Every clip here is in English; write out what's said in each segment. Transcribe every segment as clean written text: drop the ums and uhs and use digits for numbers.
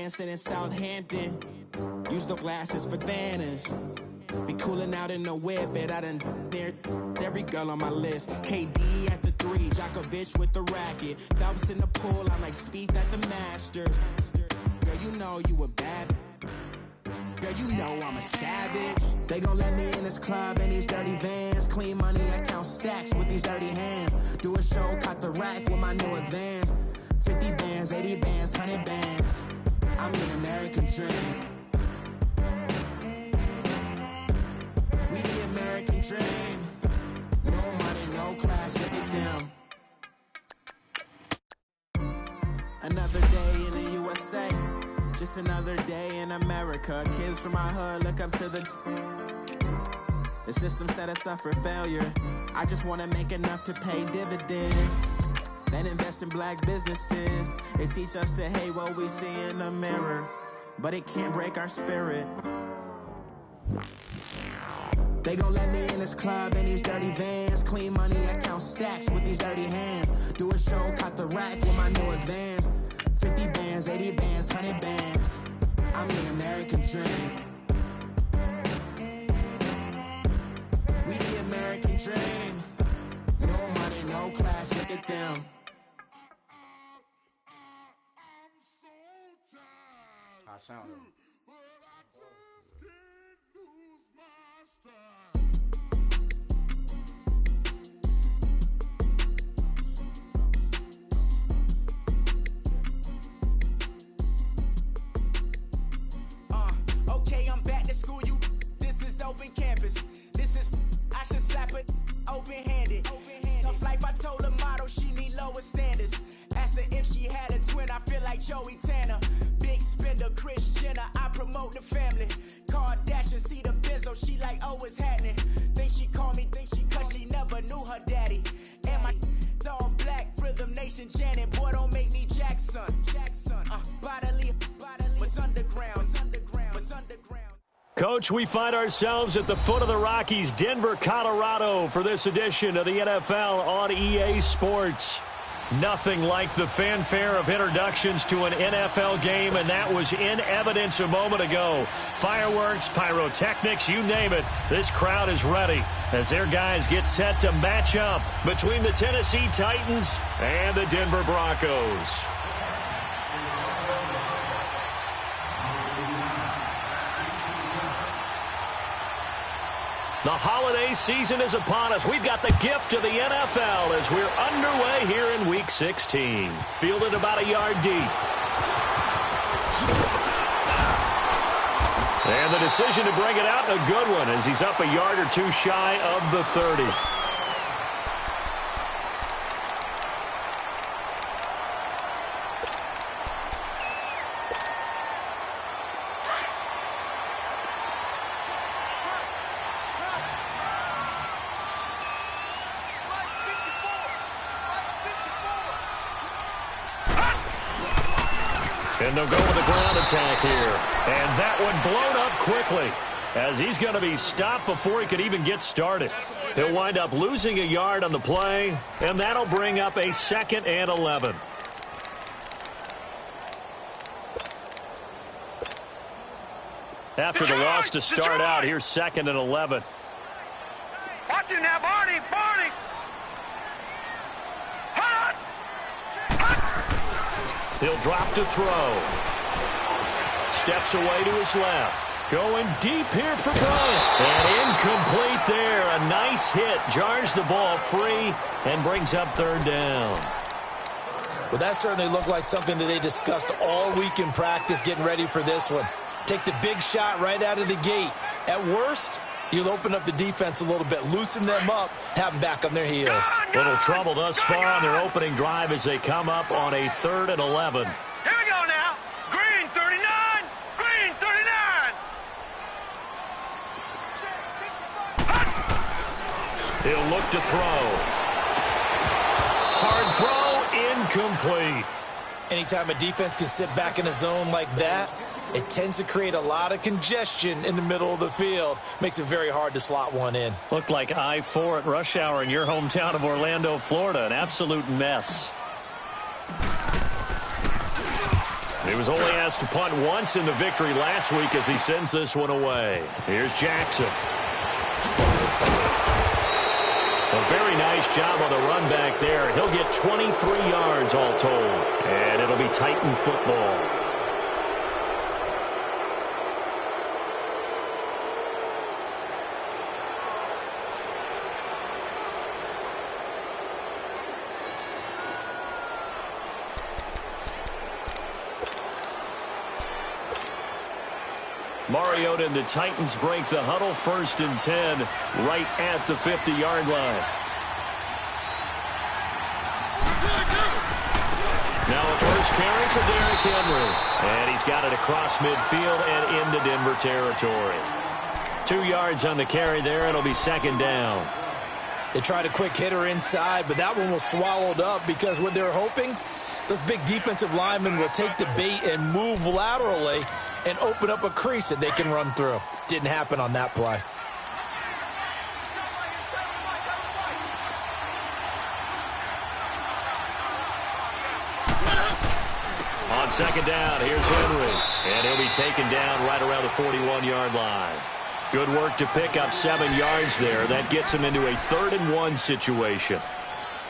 dancing in Southampton. Use the glasses for Vanish. Be cooling out in the whip, but I done there every girl on my list. KD at the 3, Djokovic with the racket. Phelps in the pool, I'm like Speed at the Masters. Girl, you know you a bad. Girl, you know I'm a savage. They gon' let me in this club in these dirty vans. Clean money, I count stacks with these dirty hands. Do a show, caught the rack with my new advance. 50 bands, 80 bands, 100 bands. I'm the American dream. We the American dream. No money, no class, look at them. Another day in the USA. Just another day in America. Kids from my hood look up to the system set us up for failure. I just want to make enough to pay dividends. Then invest in black businesses. They teach us to hate what we see in the mirror, but it can't break our spirit. They gon' let me in this club in these dirty vans. Clean money, I count stacks with these dirty hands. Do a show, caught the rack with my new advance. 50 bands, 80 bands, 100 bands. I'm the American dream. We the American dream. No money, no class, look at them. I sound it. Okay, I'm back to school, you. This is open campus. This is, I should slap it open-handed. Tough life, I told her model she need lower standards. Asked her if she had a twin, I feel like Joey Tanner. Big spender, Kris Jenner, I promote the family. Kardashian, see the Benzo, she like, oh, it's happening. Think she called me, cause she never knew her daddy. And my all black, Rhythm Nation, Janet, boy, don't make me Jackson. Bodily, what's underground, what's underground. Coach, we find ourselves at the foot of the Rockies, Denver, Colorado, for this edition of the NFL on EA Sports. Nothing like the fanfare of introductions to an NFL game, and that was in evidence a moment ago. Fireworks, pyrotechnics, you name it. This crowd is ready as their guys get set to match up between the Tennessee Titans and the Denver Broncos. The holiday season is upon us. We've got the gift of the NFL as we're underway here in Week 16. Fielded about a yard deep. And the decision to bring it out, a good one, as he's up a yard or two shy of the 30. And they'll go with a ground attack here. And that one blown up quickly as he's going to be stopped before he could even get started. He'll wind up losing a yard on the play, and that'll bring up a 2nd and 11. After the loss to start out, here's 2nd and 11. Watch it now, Barney! Barney! He'll drop to throw. Steps away to his left. Going deep here for Bryant. And incomplete there. A nice hit. Jars the ball free and brings up 3rd down. Well, that certainly looked like something that they discussed all week in practice getting ready for this one. Take the big shot right out of the gate. At worst, you'll open up the defense a little bit, loosen them up, have them back on their heels. Little trouble thus far on their opening drive as they come up on a 3rd and 11. Here we go now. Green 39. Green 39. He'll look to throw. Hard throw, incomplete. Anytime a defense can sit back in a zone like that, it tends to create a lot of congestion in the middle of the field. Makes it very hard to slot one in. Looked like I-4 at rush hour in your hometown of Orlando, Florida. An absolute mess. He was only asked to punt once in the victory last week as he sends this one away. Here's Jackson. A very nice job on the run back there. He'll get 23 yards all told. And it'll be Titan football. Mariota and the Titans break the huddle, 1st and 10, right at the 50-yard line. Now a first carry for Derrick Henry. And he's got it across midfield and into Denver territory. 2 yards on the carry there. It'll be 2nd down. They tried a quick hitter inside, but that one was swallowed up because what they're hoping, those big defensive linemen will take the bait and move laterally and open up a crease that they can run through. Didn't happen on that play. On 2nd down, here's Henry. And he'll be taken down right around the 41-yard line. Good work to pick up 7 yards there. That gets him into a 3rd and 1 situation.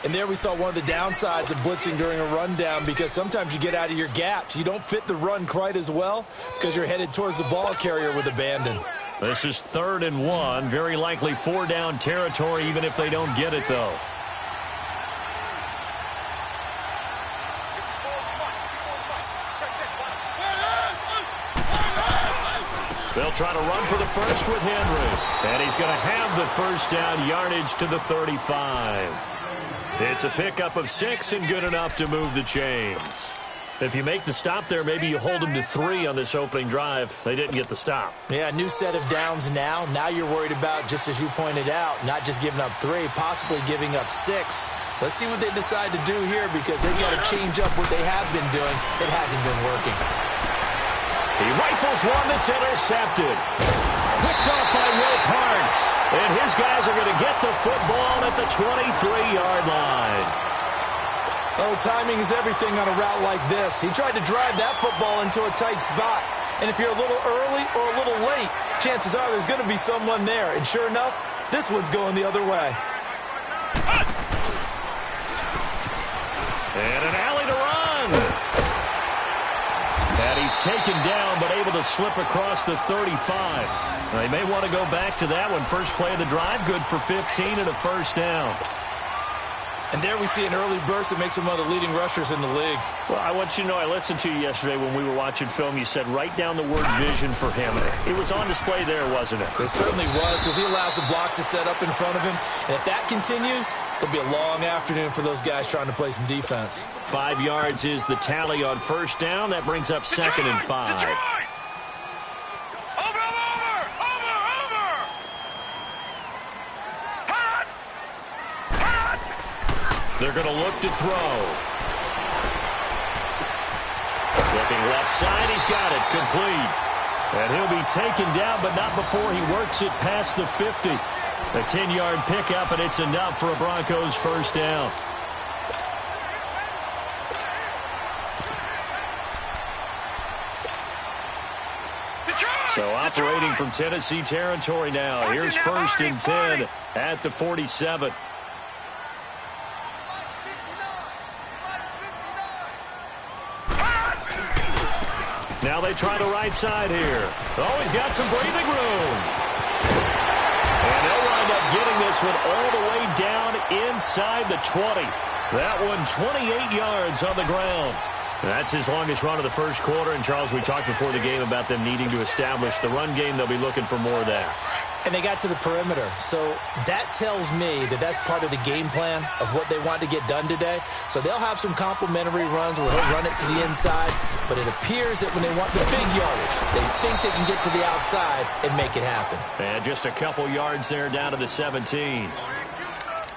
And there we saw one of the downsides of blitzing during a rundown, because sometimes you get out of your gaps. You don't fit the run quite as well because you're headed towards the ball carrier with abandon. This is 3rd and 1. Very likely 4-down territory, even if they don't get it, though. They'll try to run for the first with Henry. And he's going to have the 1st down yardage to the 35. It's a pickup of 6 and good enough to move the chains. If you make the stop there, maybe you hold them to 3 on this opening drive. They didn't get the stop. Yeah, new set of downs now. Now you're worried about, just as you pointed out, not just giving up 3, possibly giving up 6. Let's see what they decide to do here, because they've got to change up what they have been doing. It hasn't been working. He rifles one that's intercepted. Picked off by Will Parks. And his guys are going to get the football at the 23-yard line. Oh, timing is everything on a route like this. He tried to drive that football into a tight spot. And if you're a little early or a little late, chances are there's going to be someone there. And sure enough, this one's going the other way. And an alley to run. And he's taken down, but able to slip across the 35. They may want to go back to that one. First play of the drive, good for 15 and a 1st down. And there we see an early burst that makes him one of the leading rushers in the league. Well, I want you to know, I listened to you yesterday when we were watching film. You said write down the word vision for him. It was on display there, wasn't it? It certainly was, because he allows the blocks to set up in front of him. And if that continues, it'll be a long afternoon for those guys trying to play some defense. 5 yards is the tally on 1st down. That brings up 2nd and 5. Detroit! They're going to look to throw. Looking left side, he's got it, complete. And he'll be taken down, but not before he works it past the 50. A 10-yard pickup, and it's enough for a Broncos 1st down. So operating from Tennessee territory now. Here's 1st and 10 at the 47. Now they try the right side here. Oh, he's got some breathing room. And they'll wind up getting this one all the way down inside the 20. That one 28 yards on the ground. That's his longest run of the 1st quarter. And, Charles, we talked before the game about them needing to establish the run game. They'll be looking for more of that. And they got to the perimeter. So that tells me that that's part of the game plan of what they want to get done today. So they'll have some complementary runs where he'll run it to the inside. But it appears that when they want the big yardage, they think they can get to the outside and make it happen. And just a couple yards there down to the 17.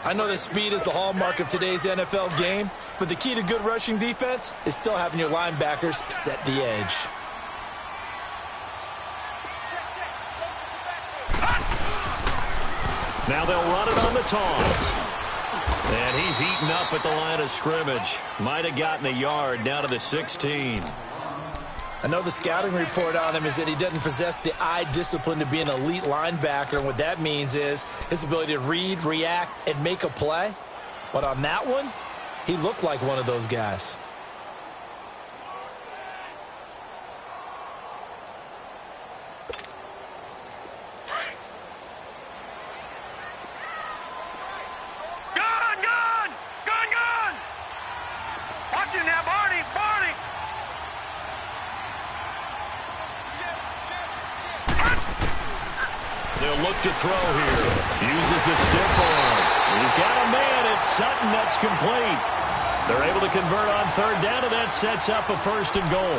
I know that speed is the hallmark of today's NFL game, but the key to good rushing defense is still having your linebackers set the edge. Now they'll run it on the toss. And he's eaten up at the line of scrimmage. Might have gotten a yard down to the 16. I know the scouting report on him is that he doesn't possess the eye discipline to be an elite linebacker, and what that means is his ability to read, react, and make a play. But on that one, he looked like one of those guys. To throw here. Uses the stiff arm. He's got a man. It's Sutton. That's complete. They're able to convert on third down, and that sets up a 1st and goal.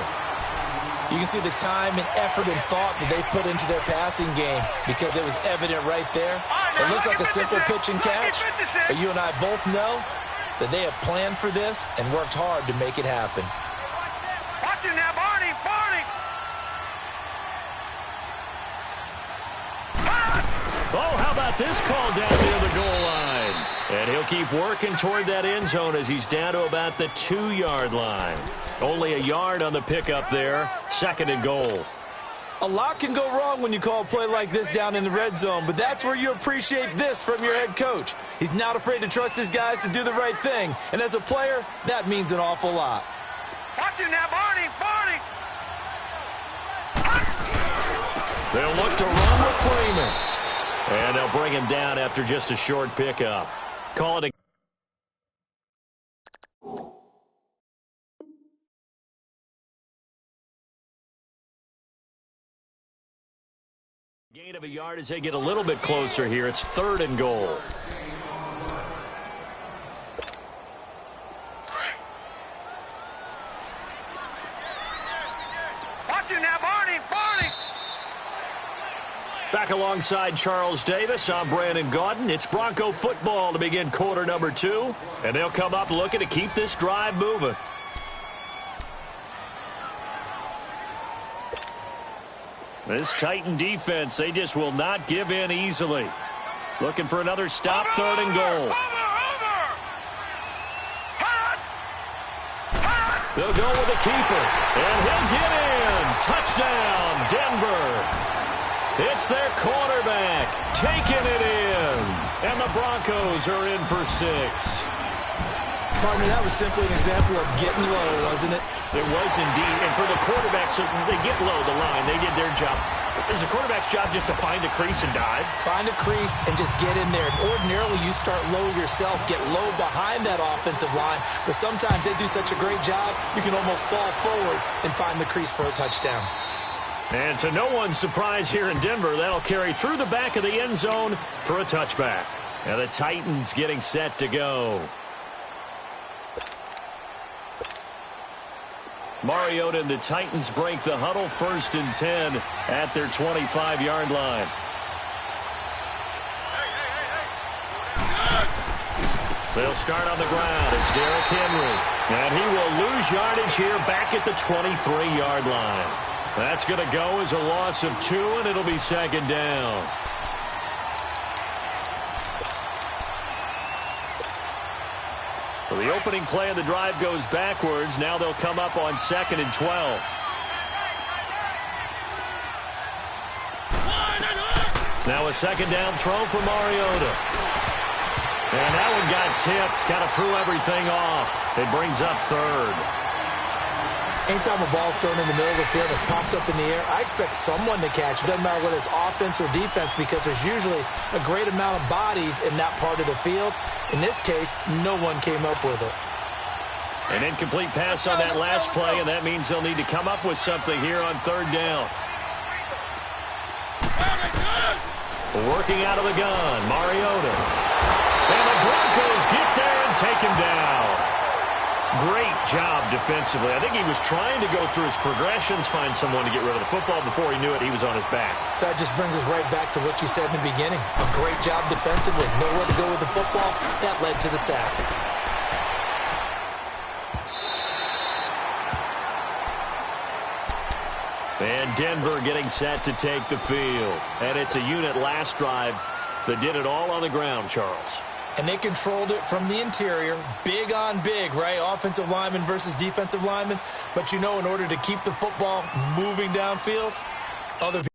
You can see the time and effort and thought that they put into their passing game because it was evident right there. It looks like a simple pitch and catch, but you and I both know that they have planned for this and worked hard to make it happen. Watch him now, Barney. Barney. Oh, how about this call down near the goal line? And he'll keep working toward that end zone as he's down to about the 2-yard line. Only a yard on the pickup there. 2nd and goal. A lot can go wrong when you call a play like this down in the red zone, but that's where you appreciate this from your head coach. He's not afraid to trust his guys to do the right thing, and as a player, that means an awful lot. Watch him now, Barney. Barney. They'll look to run with Freeman. And they'll bring him down after just a short pickup. Call it a gain of a yard as they get a little bit closer here. It's 3rd and goal. Watch him now, Barney. Barney. Back alongside Charles Davis, I'm Brandon Gaudin. It's Bronco football to begin quarter number 2. And they'll come up looking to keep this drive moving. This Titan defense, they just will not give in easily. Looking for another stop, 3rd and goal. They'll go with the keeper. And he'll get in. Touchdown, Denver. It's their quarterback taking it in. And the Broncos are in for 6. Partner, that was simply an example of getting low, wasn't it? It was indeed. And for the quarterback, so they get low the line. They did their job. It's the quarterback's job just to find a crease and dive. Find a crease and just get in there. And ordinarily, you start low yourself, get low behind that offensive line. But sometimes they do such a great job, you can almost fall forward and find the crease for a touchdown. And to no one's surprise here in Denver, that'll carry through the back of the end zone for a touchback. And the Titans getting set to go. Mariota and the Titans break the huddle, 1st and 10 at their 25-yard line. They'll start on the ground. It's Derrick Henry. And he will lose yardage here back at the 23-yard line. That's going to go as a loss of 2, and it'll be 2nd down. So the opening play of the drive goes backwards. Now they'll come up on 2nd and 12. Now a 2nd down throw for Mariota. And that one got tipped. Kind of threw everything off. It brings up 3rd. Anytime a ball's thrown in the middle of the field, it's popped up in the air, I expect someone to catch. It doesn't matter whether it's offense or defense because there's usually a great amount of bodies in that part of the field. In this case, no one came up with it. An incomplete pass on that last play, and that means they'll need to come up with something here on 3rd down. Working out of the gun, Mariota. And the Broncos get there and take him down. Great job defensively. I think he was trying to go through his progressions, find someone to get rid of the football. Before he knew it, he was on his back. So that just brings us right back to what you said in the beginning. A great job defensively. Nowhere to go with the football. That led to the sack. And Denver getting set to take the field. And it's a unit last drive that did it all on the ground, Charles. and they controlled it from the interior, big on big, right? Offensive lineman versus defensive lineman. But, in order to keep the football moving downfield, other people.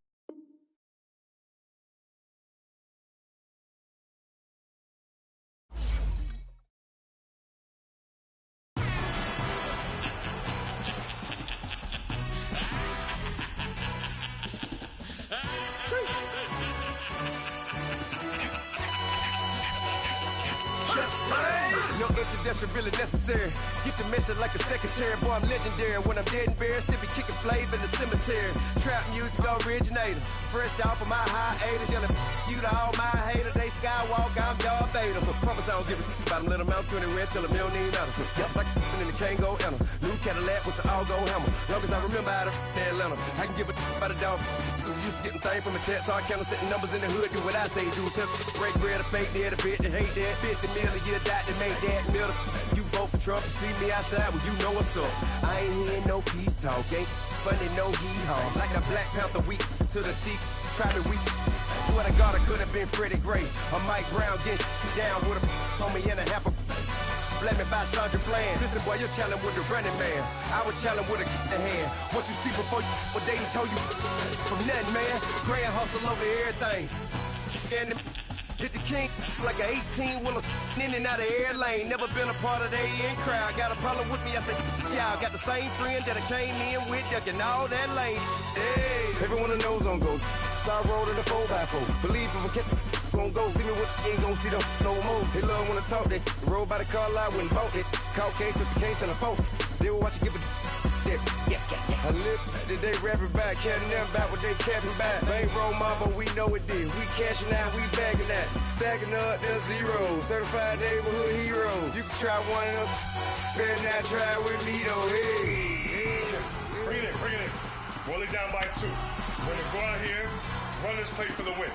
No introduction really necessary. Get the message like a secretary. Boy, I'm legendary. When I'm dead and buried, still be kicking flavor in the cemetery. Trap music originator. Fresh off of my hiatus. Yelling you to all my haters. They skywalk, I'm Darth Vader. Promise I don't give a about them. Let them out 20 red till them don't need matter. Yep, like in the Kango enter. New Cadillac with an all-go hammer. Long as I remember how to Atlanta. I can give a about a dog. Used to getting things from a text, so I count setting numbers in the hood. Do what I say, do. Tell break bread, a fake dead, a bit, to hate that. 50 million, you die to make that middle. You vote for Trump, you see me outside, well, you know what's up. I ain't hearing no peace talk, ain't funny, no hee-haw. Like the Black Panther weak to the teeth, try to weak. Swear to God, I could have been Freddie Gray. Or Mike Brown getting down with a on me and a half a. Blame me by Sandra Bland. Listen, boy, you're challenging with the running man. I was challenging with a hand. What you see before you, what they told you from nothing, man. Grand hustle over everything. And hit the king like an 18-wheeler in and out of air lane. Never been a part of the in crowd. Got a problem with me, I said, y'all got the same friend that I came in with, ducking all that lane. Hey, everyone that knows on go. I rolled in a 4x4. Believe if I kept gon' go see me with ain't gon' see them no more. They love when I talk, they roll by the car lot when bought it. Call case at the case and a phone. They will watch you give it that. Yeah. I live that they rapping back, carrying them back what they capping back. Bankroll mama, we know it did. We cashing out, we bagging that. Stacking up, there's zero. Certified neighborhood hero. You can try one of them. Better not try with me though. Hey. Bring it in. Roll it down by 2. We're gonna go out here, run this play for the win.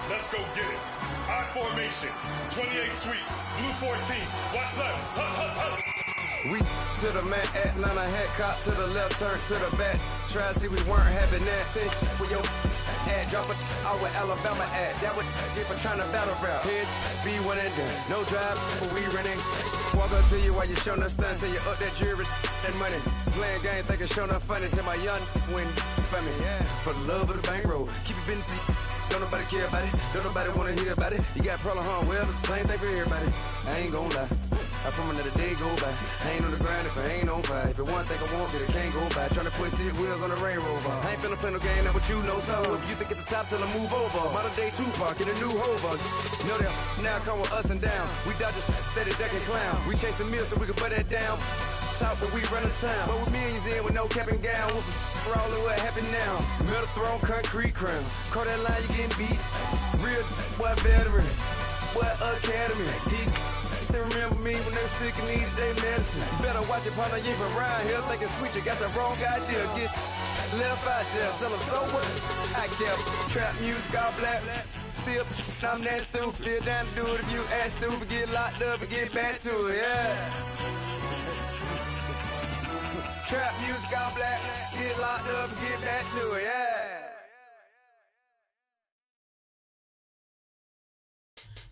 Let's go get it. I formation, 28 sweeps, blue 14. Watch left. Hup. We to the man, Atlanta head cop to the left, turn to the back. Try to see we weren't having that. Sit with your ad, drop it out with Alabama ad. That would get for trying to battle rap. Head, be one and done. No drive, but we running. Walk up to you while you showing us stun till you up that jewelry and money. Playing game, thinking showing up funny till my young win for me. Yeah. For the love of the bankroll, keep it busy. Don't nobody care about it. Don't nobody wanna hear about it. You got a problem, huh? Well, it's the same thing for everybody. I ain't gon' lie. I promise that a day go by. I ain't on the grind if I ain't on fire. If it one thing I want, then it can't go by. Tryna put 6 wheels on the Range Rover. I ain't finna play no game, that what you know. So if you think at the top, tell them move over. Modern day Tupac in a new Hover. Know that now come with us and down. We dodge a steady deck and clown. We chasing meals so we can put that down. Top, but we run the town. But with millions in with no cap and gown. We're all in what happened now. Metal throne, concrete crown. Call that line, you getting beat. Real boy veteran. Boy academy. Still remember me when they sick and needed their medicine. You better watch it, partner, you from around here thinking sweet, you got the wrong idea. Get left out there, tell them so what? I kept trap music all black. Still, I'm that stupid. Still down to do it if you act stupid. Get locked up and get back to it, yeah. Trap music all black. Get locked up and get back to it, yeah.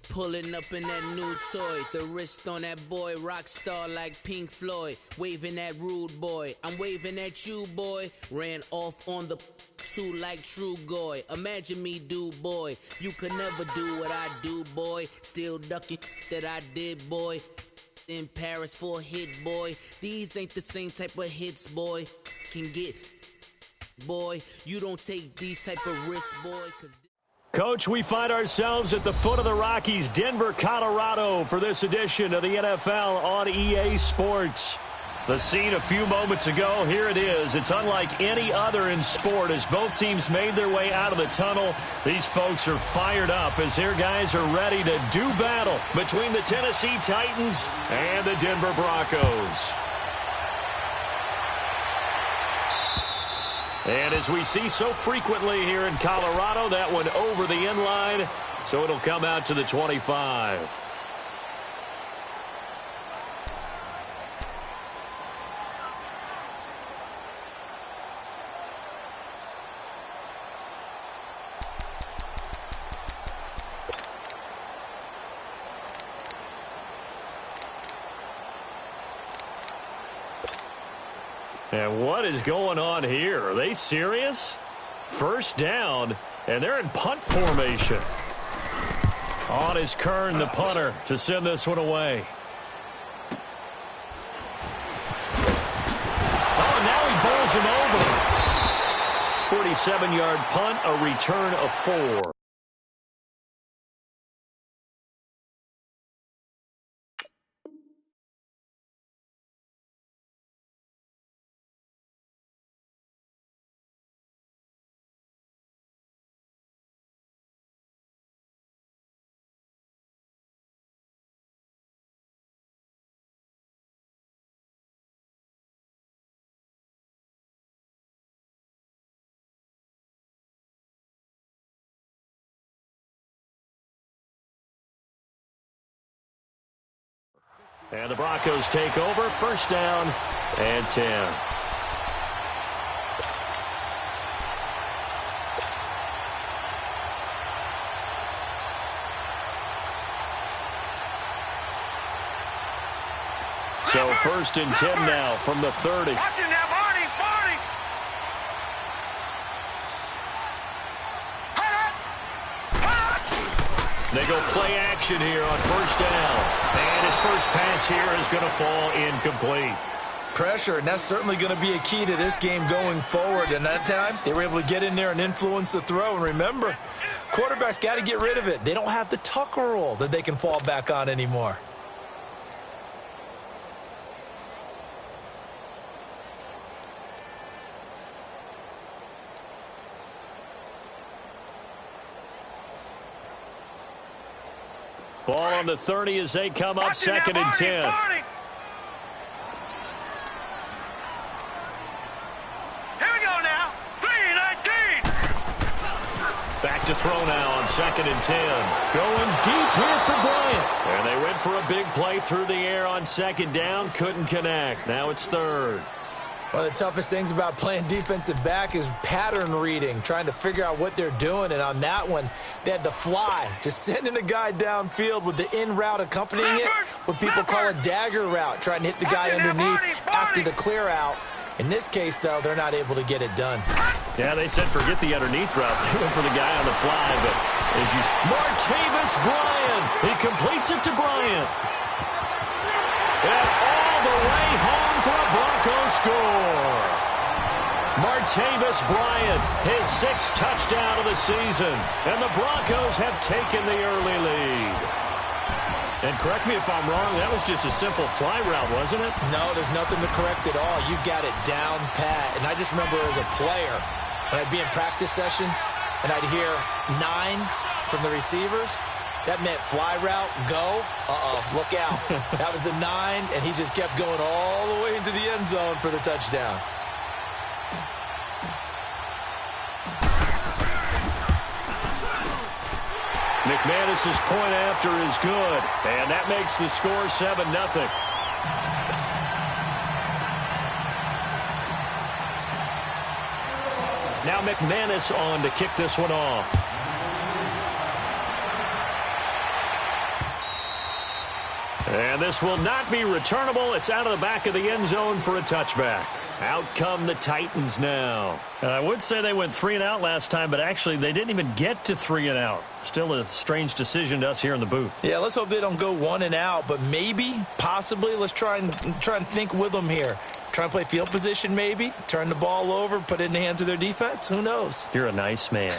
Pulling up in that new toy, the wrist on that boy, rock star like Pink Floyd, waving at rude boy, I'm waving at you boy, ran off on the two like True Goy, imagine me do boy, you could never do what I do boy, still ducking that I did boy, in Paris for a hit boy, these ain't the same type of hits boy, can get boy, you don't take these type of risks boy, cause Coach, we find ourselves at the foot of the Rockies, Denver, Colorado, for this edition of the NFL on EA Sports. The scene a few moments ago, here it is. It's unlike any other in sport as both teams made their way out of the tunnel. These folks are fired up as their guys are ready to do battle between the Tennessee Titans and the Denver Broncos. And as we see so frequently here in Colorado, that one over the end line, so it'll come out to the 25. And what is going on here? Are they serious? First down, and they're in punt formation. On is Kern, the punter, to send this one away. Oh, now he bowls him over. 47-yard punt, a return of 4. And the Broncos take over. First down and 10. So first and 10 now from the 30. They go play action here on first down. And his first pass here is going to fall incomplete. Pressure, and that's certainly going to be a key to this game going forward. And that time, they were able to get in there and influence the throw. And remember, quarterbacks got to get rid of it. They don't have the Tucker rule that they can fall back on anymore. Ball on the 30 as they come up second and 10. Here we go now. 3-19. Back to throw now on second and 10. Going deep here for Bryant. And they went for a big play through the air on second down. Couldn't connect. Now it's third. One of the toughest things about playing defensive back is pattern reading, trying to figure out what they're doing. And on that one, they had the fly, just sending a guy downfield with the in route accompanying it, what people call a dagger route, trying to hit the guy underneath after the clear out. In this case, though, they're not able to get it done. Yeah, they said forget the underneath route. They went for the guy on the fly, but as you Martavis Bryant, he completes it to Bryant. And all the way home for a Broncos score. Martavis Bryant, his 6th touchdown of the season. And the Broncos have taken the early lead. And correct me if I'm wrong, that was just a simple fly route, wasn't it? No, there's nothing to correct at all. You got it down pat. And I just remember as a player, when I'd be in practice sessions, and I'd hear 9 from the receivers, that meant fly route, go, look out. That was the 9, and he just kept going all the way into the end zone for the touchdown. McManus's point after is good, and that makes the score 7-0. Now McManus on to kick this one off. And this will not be returnable. It's out of the back of the end zone for a touchback. Out come the Titans now. I would say they went 3 and out last time, but actually they didn't even get to 3 and out. Still a strange decision to us here in the booth. Yeah, let's hope they don't go 1 and out, but maybe, possibly, let's try and think with them here. Try and play field position maybe, turn the ball over, put it in the hands of their defense. Who knows? You're a nice man.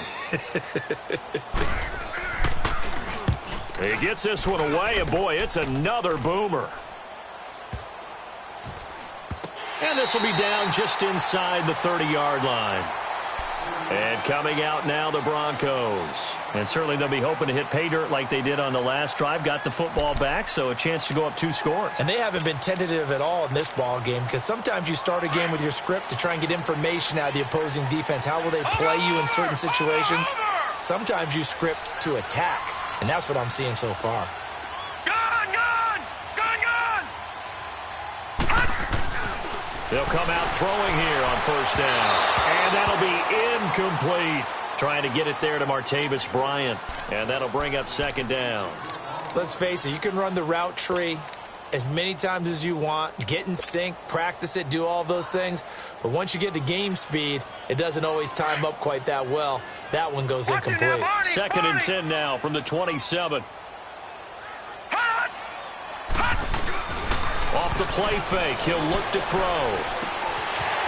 He gets this one away, and boy, it's another boomer. And this will be down just inside the 30-yard line. And coming out now, the Broncos. And certainly they'll be hoping to hit pay dirt like they did on the last drive. Got the football back, so a chance to go up 2 scores. And they haven't been tentative at all in this ball game, because sometimes you start a game with your script to try and get information out of the opposing defense. How will they play you in certain situations? Sometimes you script to attack, and that's what I'm seeing so far. They'll come out throwing here on first down. And that'll be incomplete. Trying to get it there to Martavis Bryant. And that'll bring up second down. Let's face it, you can run the route tree. as many times as you want, get in sync, practice it, do all those things. But once you get to game speed, it doesn't always time up quite that well. That one goes incomplete. Second and 10 now from the 27. Off the play fake, he'll look to throw.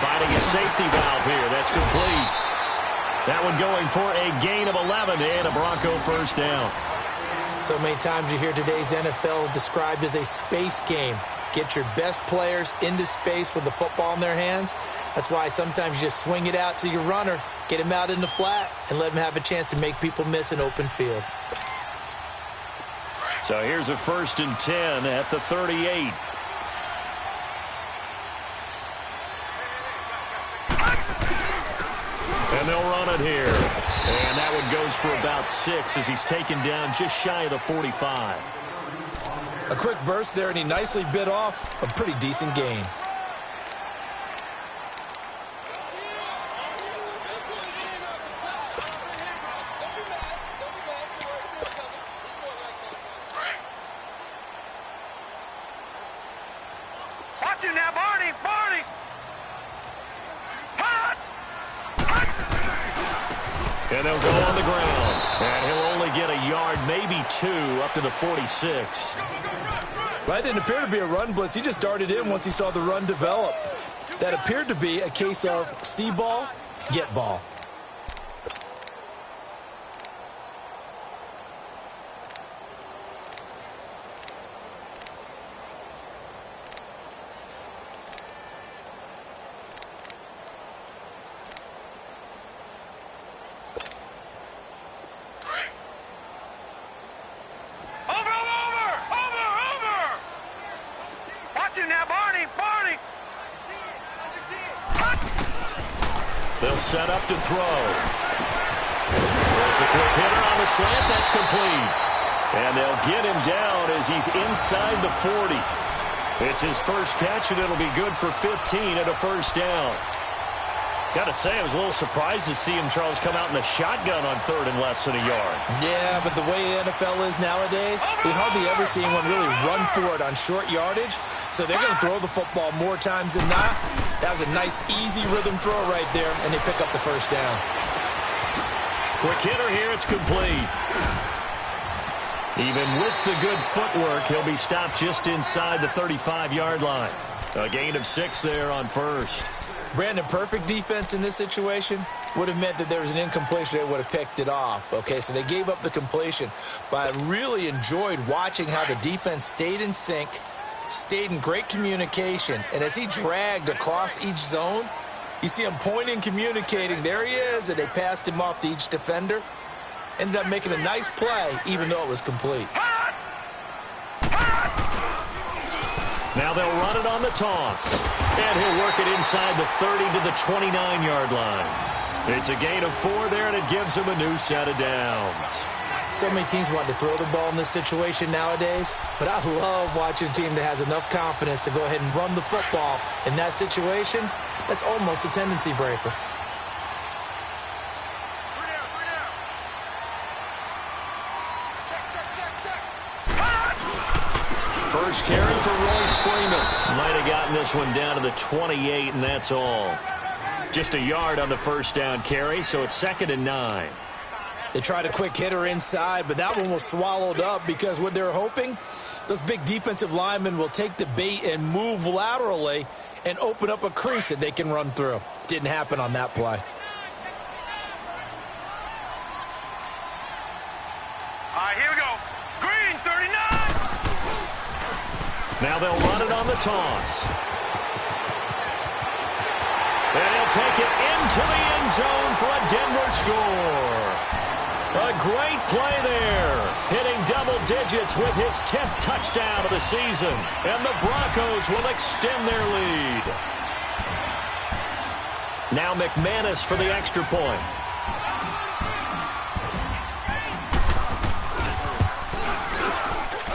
Finding a safety valve here. That's complete. That one going for a gain of 11 and a Bronco first down. So many times you hear today's NFL described as a space game. Get your best players into space with the football in their hands. That's why sometimes you just swing it out to your runner, get him out in the flat, and let him have a chance to make people miss an open field. So here's a 1st and 10 at the 38. And they'll run it here. And that one goes for about 6 as he's taken down just shy of the 45. A quick burst there, and he nicely bit off a pretty decent gain. Watch him now, Barney! Barney! And they'll go on the ground. And he'll only get a yard, maybe 2, up to the 46. Well, that didn't appear to be a run blitz. He just darted in once he saw the run develop. That appeared to be a case of see ball, get ball. They'll set up to throw. There's a quick hitter on the slant. That's complete. And they'll get him down as he's inside the 40. It's his first catch, and it'll be good for 15 and a first down. Got to say, I was a little surprised to see him, Charles, come out in the shotgun on 3rd and less than a yard. Yeah, but the way the NFL is nowadays, we hardly ever see anyone really run for it on short yardage. So they're going to throw the football more times than not. That was a nice, easy rhythm throw right there, and they pick up the first down. Quick hitter here, it's complete. Even with the good footwork, he'll be stopped just inside the 35-yard line. A gain of 6 there on first. Brandon, perfect defense in this situation would have meant that there was an incompletion. They would have picked it off. Okay, so they gave up the completion. But I really enjoyed watching how the defense stayed in sync, stayed in great communication. And as he dragged across each zone, you see him pointing, communicating. There he is, and they passed him off to each defender. Ended up making a nice play, even though it was complete. Now they'll run it on the toss. And he'll work it inside the 30 to the 29-yard line. It's a gain of 4 there, and it gives him a new set of downs. So many teams want to throw the ball in this situation nowadays, but I love watching a team that has enough confidence to go ahead and run the football. In that situation, that's almost a tendency breaker. First carry for Royce Freeman. Might have gotten this one down to the 28, and that's all. Just a yard on the first down carry, so it's 2nd and 9. They tried a quick hitter inside, but that one was swallowed up because what they're hoping, those big defensive linemen will take the bait and move laterally and open up a crease that they can run through. Didn't happen on that play. All right, here we go. Green, 39. Now they'll run it on the toss. And he'll take it into the end zone for a Denver score. A great play there. Hitting double digits with his 10th touchdown of the season. And the Broncos will extend their lead. Now McManus for the extra point.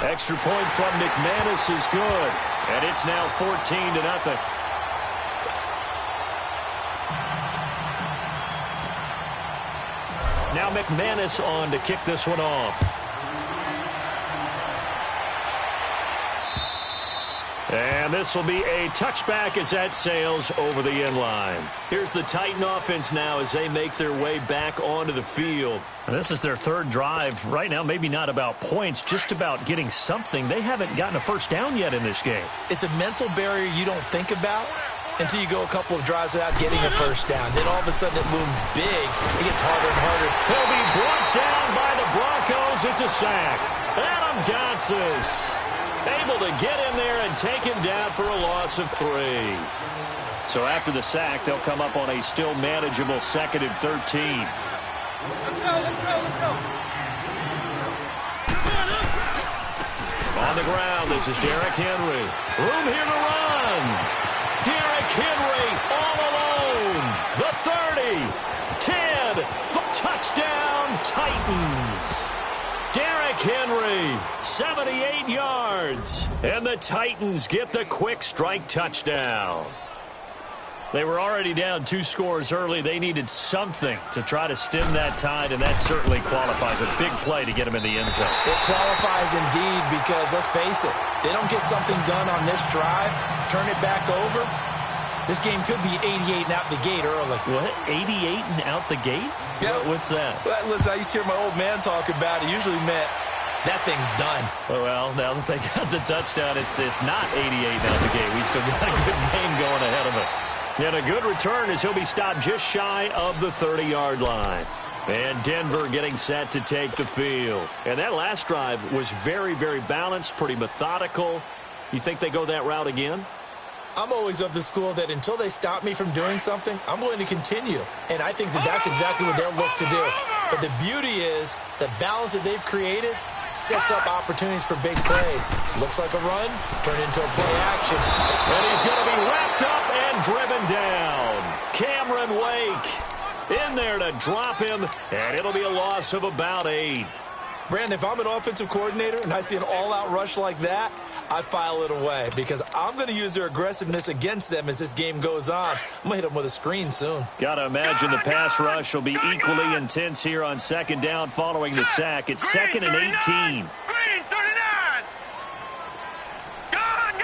Extra point from McManus is good. And it's now 14-0. Now McManus on to kick this one off. And this will be a touchback as that sails over the end line. Here's the Titan offense now as they make their way back onto the field. And this is their third drive. Right now, maybe not about points, just about getting something. They haven't gotten a first down yet in this game. It's a mental barrier you don't think about until you go a couple of drives without getting a first down. Then all of a sudden it looms big. It gets harder and harder. He'll be brought down by the Broncos. It's a sack. Adam Gotsis able to get in there and take him down for a loss of 3. So after the sack, they'll come up on a still manageable 2nd and 13. Let's go. On the ground, this is Derrick Henry. Room here to run. Derrick Henry all alone. The 30, 10, touchdown Titans. Derrick Henry, 78 yards. And the Titans get the quick strike touchdown. They were already down 2 scores early. They needed something to try to stem that tide, and that certainly qualifies. A big play to get them in the end zone. It qualifies indeed because, let's face it, they don't get something done on this drive, turn it back over, this game could be 88 and out the gate early. What? 88 and out the gate? Yeah. What's that? Well, listen, I used to hear my old man talk about it. Usually meant that thing's done. Well, now that they got the touchdown, it's not 88 out the gate. We still got a good game going ahead of us. And a good return as he'll be stopped just shy of the 30-yard line. And Denver getting set to take the field. And that last drive was very, very balanced, pretty methodical. You think they go that route again? I'm always of the school that until they stop me from doing something, I'm going to continue. And I think that that's exactly what they'll look to do. But the beauty is the balance that they've created sets up opportunities for big plays. Looks like a run, turned into a play action. And he's going to be wrapped up and driven down. Cameron Wake in there to drop him, and it'll be a loss of about 8. Brandon, if I'm an offensive coordinator and I see an all-out rush like that, I file it away because I'm going to use their aggressiveness against them as this game goes on. I'm going to hit them with a screen soon. Got to imagine the pass rush will be equally intense here on 2nd down following the sack. It's 2nd and 18. Green, 39. Gone.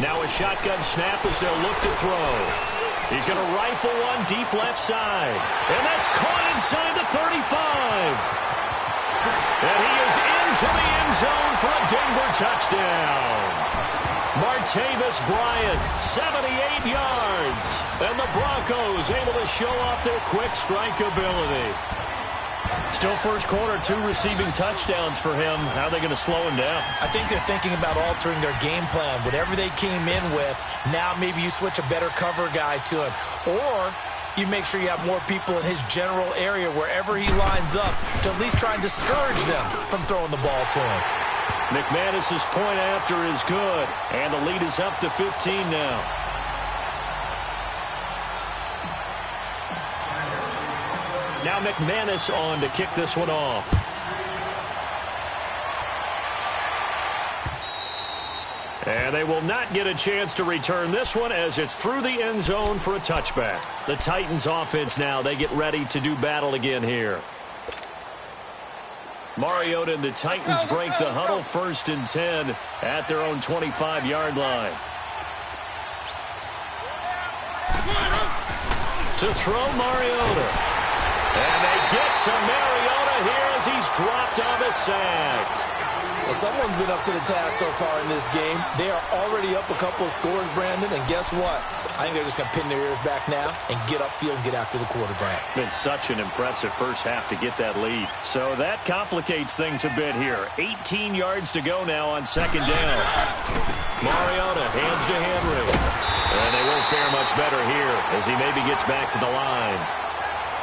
Now a shotgun snap as they'll look to throw. He's going to rifle one deep left side. And that's caught inside the 35. And he is into the end zone for a Denver touchdown. Martavis Bryant, 78 yards. And the Broncos able to show off their quick strike ability. Still first quarter, 2 receiving touchdowns for him. How are they going to slow him down? I think they're thinking about altering their game plan. Whatever they came in with, now maybe you switch a better cover guy to him. Or you make sure you have more people in his general area wherever he lines up to at least try and discourage them from throwing the ball to him. McManus's point after is good, and the lead is up to 15 now. Now McManus on to kick this one off. And they will not get a chance to return this one as it's through the end zone for a touchback. The Titans offense now, they get ready to do battle again here. Mariota and the Titans break the huddle, 1st and 10 at their own 25-yard line. To throw Mariota. And they get to Mariota here as he's dropped on the sack. Well, someone's been up to the task so far in this game. They are already up a couple of scores, Brandon, and guess what? I think they're just going to pin their ears back now and get upfield and get after the quarterback. Been such an impressive first half to get that lead. So that complicates things a bit here. 18 yards to go now on 2nd down. Mariota hands to Henry. And they won't fare much better here as he maybe gets back to the line.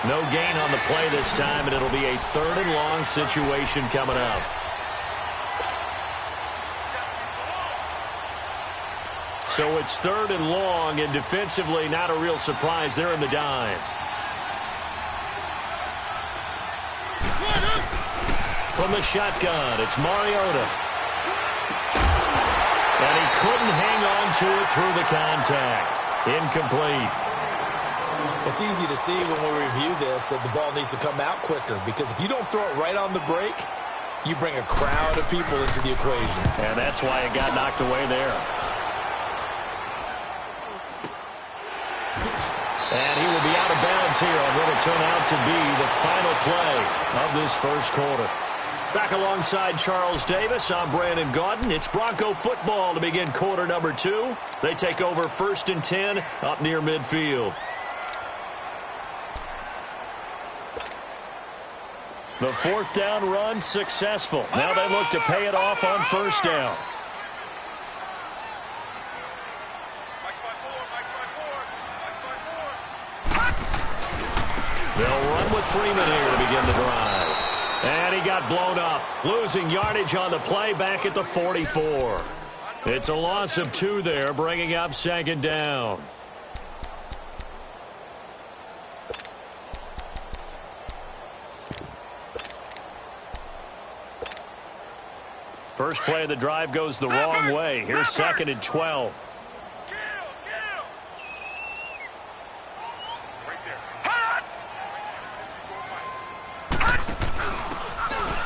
No gain on the play this time, and it'll be a 3rd and long situation coming up. So it's 3rd and long, and defensively not a real surprise. They're in the dime. From the shotgun, it's Mariota. And he couldn't hang on to it through the contact. Incomplete. It's easy to see when we review this that the ball needs to come out quicker because if you don't throw it right on the break, you bring a crowd of people into the equation. And that's why it got knocked away there. And he will be out of bounds here on what will turn out to be the final play of this first quarter. Back alongside Charles Davis, I'm Brandon Gaudin. It's Bronco football to begin quarter number 2. They take over 1st and 10 up near midfield. The 4th down run successful. Now they look to pay it off on 1st down. They'll run with Freeman here to begin the drive. And he got blown up, losing yardage on the play back at the 44. It's a loss of 2 there, bringing up 2nd down. First play of the drive goes the wrong way. Here's 2nd and 12.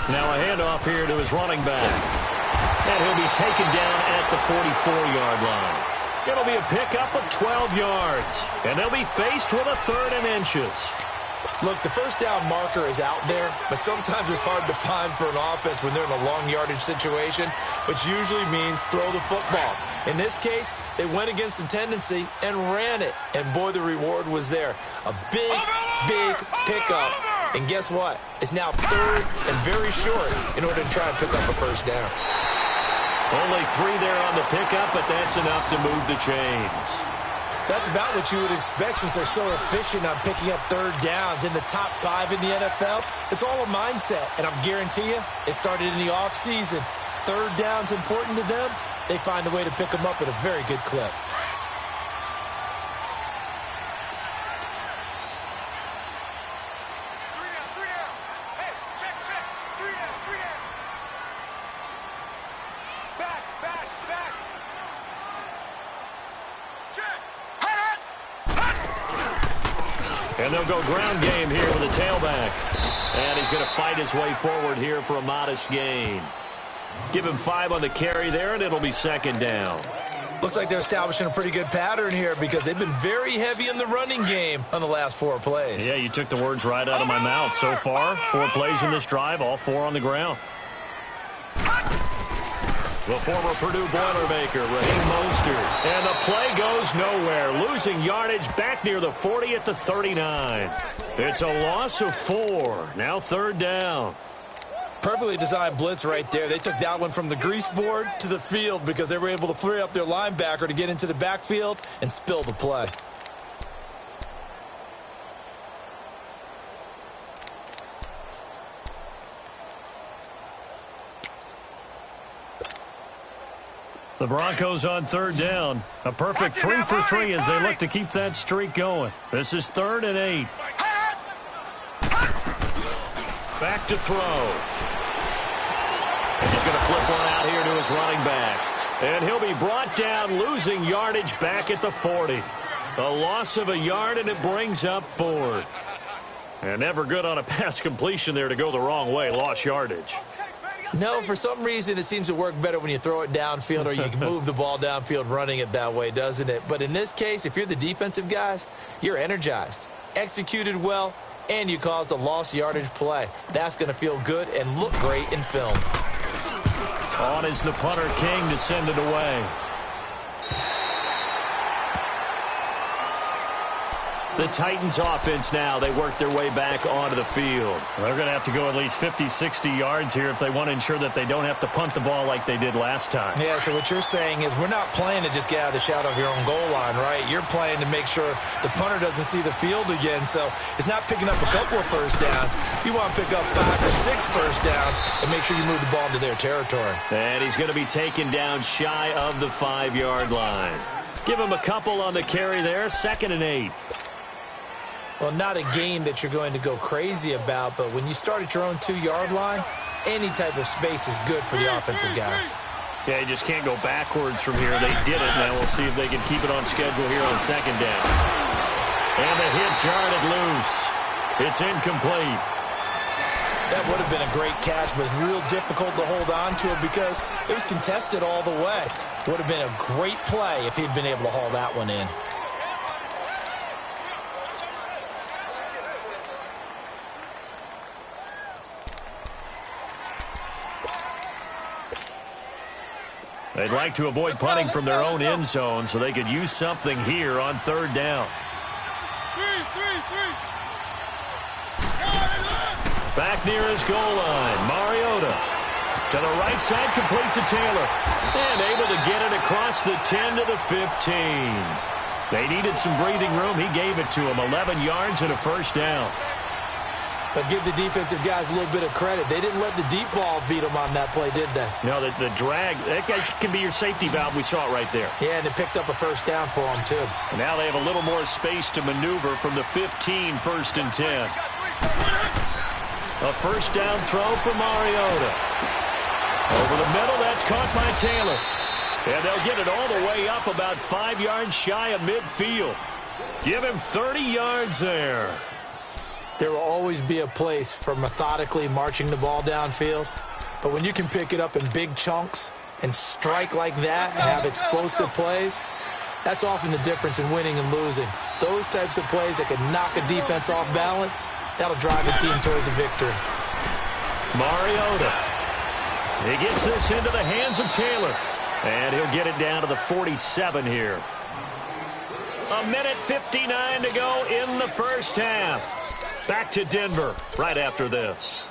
Now a handoff here to his running back. And he'll be taken down at the 44-yard line. It'll be a pickup of 12 yards. And they'll be faced with a 3rd and inches. Look, the 1st down marker is out there, but sometimes it's hard to find for an offense when they're in a long yardage situation, which usually means throw the football. In this case, they went against the tendency and ran it. And boy, the reward was there. A big, big pickup. And guess what? It's now 3rd and very short in order to try and pick up a 1st down. Only 3 there on the pickup, but that's enough to move the chains. That's about what you would expect since they're so efficient on picking up 3rd downs in the top 5 in the NFL. It's all a mindset, and I'm guarantee you it started in the offseason. 3rd down's important to them. They find a way to pick them up at a very good clip. And they'll go ground game here with a tailback. And he's going to fight his way forward here for a modest gain. Give him 5 on the carry there, and it'll be 2nd down. Looks like they're establishing a pretty good pattern here because they've been very heavy in the running game on the last 4 plays. Yeah, you took the words right out of my mouth. So far, 4 plays in this drive, all 4 on the ground. The former Purdue Boilermaker, Raheem Mostert. And the play goes nowhere, losing yardage back near the 40 at the 39. It's a loss of 4. Now 3rd down. Perfectly designed blitz right there. They took that one from the grease board to the field because they were able to free up their linebacker to get into the backfield and spill the play. The Broncos on 3rd down. A perfect 3 for 3 as they look to keep that streak going. This is 3rd and 8. Back to throw. He's going to flip one out here to his running back. And he'll be brought down, losing yardage back at the 40. A loss of a yard, and it brings up 4th. And never good on a pass completion there to go the wrong way. Lost yardage. No, for some reason it seems to work better when you throw it downfield or you can move the ball downfield running it that way, doesn't it? But in this case, if you're the defensive guys, you're energized, executed well, and you caused a lost yardage play. That's going to feel good and look great in film. On is the punter King to send it away. The Titans offense now, they work their way back onto the field. They're going to have to go at least 50, 60 yards here if they want to ensure that they don't have to punt the ball like they did last time. Yeah, so what you're saying is we're not playing to just get out of the shadow of your own goal line, right? You're playing to make sure the punter doesn't see the field again. So it's not picking up a couple of 1st downs. You want to pick up 5 or 6 1st downs and make sure you move the ball into their territory. And he's going to be taken down shy of the 5-yard line. Give him a couple on the carry there, 2nd and 8. Well, not a game that you're going to go crazy about, but when you start at your own 2-yard line, any type of space is good for the offensive guys. Yeah, you just can't go backwards from here. They did it. Now we'll see if they can keep it on schedule here on 2nd down. And the hit jarred it loose. It's incomplete. That would have been a great catch, but it's real difficult to hold on to it because it was contested all the way. Would have been a great play if he'd been able to haul that one in. They'd like to avoid punting from their own end zone so they could use something here on third down. Back near his goal line, Mariota. To the right side, complete to Taylor. And able to get it across the 10 to the 15. They needed some breathing room. He gave it to him. 11 yards and a first down. But give the defensive guys a little bit of credit. They didn't let the deep ball beat them on that play, did they? No, the drag, that guy can be your safety valve. We saw it right there. Yeah, and it picked up a first down for them, too. And now they have a little more space to maneuver from the 15, 1st and 10. A first down throw for Mariota. Over the middle, that's caught by Taylor. And they'll get it all the way up about 5 yards shy of midfield. Give him 30 yards there. There will always be a place for methodically marching the ball downfield. But when you can pick it up in big chunks and strike like that, have explosive plays, that's often the difference in winning and losing. Those types of plays that can knock a defense off balance, that'll drive a team towards a victory. Mariota. He gets this into the hands of Taylor. And he'll get it down to the 47 here. 1:59 to go in the first half. Back to Denver right after this.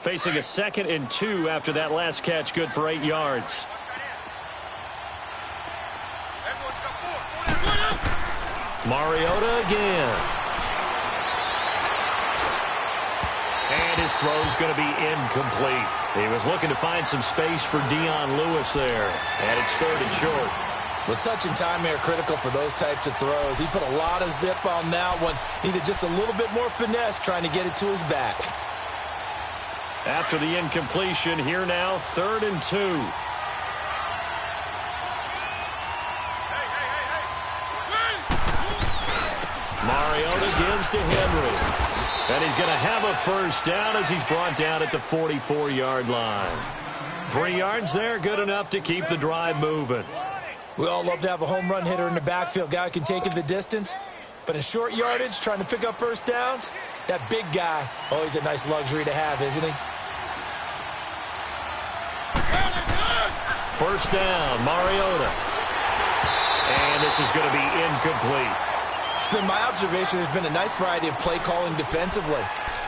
Facing a 2nd and 2 after that last catch, good for 8 yards. Mariota again. And his throw's going to be incomplete. He was looking to find some space for Dion Lewis there. And it's 3rd and short. Well, touch and timing are critical for those types of throws. He put a lot of zip on that one. Needed just a little bit more finesse trying to get it to his back. After the incompletion, here now, 3rd and 2. Mariota gives to Henry. And he's going to have a first down as he's brought down at the 44-yard line. 3 yards there, good enough to keep the drive moving. We all love to have a home run hitter in the backfield, guy who can take it the distance. But in short yardage, trying to pick up first downs, that big guy, always a nice luxury to have, isn't he? First down, Mariota. And this is going to be incomplete. It's been my observation there's been a nice variety of play calling defensively.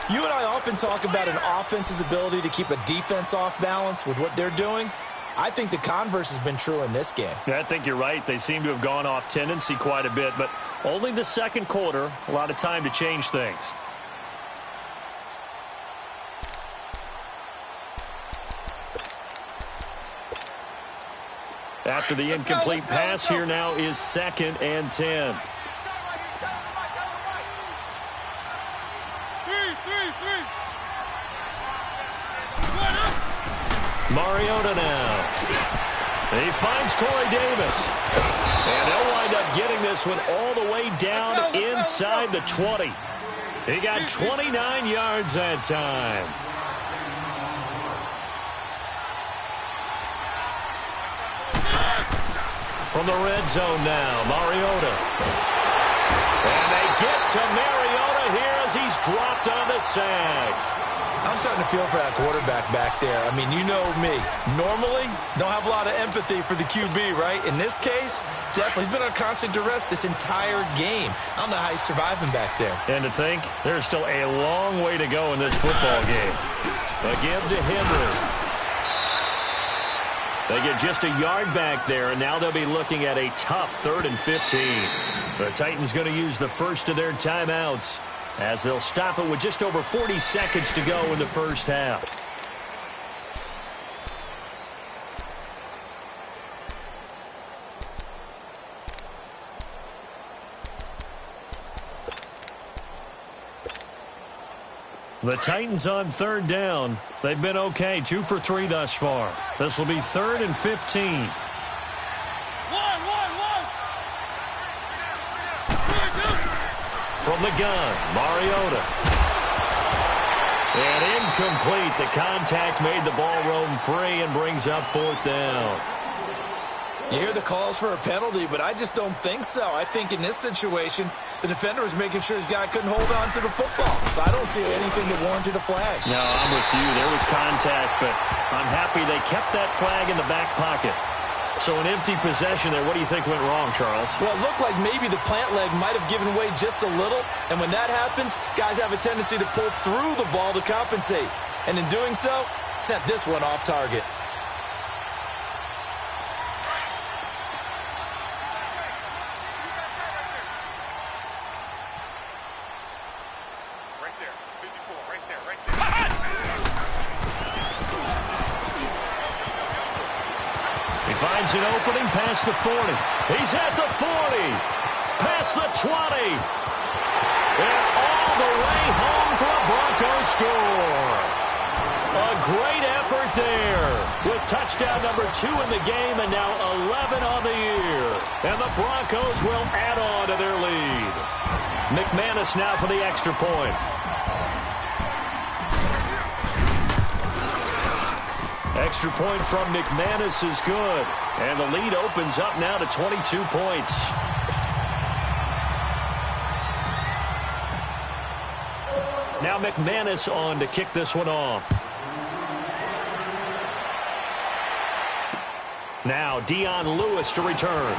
You and I often talk about an offense's ability to keep a defense off balance with what they're doing. I think the converse has been true in this game. Yeah, I think you're right. They seem to have gone off tendency quite a bit, but only the 2nd quarter, a lot of time to change things. After the incomplete pass, here now is 2nd and 10. Mariota now. He finds Corey Davis. And they'll wind up getting this one all the way down inside the 20. He got 29 yards that time. From the red zone now, Mariota. And they get to Mariota here as he's dropped on the sag. I'm starting to feel for that quarterback back there. I mean, you know me. Normally, don't have a lot of empathy for the QB, right? In this case, definitely. He's been on constant duress this entire game. I don't know how he's surviving back there. And to think, there's still a long way to go in this football game. A give to Henry. They get just a yard back there, and now they'll be looking at a tough 3rd and 15. The Titans going to use the first of their timeouts, as they'll stop it with just over 40 seconds to go in the first half. The Titans on 3rd down. They've been okay, 2 for 3 thus far. This will be 3rd and 15. From the gun, Mariota. And incomplete. The contact made the ball roam free and brings up 4th down. You hear the calls for a penalty, but I just don't think so. I think in this situation, the defender was making sure his guy couldn't hold on to the football. So I don't see anything that warranted a flag. No, I'm with you. There was contact, but I'm happy they kept that flag in the back pocket. So an empty possession there. What do you think went wrong, Charles? Well, it looked like maybe the plant leg might have given way just a little. And when that happens, guys have a tendency to pull through the ball to compensate. And in doing so, sent this one off target. Finds an opening past the 40. He's at the 40. Past the 20. And all the way home for a Broncos score. A great effort there. With touchdown number 2 in the game and now 11 on the year. And the Broncos will add on to their lead. McManus now for the extra point. Extra point from McManus is good. And the lead opens up now to 22 points. Now McManus on to kick this one off. Now Dion Lewis to return.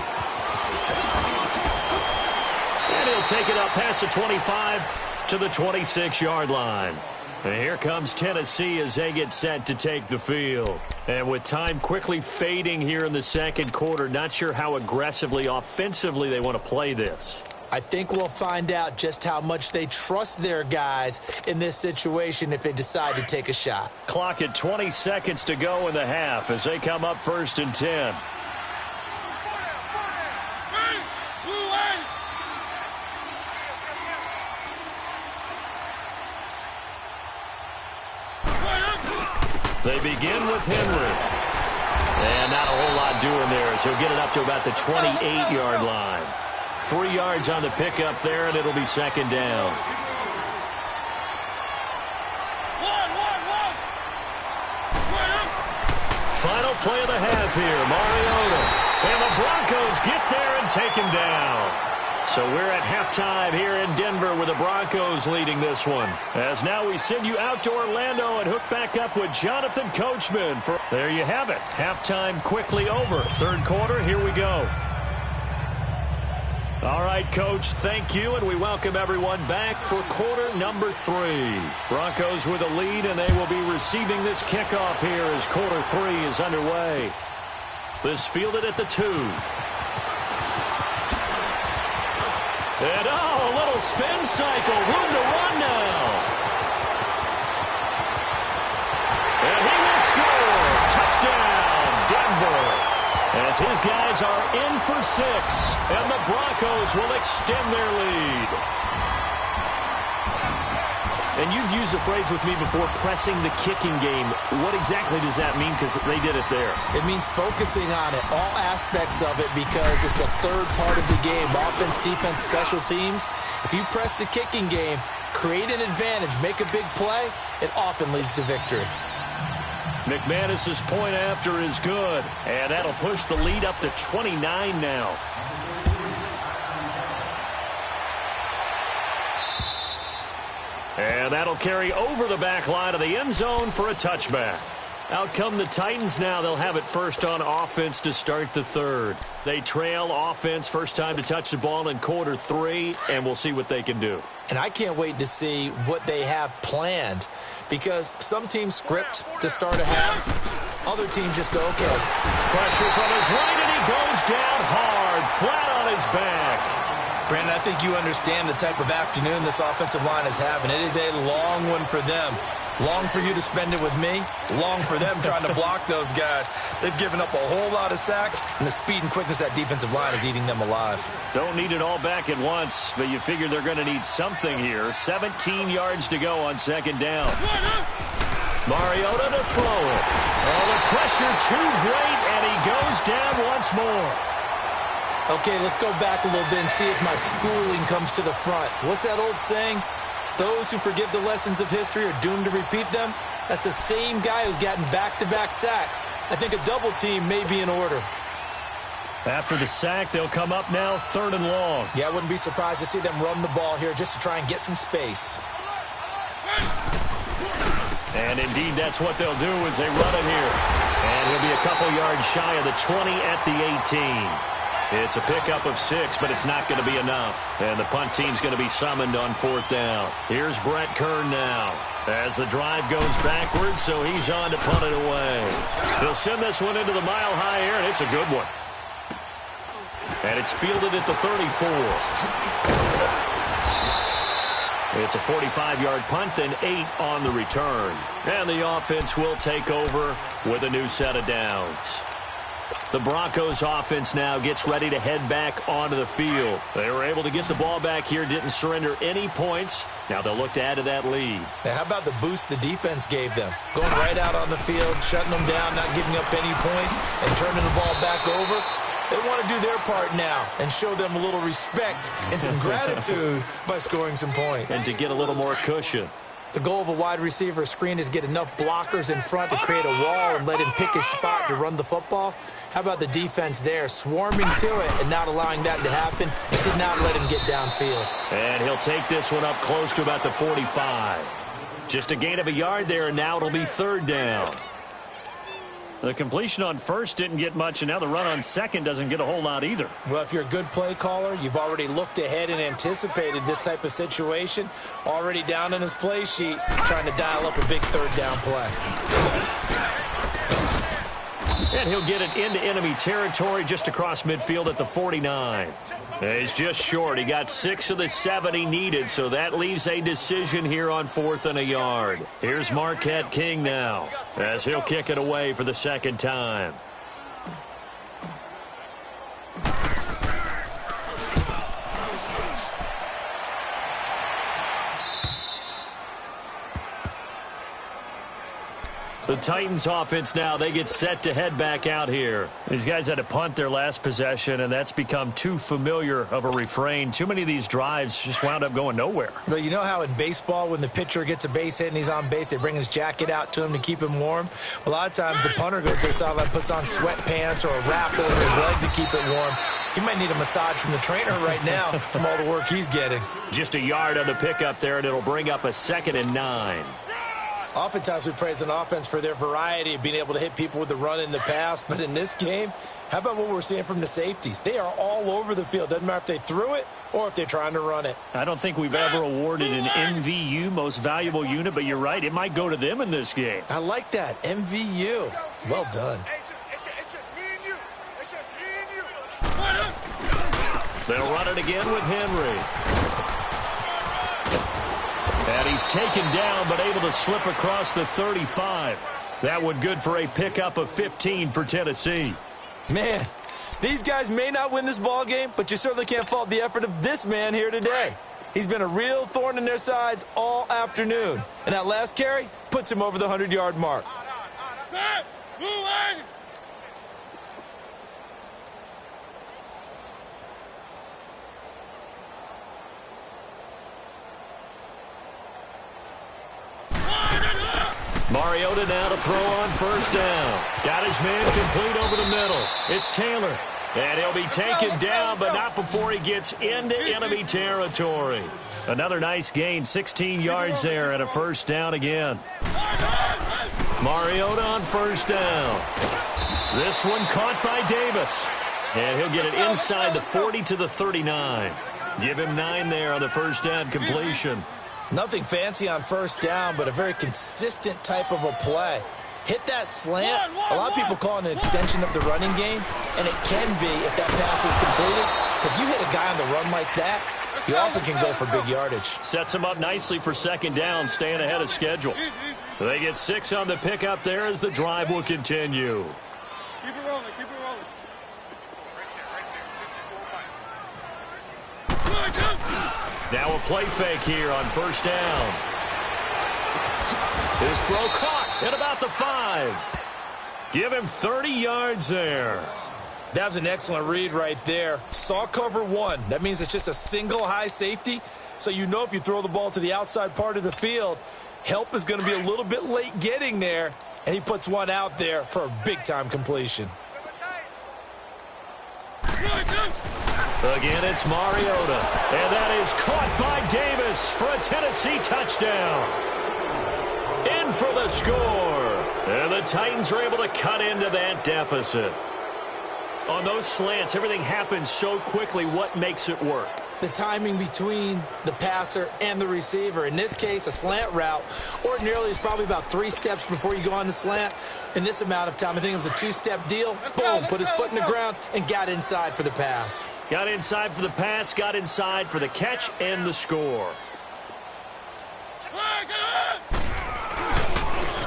And he'll take it up past the 25 to the 26-yard line. And here comes Tennessee as they get set to take the field. And with time quickly fading here in the second quarter, not sure how aggressively, offensively they want to play this. I think we'll find out just how much they trust their guys in this situation if they decide to take a shot. Clock at 20 seconds to go in the half as they come up 1st and 10. They begin with Henry. And not a whole lot doing there as he'll get it up to about the 28-yard line. 3 yards on the pickup there, and it'll be 2nd down. Final play of the half here, Mariota. And the Broncos get there and take him down. So we're at halftime here in Denver with the Broncos leading this one. As now we send you out to Orlando and hook back up with Jonathan Coachman. There you have it. Halftime quickly over. 3rd quarter, here we go. All right, Coach, thank you, and we welcome everyone back for quarter number 3. Broncos with a lead, and they will be receiving this kickoff here as quarter 3 is underway. This fielded at the 2. And, a little spin cycle. Room to run now. And he will score. Touchdown, Denver. As his guys are in for 6. And the Broncos will extend their lead. And you've used the phrase with me before, pressing the kicking game. What exactly does that mean? Because they did it there. It means focusing on it, all aspects of it, because it's the 3rd part of the game. Offense, defense, special teams. If you press the kicking game, create an advantage, make a big play, it often leads to victory. McManus's point after is good. And that'll push the lead up to 29 now. And that'll carry over the back line of the end zone for a touchback. Out come the Titans now. They'll have it first on offense to start the 3rd. They trail offense first time to touch the ball in quarter 3, and we'll see what they can do. And I can't wait to see what they have planned, because some teams script to start a half. Other teams just go, okay. Pressure from his right, and he goes down hard, flat on his back. Brandon, I think you understand the type of afternoon this offensive line is having. It is a long one for them. Long for you to spend it with me. Long for them trying to block those guys. They've given up a whole lot of sacks, and the speed and quickness of that defensive line is eating them alive. Don't need it all back at once, but you figure they're going to need something here. 17 yards to go on 2nd down. Mariota to throw it. Oh, the pressure too great, and he goes down once more. Okay, let's go back a little bit and see if my schooling comes to the front. What's that old saying? Those who forget the lessons of history are doomed to repeat them. That's the same guy who's gotten back-to-back sacks. I think a double team may be in order. After the sack, they'll come up now 3rd and long. Yeah, I wouldn't be surprised to see them run the ball here just to try and get some space. And indeed, that's what they'll do as they run it here. And he'll be a couple yards shy of the 20 at the 18. It's a pickup of 6, but it's not going to be enough. And the punt team's going to be summoned on 4th down. Here's Brett Kern now as the drive goes backwards, so he's on to punt it away. He'll send this one into the mile-high air, and it's a good one. And it's fielded at the 34. It's a 45-yard punt, then 8 on the return. And the offense will take over with a new set of downs. The Broncos offense now gets ready to head back onto the field. They were able to get the ball back here, didn't surrender any points. Now they'll look to add to that lead. Now, how about the boost the defense gave them? Going right out on the field, shutting them down, not giving up any points, and turning the ball back over. They want to do their part now and show them a little respect and some gratitude by scoring some points. And to get a little more cushion. The goal of a wide receiver screen is get enough blockers in front to create a wall and let him pick his spot to run the football. How about the defense there, swarming to it and not allowing that to happen? It did not let him get downfield. And he'll take this one up close to about the 45. Just a gain of a yard there, and now it'll be 3rd down. The completion on 1st didn't get much, and now the run on 2nd doesn't get a whole lot either. Well, if you're a good play caller, you've already looked ahead and anticipated this type of situation. Already down in his play sheet, trying to dial up a big 3rd down play. And he'll get it into enemy territory just across midfield at the 49. He's just short. He got 6 of the 7 he needed, so that leaves a decision here on 4th and a yard. Here's Marquette King now as he'll kick it away for the 2nd time. The Titans offense now, they get set to head back out here. These guys had to punt their last possession, and that's become too familiar of a refrain. Too many of these drives just wound up going nowhere. Well, you know how in baseball when the pitcher gets a base hit and he's on base, they bring his jacket out to him to keep him warm? Well, a lot of times the punter goes to the sideline, puts on sweatpants or a wrap over his leg to keep it warm. He might need a massage from the trainer right now from all the work he's getting. Just a yard on the pickup there, and it'll bring up a 2nd and 9. Oftentimes we praise an offense for their variety of being able to hit people with the run in the pass. But in this game, how about what we're seeing from the safeties? They are all over the field. Doesn't matter if they threw it or if they're trying to run it. I don't think we've ever awarded an MVU, most valuable unit, but you're right. It might go to them in this game. I like that. MVU. Well done. It's just me and you. It's just me and you. They'll run it again with Henry. And he's taken down, but able to slip across the 35. That one good for a pickup of 15 for Tennessee. Man, these guys may not win this ball game, but you certainly can't fault the effort of this man here today. He's been a real thorn in their sides all afternoon. And that last carry puts him over the 100-yard mark. Mariota now to throw on 1st down. Got his man complete over the middle. It's Taylor. And he'll be taken down, but not before he gets into enemy territory. Another nice gain, 16 yards there, and a 1st down again. Mariota on 1st down. This one caught by Davis. And he'll get it inside the 40 to the 39. Give him 9 there on the 1st down completion. Nothing fancy on 1st down, but a very consistent type of a play. Hit that slant. A lot of people call it an extension of the running game, and it can be if that pass is completed, because you hit a guy on the run like that, you often can go for big yardage. Sets him up nicely for 2nd down, staying ahead of schedule. They get 6 on the pickup there as the drive will continue. Keep it rolling, keep it rolling. Now a play fake here on 1st down. His throw caught at about the 5. Give him 30 yards there. That was an excellent read right there. Saw cover one. That means it's just a single high safety. So you know if you throw the ball to the outside part of the field, help is going to be a little bit late getting there. And he puts one out there for a big-time completion. Again, it's Mariota. And that is caught by Davis for a Tennessee touchdown. In for the score. And the Titans are able to cut into that deficit. On those slants, everything happens so quickly. What makes it work? The timing between the passer and the receiver. In this case, a slant route ordinarily is probably about 3 steps before you go on the slant. In this amount of time, I think it was a 2-step deal. Boom, put his foot in the ground and got inside for the pass. Got inside for the pass, got inside for the catch and the score.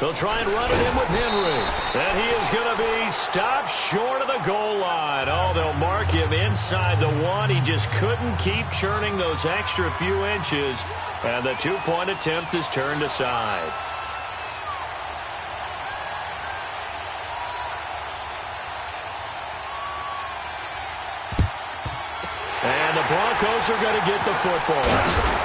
They'll try and run it in with Henry. And he is going to be stopped short of the goal line. Oh, they'll mark him inside the 1. He just couldn't keep churning those extra few inches. And the 2-point attempt is turned aside. And the Broncos are going to get the football.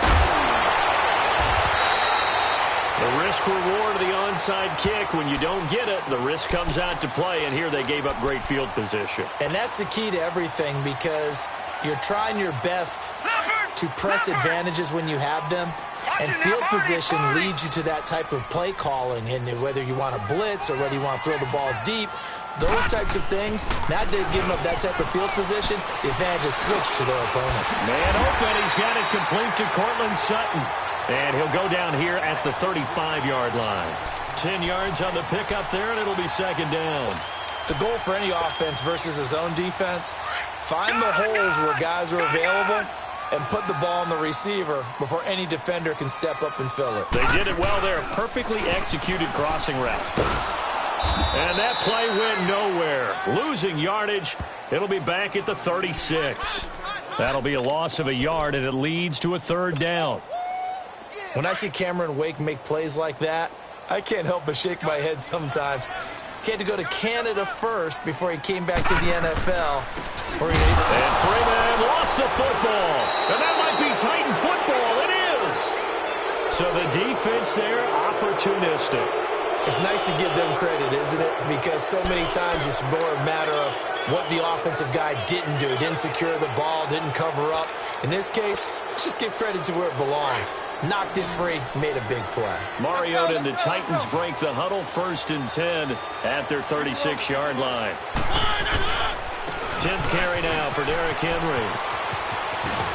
The risk-reward of the onside kick, when you don't get it, the risk comes out to play, and here they gave up great field position. And that's the key to everything, because you're trying your best to press advantages when you have them, and field position leads you to that type of play calling, and whether you want to blitz or whether you want to throw the ball deep, those types of things, now they've given up that type of field position, the advantage is switched to their opponent. Man open, he's got it complete to Cortland Sutton. And he'll go down here at the 35-yard line. 10 yards on the pickup there, and it'll be second down. The goal for any offense versus a zone defense, find the holes where guys are available and put the ball on the receiver before any defender can step up and fill it. They did it well there. Perfectly executed crossing route. And that play went nowhere. Losing yardage. It'll be back at the 36. That'll be a loss of a yard, and it leads to a third down. When I see Cameron Wake make plays like that, I can't help but shake my head sometimes. He had to go to Canada first before he came back to the NFL. And Freeman lost the football. And that might be Titan football. It is. So the defense there, opportunistic. It's nice to give them credit, isn't it? Because so many times it's more a matter of what the offensive guy didn't do. Didn't secure the ball, didn't cover up. In this case, let's just give credit to where it belongs. Knocked it free, made a big play. Mariota and the Titans break the huddle, 1st and 10 at their 36-yard line. 10th carry now for Derrick Henry.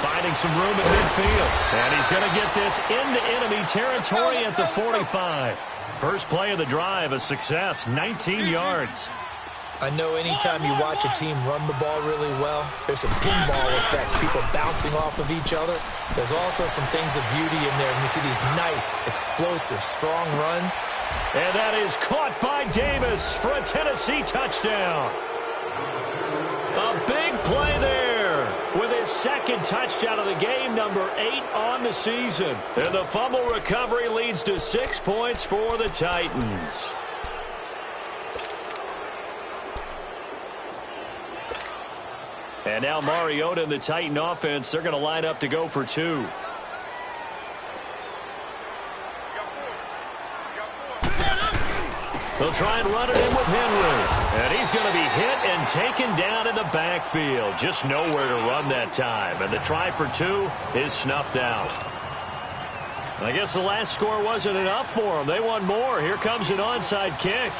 Finding some room at midfield. And he's going to get this into enemy territory at the 45. First play of the drive, a success, 19 yards. I know anytime you watch a team run the ball really well, there's a pinball effect, people bouncing off of each other. There's also some things of beauty in there, and you see these nice, explosive, strong runs. And that is caught by Davis for a Tennessee touchdown. A big play there with his 2nd touchdown of the game, number 8 on the season. And the fumble recovery leads to 6 points for the Titans. And now Mariota and the Titan offense, they're going to line up to go for 2. They'll try and run it in with Henry. And he's going to be hit and taken down in the backfield. Just nowhere to run that time. And the try for 2 is snuffed out. I guess the last score wasn't enough for them. They want more. Here comes an onside kick.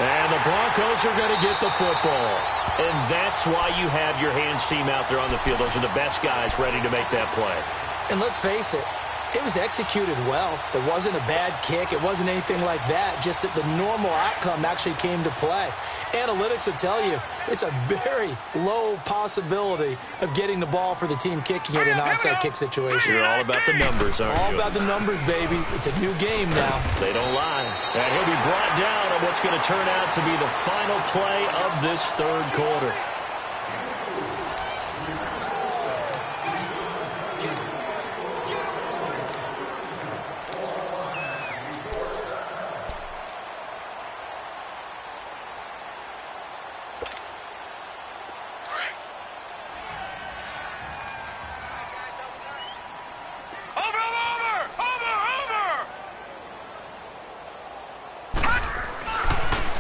And the Broncos are going to get the football. And that's why you have your hands team out there on the field. Those are the best guys ready to make that play. And let's face it, it was executed well. It wasn't a bad kick. It wasn't anything like that. Just that the normal outcome actually came to play. Analytics will tell you it's a very low possibility of getting the ball for the team kicking it in an onside kick situation. You're all about the numbers, aren't you? All about the numbers, baby. It's a new game now. They don't lie. And he'll be brought down on what's going to turn out to be the final play of this third quarter.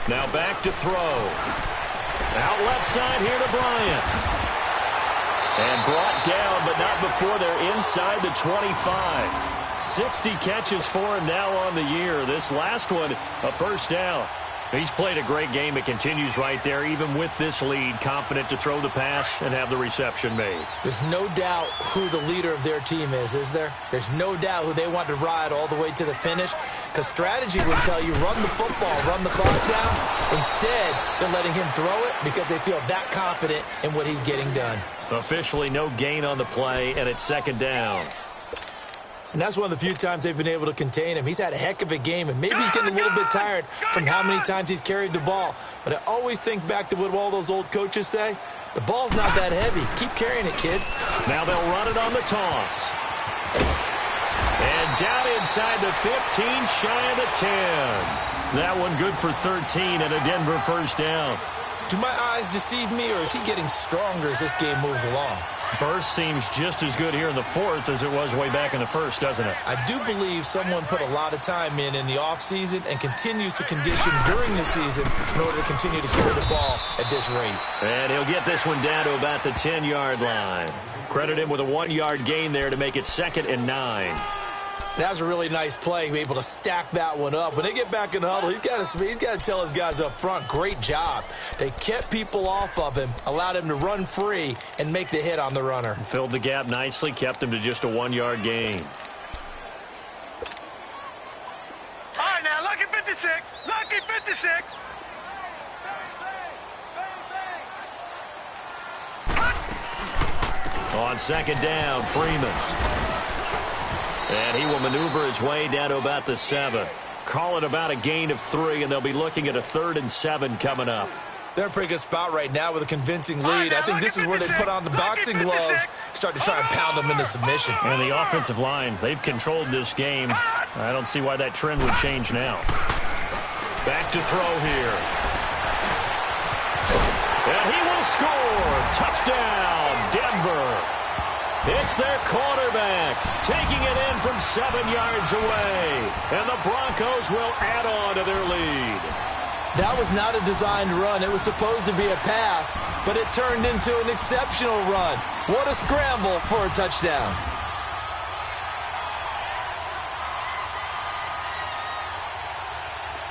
Now back to throw. Out left side here to Bryant. And brought down, but not before they're inside the 25. 60 catches for him now on the year. This last one, a first down. He's played a great game. It continues right there, even with this lead, confident to throw the pass and have the reception made. There's no doubt who the leader of their team is there? There's no doubt who they want to ride all the way to the finish, because strategy would tell you run the football, run the clock down. Instead, they're letting him throw it because they feel that confident in what he's getting done. Officially no gain on the play, and it's second down. And that's one of the few times they've been able to contain him. He's had a heck of a game, and maybe he's getting a little bit tired from how many times he's carried the ball. But I always think back to what all those old coaches say. The ball's not that heavy. Keep carrying it, kid. Now they'll run it on the toss. And down inside the 15, shy of the 10. That one good for 13 and a Denver first down. Do my eyes deceive me, or is he getting stronger as this game moves along? Burst seems just as good here in the fourth as it was way back in the first, doesn't it? I do believe someone put a lot of time in the offseason and continues to condition during the season in order to continue to carry the ball at this rate. And he'll get this one down to about the 10-yard line. Credit him with a 1-yard gain there to make it 2nd and 9. That was a really nice play, able to stack that one up. When they get back in the huddle, he's got to tell his guys up front, great job. They kept people off of him, allowed him to run free, and make the hit on the runner. Filled the gap nicely, kept him to just a 1-yard gain. All right, now, lucky 56. Lucky 56. On second down, Freeman. And he will maneuver his way down to about the 7. Call it about a gain of 3, and they'll be looking at a 3rd and 7 coming up. They're in a pretty good spot right now with a convincing lead. I think this is where they put on the boxing gloves, start to try and pound them into submission. And the offensive line, they've controlled this game. I don't see why that trend would change now. Back to throw here. And he will score. Touchdown, Denver. It's their quarterback taking it in from 7 yards away. And the Broncos will add on to their lead. That was not a designed run. It was supposed to be a pass, but it turned into an exceptional run. What a scramble for a touchdown.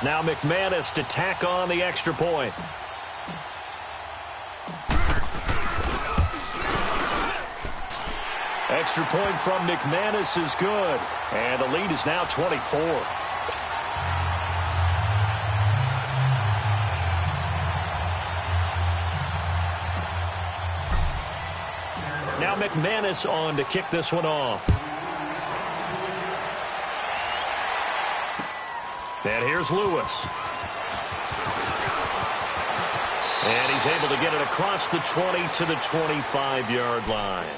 Now McManus to tack on the extra point. Extra point from McManus is good. And the lead is now 24. Now McManus on to kick this one off. And here's Lewis. And he's able to get it across the 20 to the 25-yard line.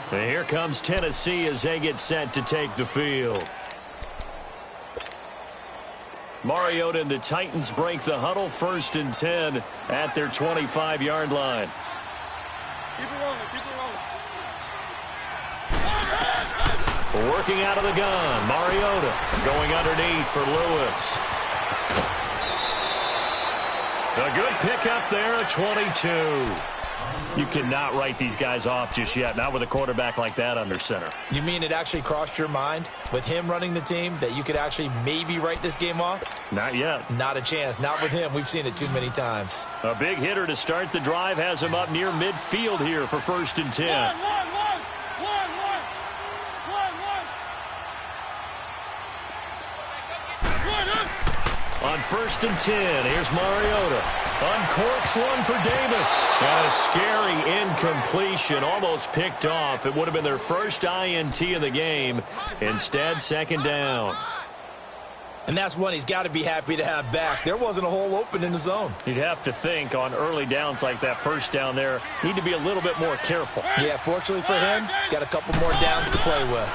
And here comes Tennessee as they get set to take the field. Mariota and the Titans break the huddle, 1st and 10 at their 25-yard line. Keep it rolling, keep it rolling. Working out of the gun, Mariota going underneath for Lewis. A good pickup there at 22. You cannot write these guys off just yet, not with a quarterback like that under center. You mean it actually crossed your mind with him running the team that you could actually maybe write this game off? Not yet. Not a chance. Not with him. We've seen it too many times. A big hitter to start the drive has him up near midfield here for 1st and 10. On 1st and 10, here's Mariota. Uncorks one for Davis. And a scary incompletion, almost picked off. It would have been their first INT of the game. Instead, 2nd down. And that's one he's got to be happy to have back. There wasn't a hole open in the zone. You'd have to think on early downs like that, 1st down there, need to be a little bit more careful. Yeah, fortunately for him, got a couple more downs to play with.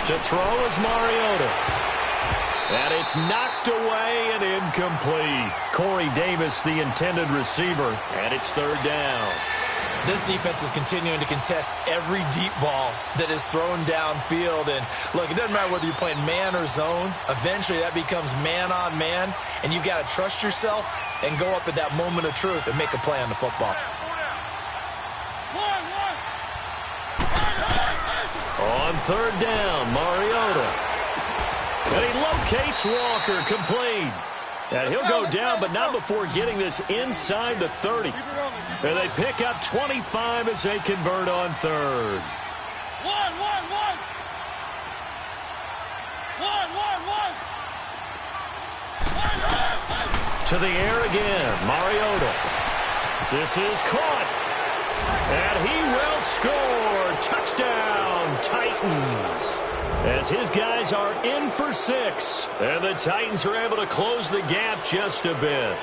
To throw is Mariota. And it's knocked away and incomplete. Corey Davis, the intended receiver, and it's 3rd down. This defense is continuing to contest every deep ball that is thrown downfield. And look, it doesn't matter whether you're playing man or zone. Eventually that becomes man on man, and you've got to trust yourself and go up at that moment of truth and make a play on the football. On third down, Mariota. And he locates Walker, complete. And he'll go down, but not before getting this inside the 30. And they pick up 25 as they convert on third. One. To the air again, Mariota. This is caught. And he will score. Touchdown, Titans. As his guys are in for 6. And the Titans are able to close the gap just a bit.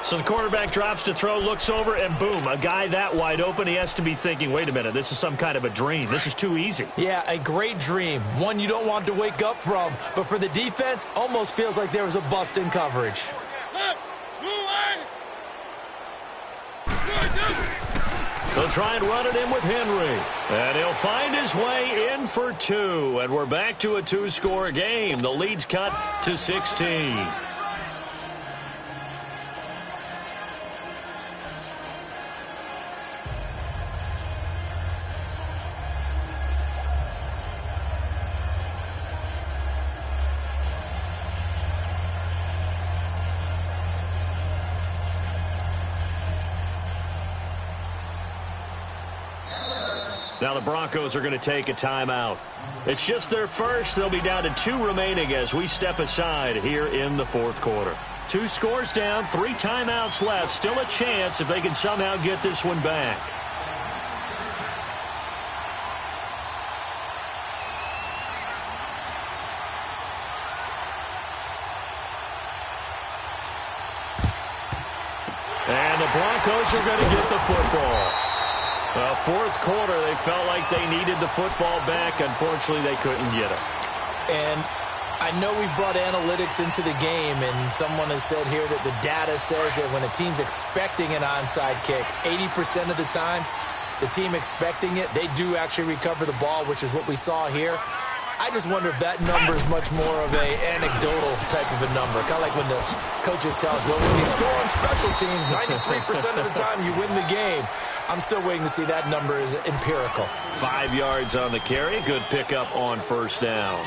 So the quarterback drops to throw, looks over, and boom, a guy that wide open, he has to be thinking, wait a minute, this is some kind of a dream. This is too easy. Yeah, a great dream. One you don't want to wake up from. But for the defense, almost feels like there was a bust in coverage. They'll try and run it in with Henry. And he'll find his way in for 2. And we're back to a 2-score game. The lead's cut to 16. Now the Broncos are going to take a timeout. It's just their first. They'll be down to 2 remaining as we step aside here in the fourth quarter. 2 scores down, 3 timeouts left. Still a chance if they can somehow get this one back. And the Broncos are going to get the football. Fourth quarter, they felt like they needed the football back. Unfortunately, they couldn't get it. And I know we brought analytics into the game, and someone has said here that the data says that when a team's expecting an onside kick, 80% of the time, the team expecting it, they do actually recover the ball, which is what we saw here. I just wonder if that number is much more of an anecdotal type of a number. Kind of like when the coaches tell us, well, when you score on special teams, 93% of the time you win the game. I'm still waiting to see that number is empirical. 5 yards on the carry. Good pickup on first down.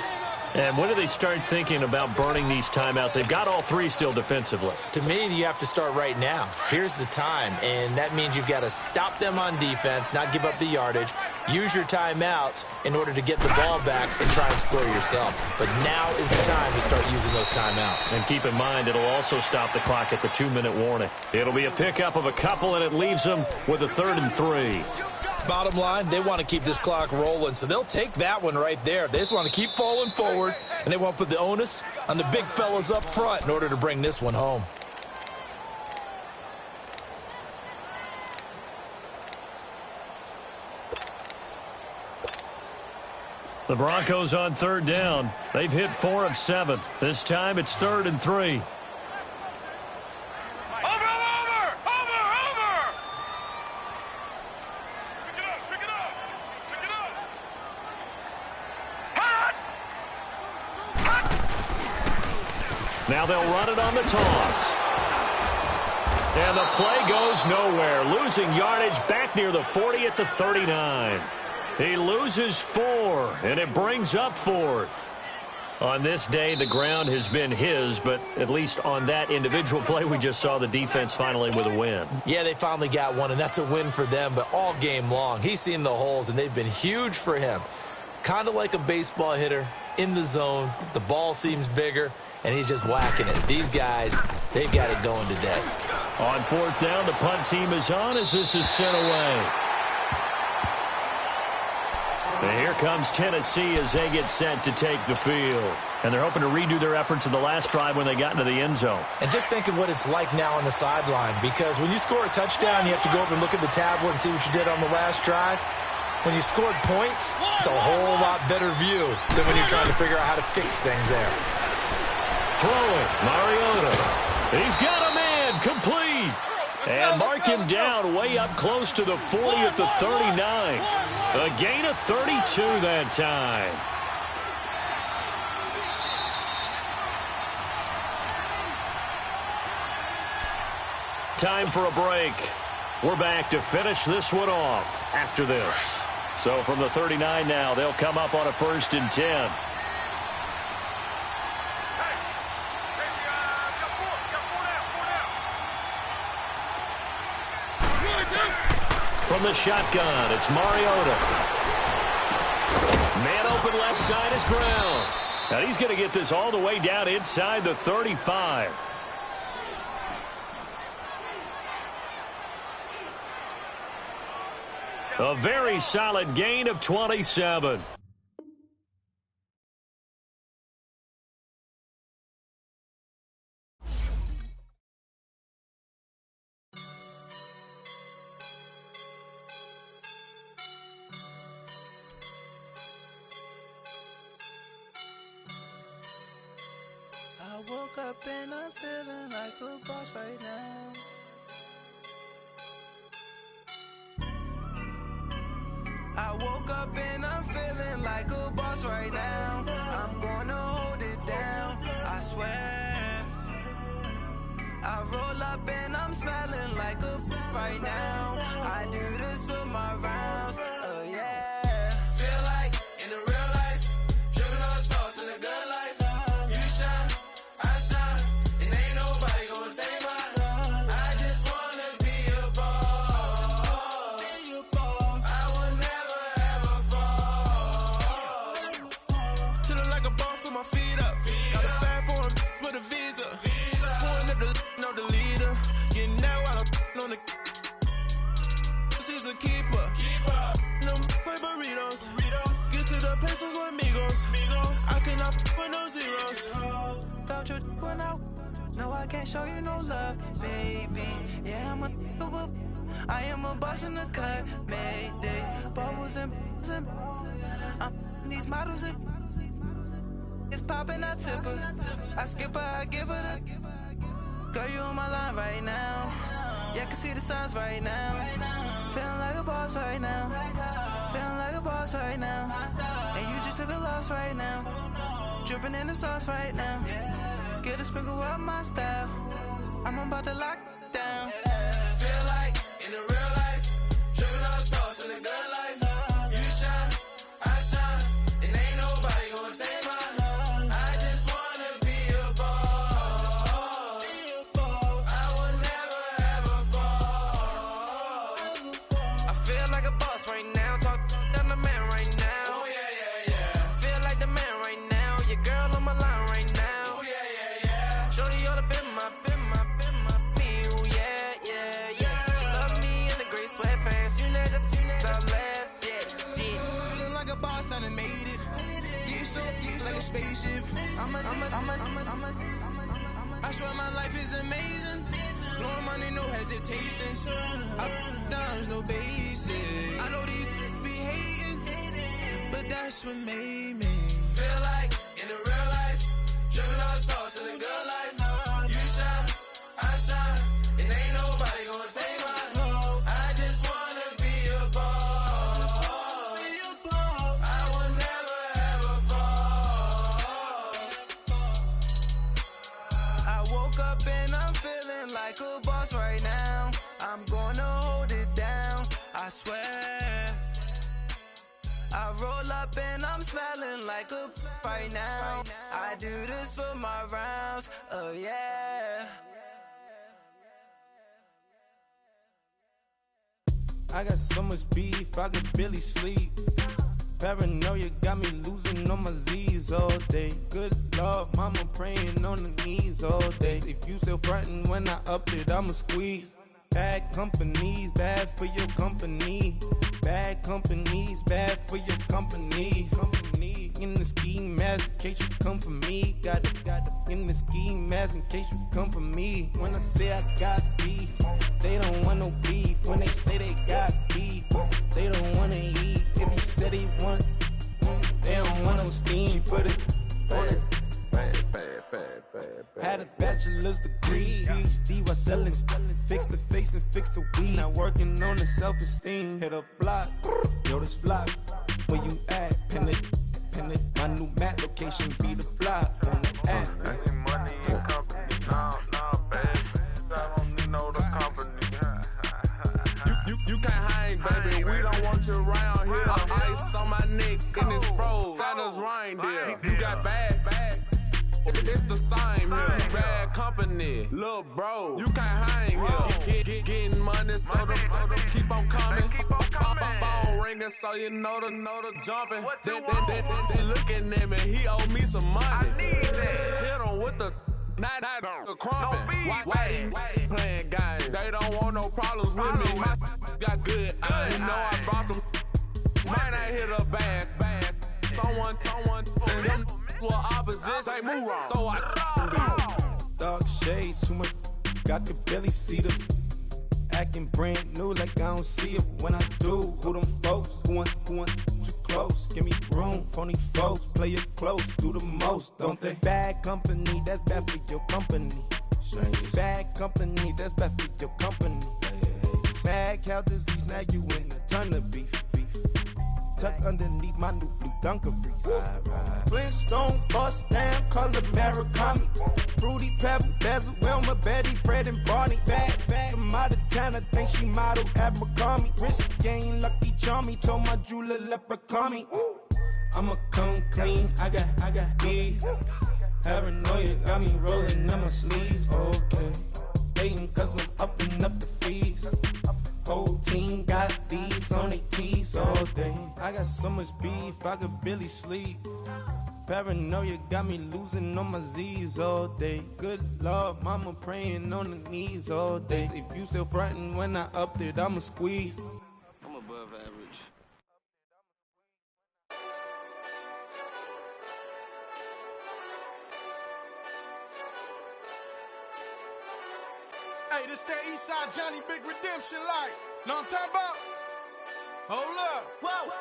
And when do they start thinking about burning these timeouts? They've got all 3 still defensively. To me, you have to start right now. Here's the time, and that means you've got to stop them on defense, not give up the yardage, use your timeouts in order to get the ball back and try and score yourself. But now is the time to start using those timeouts. And keep in mind, it'll also stop the clock at the 2-minute warning. It'll be a pickup of a couple, and it leaves them with a 3rd and 3. Bottom line, they want to keep this clock rolling, so they'll take that one right there. They just want to keep falling forward, and they want to put the onus on the big fellas up front in order to bring this one home. The Broncos on 3rd down. They've hit 4 of 7. This time it's 3rd and 3. Now they'll run it on the toss. And the play goes nowhere. Losing yardage back near the 40 at the 39. He loses 4, and it brings up 4th. On this day, the ground has been his, but at least on that individual play, we just saw the defense finally with a win. Yeah, they finally got one, and that's a win for them, but all game long, he's seen the holes, and they've been huge for him. Kind of like a baseball hitter in the zone. The ball seems bigger, and he's just whacking it. These guys, they've got it going today. On 4th down, the punt team is on as this is sent away. And here comes Tennessee as they get set to take the field. And they're hoping to redo their efforts in the last drive when they got into the end zone. And just think of what it's like now on the sideline, because when you score a touchdown, you have to go up and look at the tablet and see what you did on the last drive. When you scored points, it's a whole lot better view than when you're trying to figure out how to fix things there. Throwing, Mariota. He's got a man, complete. And mark him down way up close to the 40 at the 39. A gain of 32 that time. Time for a break. We're back to finish this one off after this. So from the 39 now, they'll come up on a 1st and 10. From the shotgun, it's Mariota. Man open left side is Brown. And he's going to get this all the way down inside the 35. A very solid gain of 27. I woke up and I'm feeling like a boss right now. I woke up and I'm feeling like a boss right now. I'm gonna hold it down, I swear. I roll up and I'm smelling like a right now. I do this for my rounds, yeah. Feel like in the real life, dripping on sauce in the good life. You shine, I shine, and ain't nobody gonna take mine. I just wanna be a boss. I will never ever fall. Chillin' like a boss with my feet up. Got a bag for him with a visa. Pouring up the the leader. Getting that while I'm on the. She's a keeper. No play burritos. Get to the pesos with amigos. I cannot with no zeros. Don't you run out? No, I can't show you no love, baby. Yeah, I am a boss in the cut. Mayday. Bubbles and these models. It's popping, I tip her. I skip her, I give her the. Girl, you on my line right now. Yeah, I can see the signs right now. Feeling like a boss right now. Feeling like a boss right now. And you just took a loss right now. Dripping in the sauce right now. Get a sprinkle up my style. I'm about to lock down. Feel like in the real life, dripping on sauce in the good life. You shine, I shine, and ain't nobody gonna take mine. Spaceship. I swear my life is amazing. Blowing money, no hesitation. Up, down, no basic. I know these be hating, but that's what made me feel like in the real life, dripping on sauce in the good life. You shine, I shine, and ain't nobody gonna take mine. I just wanna be a boss. I will never ever fall. I woke up and I'm feeling like a boss right now. I'm gonna hold it down, I swear. I roll up and I'm smelling like a right now. I do this for my rounds, yeah. I got so much beef, I could barely sleep. Paranoia got me losing on my Z's all day. Good Lord, mama praying on the knees all day. If you still frontin' when I up it, I'ma squeeze. Bad companies, bad for your company. Bad companies, bad for your company. Company in the ski mask in case you come for me. Got it in the ski mask in case you come for me. When I say I got beef, they don't want no beef. When they say they got beef, they don't wanna eat. If he said he want, they don't want no steam. She put it on it. Had a bachelor's degree, PhD while selling. Fix the face and working on the self-esteem. Hit a block, yo, this flock. Where you at? Pin it. My new map location be the flock on the app. I need money and company. Nah, baby. I don't need no company. You can't hang, baby. We don't want you around here. Ice on my neck and it's froze. Santa's reindeer. You got bad. It's the same here. You bad company, little bro. You can't hang here. Getting money, so the keep on coming. Phone ringing, so you know the jumping. They looking at me. He owe me some money. I need that. Hit him with the. Not the crumping. Why they playing games? They don't want no problems with me. My got good. You know I brought them. Might not hit a bad. Someone send them to opposition. They move wrong. So I dark shades, too much. I could barely see them. Acting brand new like I don't see it when I do. Who them folks? Who want too close? Give me room, phony folks. Play it close, do the most, don't they? Bad company, that's bad for your company. Bad company, that's bad for your company. Mad cow disease, now you in a ton of beef. Tuck underneath my new blue Dunkaroos. Flintstone, bust down, color Murakami. Fruity Pebble, Bezel, Wilma, Betty, Fred, and Barney. Bad, from out of town, I think she modeled at McCarmy. Wrist game, Lucky Charmy, told my jeweler, leprechaun. I'ma come clean, I got beef. Paranoia got me rolling on my sleeves, okay. Hating cause I'm upping up the fees. Whole team got these on their tees all day. I got so much beef, I could barely sleep. Paranoia got me losing on my Z's all day. Good Lord, mama praying on the knees all day. If you still frontin' when I upped it, I'ma squeeze. I'm above average. Hey, this that Eastside Johnny Big Redemption like. Know what I'm talking about? Hold up. Whoa.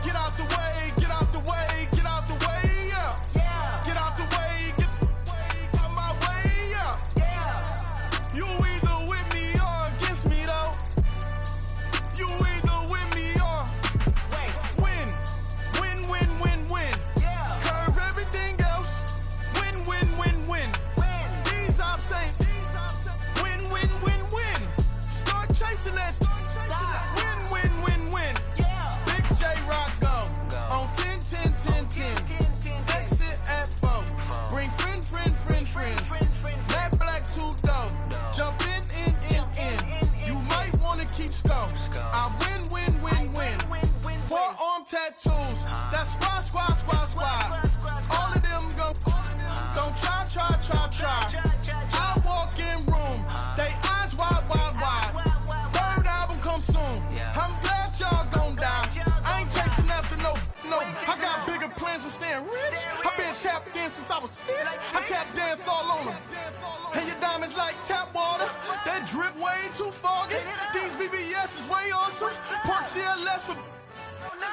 Get out the way, get out the way, get out the way, yeah. Get out the way, get out my way, yeah. You either with me or against me, though. You either with me or win. Curve everything else. Win. These ops ain't. Win. Start chasing that. Win. Big J Rock go on 10. Exit at 4. Bring friends. Matt Black 2 dope. Jump in. You might wanna keep score. I win. Forearm tattoos. That's squad. All of them go. Don't try. I walk in room. They eyes wide. Third album come soon. I'm glad y'all gon' die. I ain't chasing after no. I got bigger plans than staying rich. I been tapped in since I was 6. I tap dance all on them. And your diamonds like tap water. That drip way too foggy. These VVS is way awesome. Park CLS for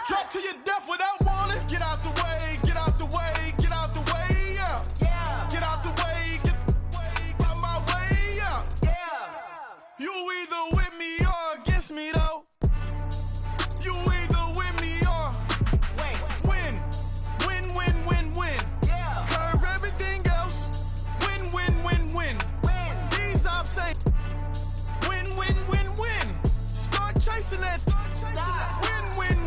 drop to your death without warning. Get out the way, yeah. Get out the way, get out my way, yeah. You either with me or against me, though. You either with me or win. Curve everything else. Win. These ops ain't. Win. Start chasing that. Win.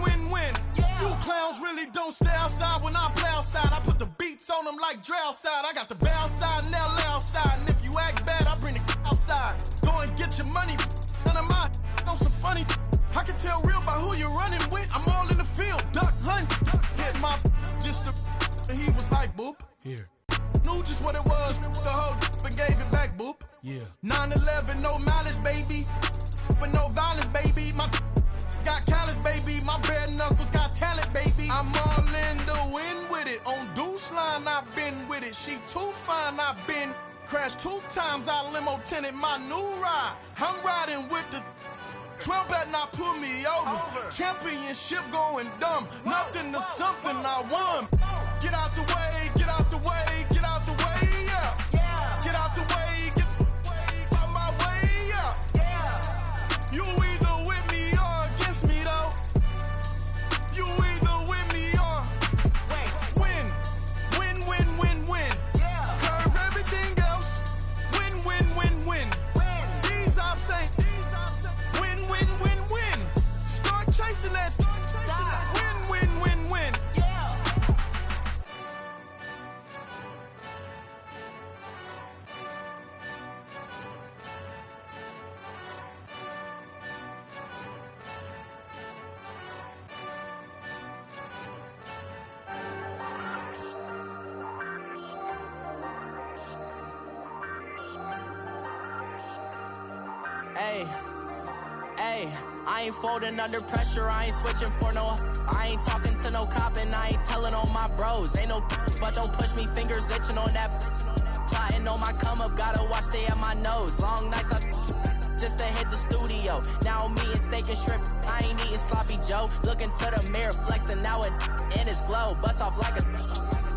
You clowns really don't stay outside when I play outside. I put the beats on them like drow side. I got the bow side and LA outside. And if you act bad, I bring the outside. Go and get your money. None of my on some funny. I can tell real by who you're running with. I'm all in the field. Duck hunt. Hit my just the. And he was like, boop. Here. Knew just what it was. The whole and gave it back, boop. Yeah. 9/11, no mileage, baby. But no violence, baby. My got callous, baby. My bare knuckles got talent, baby. I'm all in the wind with it. On Deuce Line, I've been with it. She too fine, I've been crashed 2 times. I limo tinted my new ride. I'm riding with the 12 better not pull me over. Championship going dumb. Nothing to something I won. Get out the way, yeah. Get out the way, get out my way, yeah. You either with me or against me, though. You either with me or win. Win, win, win, win. Curve everything else. Win, win, win, win. These ops ain't win, win, win, win. Start chasing that. Win, win, win, win. Hey, I ain't folding under pressure, I ain't switching for no. I ain't talking to no cop and I ain't telling on my bros. Ain't no but don't push me, fingers itching on that. Plotting on my come up, gotta watch stay at my nose. Long nights just to hit the studio. Now I'm eating steak and shrimp, I ain't eating sloppy Joe. Looking to the mirror, flexing now it in his glow. Bust off like a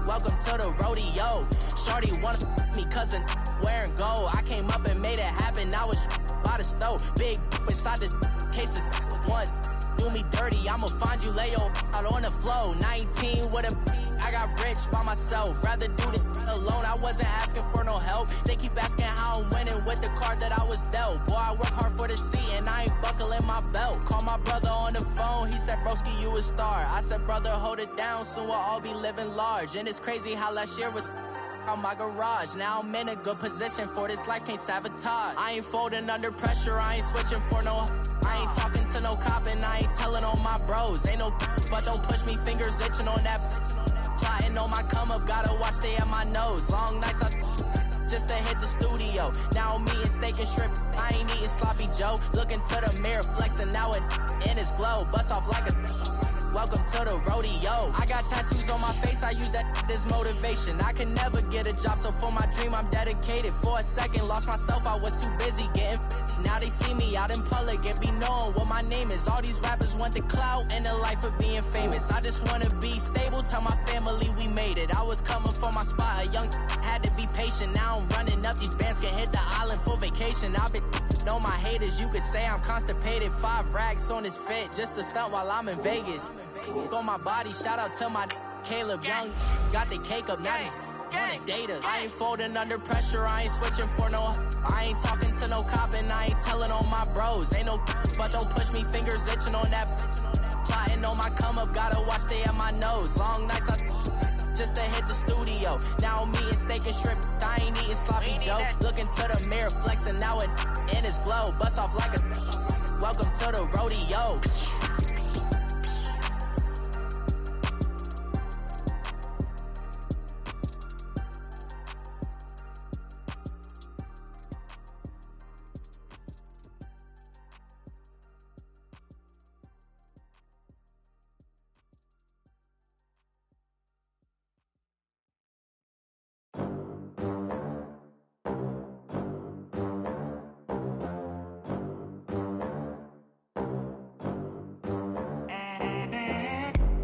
welcome to the rodeo. Shorty wanna me cousin wearing gold. I came up and made it happen, now it's by the stove. Big inside this cases once do me dirty, I'ma find you lay your out on the floor. 19 with him, I got rich by myself. Rather do this alone, I wasn't asking for no help. They keep asking how I'm winning with the card that I was dealt. Boy, I work hard for the seat and I ain't buckling my belt. Call my brother on the phone, he said, broski, you a star. I said, brother, hold it down, soon we'll all be living large. And it's crazy how last year was on my garage. Now I'm in a good position for this life, can't sabotage. I ain't folding under pressure, I ain't switching for no. I ain't talking to no cop and I ain't telling on my bros. Ain't no but don't push me, fingers itching on that. Plotting on my come up, gotta watch stay at my nose. Long nights just to hit the studio. Now I'm eating steak and shrimp, I ain't eating sloppy Joe. Looking to the mirror, flexing now it in his glow. Bust off like a welcome to the rodeo. I got tattoos on my face, I use that as motivation. I can never get a job, so for my dream I'm dedicated. For a second, lost myself, I was too busy getting busy. Now they see me out in public and be knowing what my name is. All these rappers want the clout and the life of being famous. I just wanna be stable, tell my family we made it. I was coming for my spot, a young had to be patient. Now I'm running up, these bands can hit the island for vacation. I've been on my haters, you could say I'm constipated. 5 racks on his fit, just to stunt while I'm in Vegas. On my body, shout out to my Caleb Young. Got the cake up, now these wanna date us. I ain't folding under pressure, I ain't switching for no. I ain't talking to no cop and I ain't telling on my bros. Ain't no but don't push me, fingers itching on that. Plotting on my come up, gotta watch stay at my nose. Long nights just to hit the studio. Now I'm eating steak and shrimp, I ain't eating sloppy Joe. Looking to the mirror, flexing now it in his glow. Bust off like a welcome to the rodeo.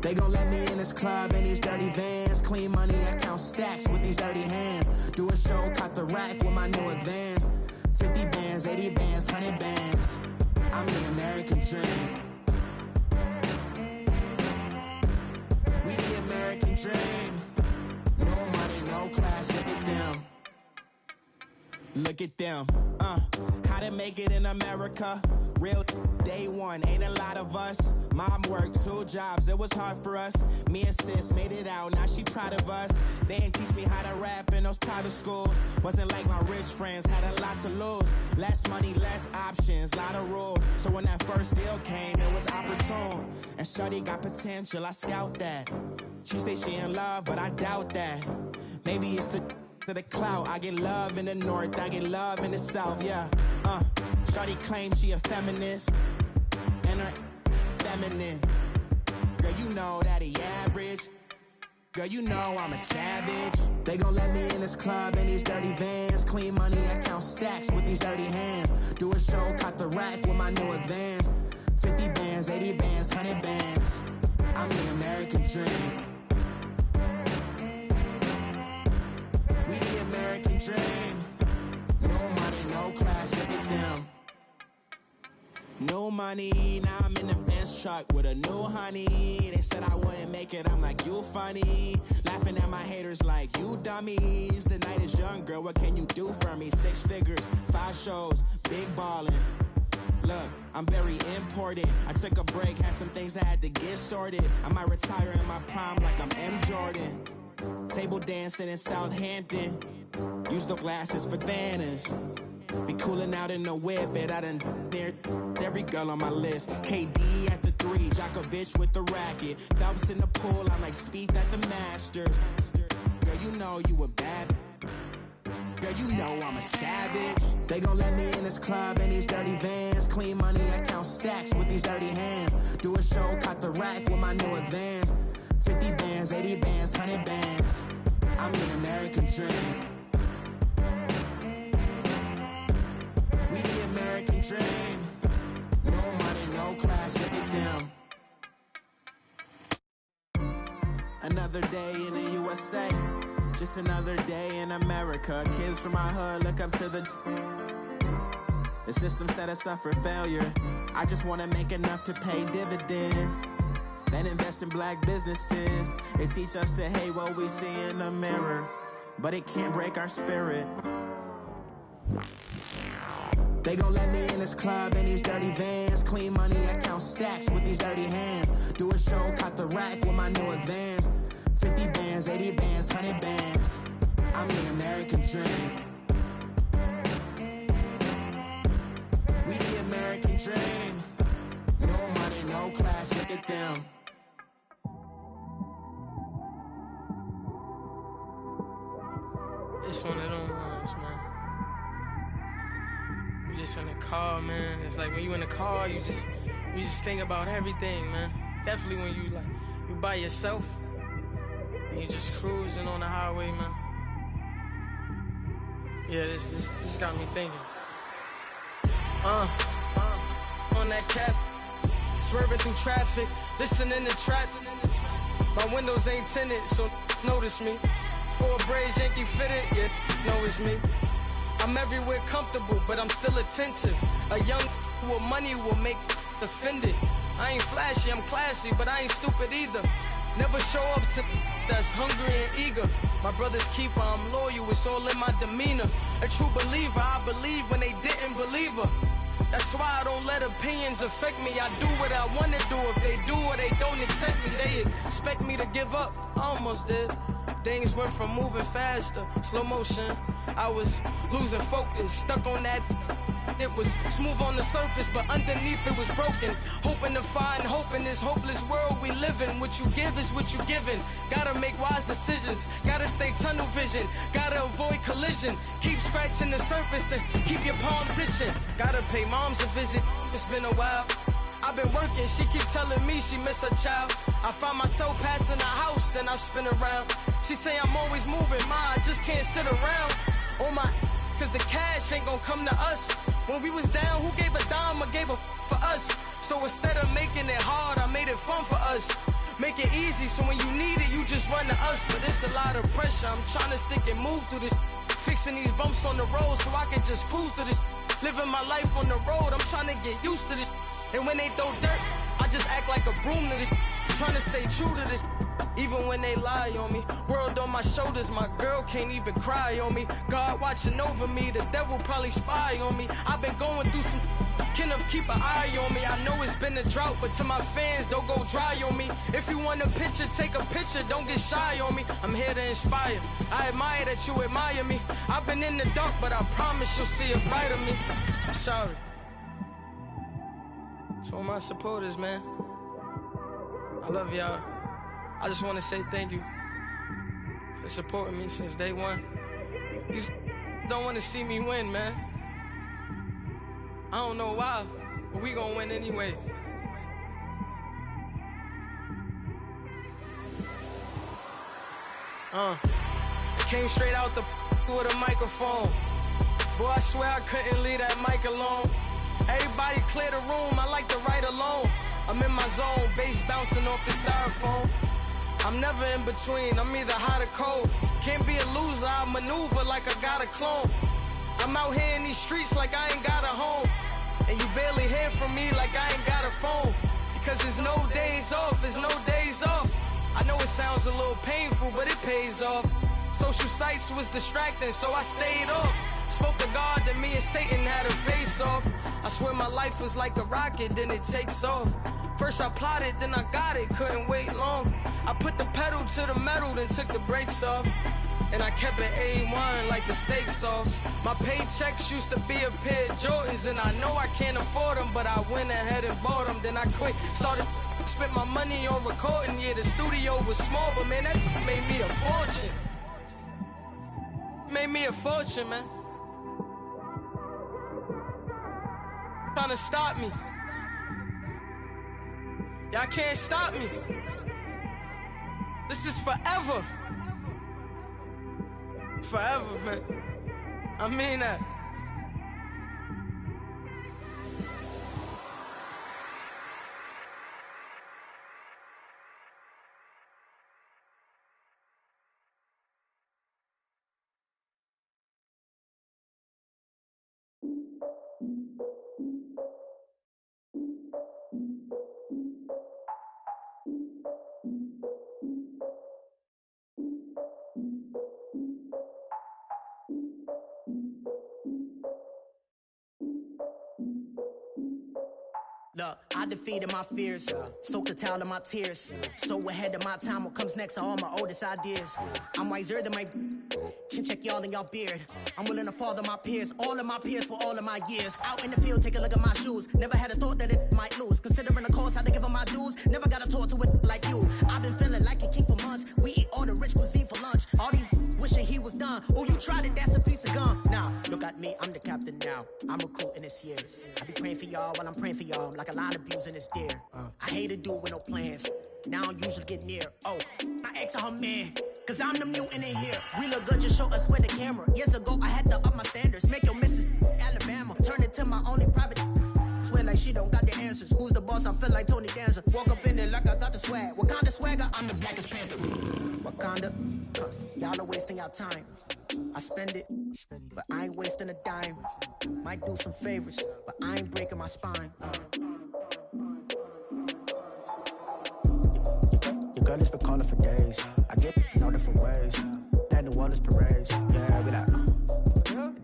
They gon' let me in this club in these dirty vans. Clean money, I count stacks with these dirty hands. Do a show, caught the rack with my new advance. 50 bands, 80 bands, 100 bands. I'm the American dream. We the American dream. No money, no class, look at them. Look at them, how to make it in America. Real day one, ain't a lot of us. Mom worked 2 jobs, it was hard for us. Me and sis made it out, now she proud of us. They didn't teach me how to rap in those private schools. Wasn't like my rich friends, had a lot to lose. Less money, less options, lot of rules. So when that first deal came, it was opportune. And shorty got potential, I scout that. She say she in love, but I doubt that. Maybe it's the clout. I get love in the north, I get love in the south, yeah. Shorty claims she a feminist, and her feminine. Girl, you know that he average. Girl, you know I'm a savage. They gon' let me in this club in these dirty vans. Clean money, I count stacks with these dirty hands. Do a show, caught the rack with my new advance. 50 bands, 80 bands, 100 bands. I'm the American dream. We the American dream. No money, no class, look at them. New money, now I'm in the Benz truck with a new honey. They said I wouldn't make it, I'm like, you funny. Laughing at my haters like, you dummies. The night is young, girl, what can you do for me? 6 figures, 5 shows, big ballin'. Look, I'm very important. I took a break, had some things I had to get sorted. I might retire in my prime like I'm M. Jordan. Table dancing in Southampton. Use the glasses for Vanish. Be cooling out in the whip, but I done near every girl on my list. KD at the 3, Djokovic with the racket. Phelps in the pool, I'm like Speed at the Masters. Girl, you know you a bad. Girl, you know I'm a savage. They gon' let me in this club in these dirty vans. Clean money, I count stacks with these dirty hands. Do a show, caught the rack with my new advance. 50 bands, 80 bands, 100 bands. I'm the American dream. We the American dream. No money, no class, look at them. Another day in the USA. Just another day in America. Kids from my hood look up to the system set us up for failure. I just want to make enough to pay dividends. Then invest in black businesses. It teach us to hate what we see in the mirror, but it can't break our spirit. They gon' let me in this club in these dirty vans. Clean money, I count stacks with these dirty hands. Do a show, caught the rack with my new advance. 50 bands, 80 bands, 100 bands. I'm the American dream. We the American dream. No money, no class, look at them. It's one of them ones, man. You just in the car, man. It's like when you in the car, you just think about everything, man. Definitely when you by yourself. And you just cruising on the highway, man. Yeah, this got me thinking. On that cap, swerving through traffic, listening to trap. My windows ain't tinted, so notice me. 4 braids, Yankee fitted, yeah, know it's me. I'm everywhere comfortable, but I'm still attentive. A young with money will make offended. I ain't flashy, I'm classy, but I ain't stupid either. Never show up to that's hungry and eager. My brother's keeper, I'm loyal, it's all in my demeanor. A true believer, I believe when they didn't believe her. That's why I don't let opinions affect me. I do what I want to do. If they do or they don't accept me, they expect me to give up. I almost did. Things went from moving faster, slow motion. I was losing focus, stuck on that. It was smooth on the surface, but underneath it was broken. Hoping to find hope in this hopeless world we live in. What you give is what you given. Gotta make wise decisions. Gotta stay tunnel vision. Gotta avoid collision. Keep scratching the surface and keep your palms itching. Gotta pay moms a visit. It's been a while. I've been working, she keep telling me she miss her child. I find myself passing the house, then I spin around. She say I'm always moving, ma, I just can't sit around. Oh my, cause the cash ain't gon' come to us. When we was down, who gave a dime or gave a for us? So instead of making it hard, I made it fun for us. Make it easy, so when you need it, you just run to us. But it's a lot of pressure, I'm trying to stick and move through this. Fixing these bumps on the road so I can just cruise to this. Living my life on the road, I'm trying to get used to this. And when they throw dirt, I just act like a broom to this. Trying to stay true to this. Even when they lie on me. World on my shoulders, my girl can't even cry on me. God watching over me, the devil probably spy on me. I've been going through some. Kenneth, keep an eye on me. I know it's been a drought, but to my fans, don't go dry on me. If you want a picture, take a picture, don't get shy on me. I'm here to inspire. I admire that you admire me. I've been in the dark, but I promise you'll see a brighter me. I'm sorry. To all my supporters, man. I love y'all. I just want to say thank you for supporting me since day one. You don't want to see me win, man. I don't know why, but we gonna win anyway. It came straight out the with a microphone. Boy, I swear I couldn't leave that mic alone. Everybody clear the room, I like to write alone. I'm in my zone, bass bouncing off the styrofoam. I'm never in between, I'm either hot or cold. Can't be a loser, I maneuver like I got a clone. I'm out here in these streets like I ain't got a home. And you barely hear from me like I ain't got a phone. Because there's no days off, there's no days off. I know it sounds a little painful, but it pays off. Social sites was distracting, so I stayed off. Spoke to God that me and Satan had a face off. I swear my life was like a rocket, then it takes off. First I plotted, then I got it, couldn't wait long. I put the pedal to the metal, then took the brakes off. And I kept it A1 like the steak sauce. My paychecks used to be a pair of Jordans, and I know I can't afford them, but I went ahead and bought them. Then I quit, started spent my money on recording. Yeah, the studio was small, but man, that made me a fortune. Made me a fortune, man. Trying to stop me. Y'all can't stop me. This is forever. Forever, man. I mean that. Look, I defeated my fears, soaked a towel in my tears. So ahead of my time, what comes next are all my oldest ideas. I'm wiser than my chin check y'all in y'all beard. I'm willing to father my peers, all of my peers for all of my years. Out in the field, take a look at my shoes. Never had a thought that it might lose. Considering the cost, I had to give them my dues. Never got a talk to it like you. I've been feeling like a king for months. We eat all the rich cuisine for lunch. All these wishing he was done. Oh, you tried it, that's a piece of gum. Now, look at me, I'm the captain now. I'm recruiting this year. I be praying for y'all while I'm praying for y'all. Like a line of abusing this deer. I hate a dude with no plans. Now I usually get near. Oh, I ask her man, cause I'm the mutant in here. We look good, just show us where the camera. Years ago, I had to up my standards. Make your missus Alabama. Turn it to my only private. Swear like she don't got the answers. Who's the boss? I feel like Tony Danza. Walk up in there like I got the swag. Wakanda swagger, I'm the blackest panther. Wakanda, y'all are wasting your time. I spend it, but I ain't wasting a dime. Might do some favors, but I ain't breaking my spine. Your girl has been calling for days. I get in all different ways. That New Orleans parades. Yeah, we like,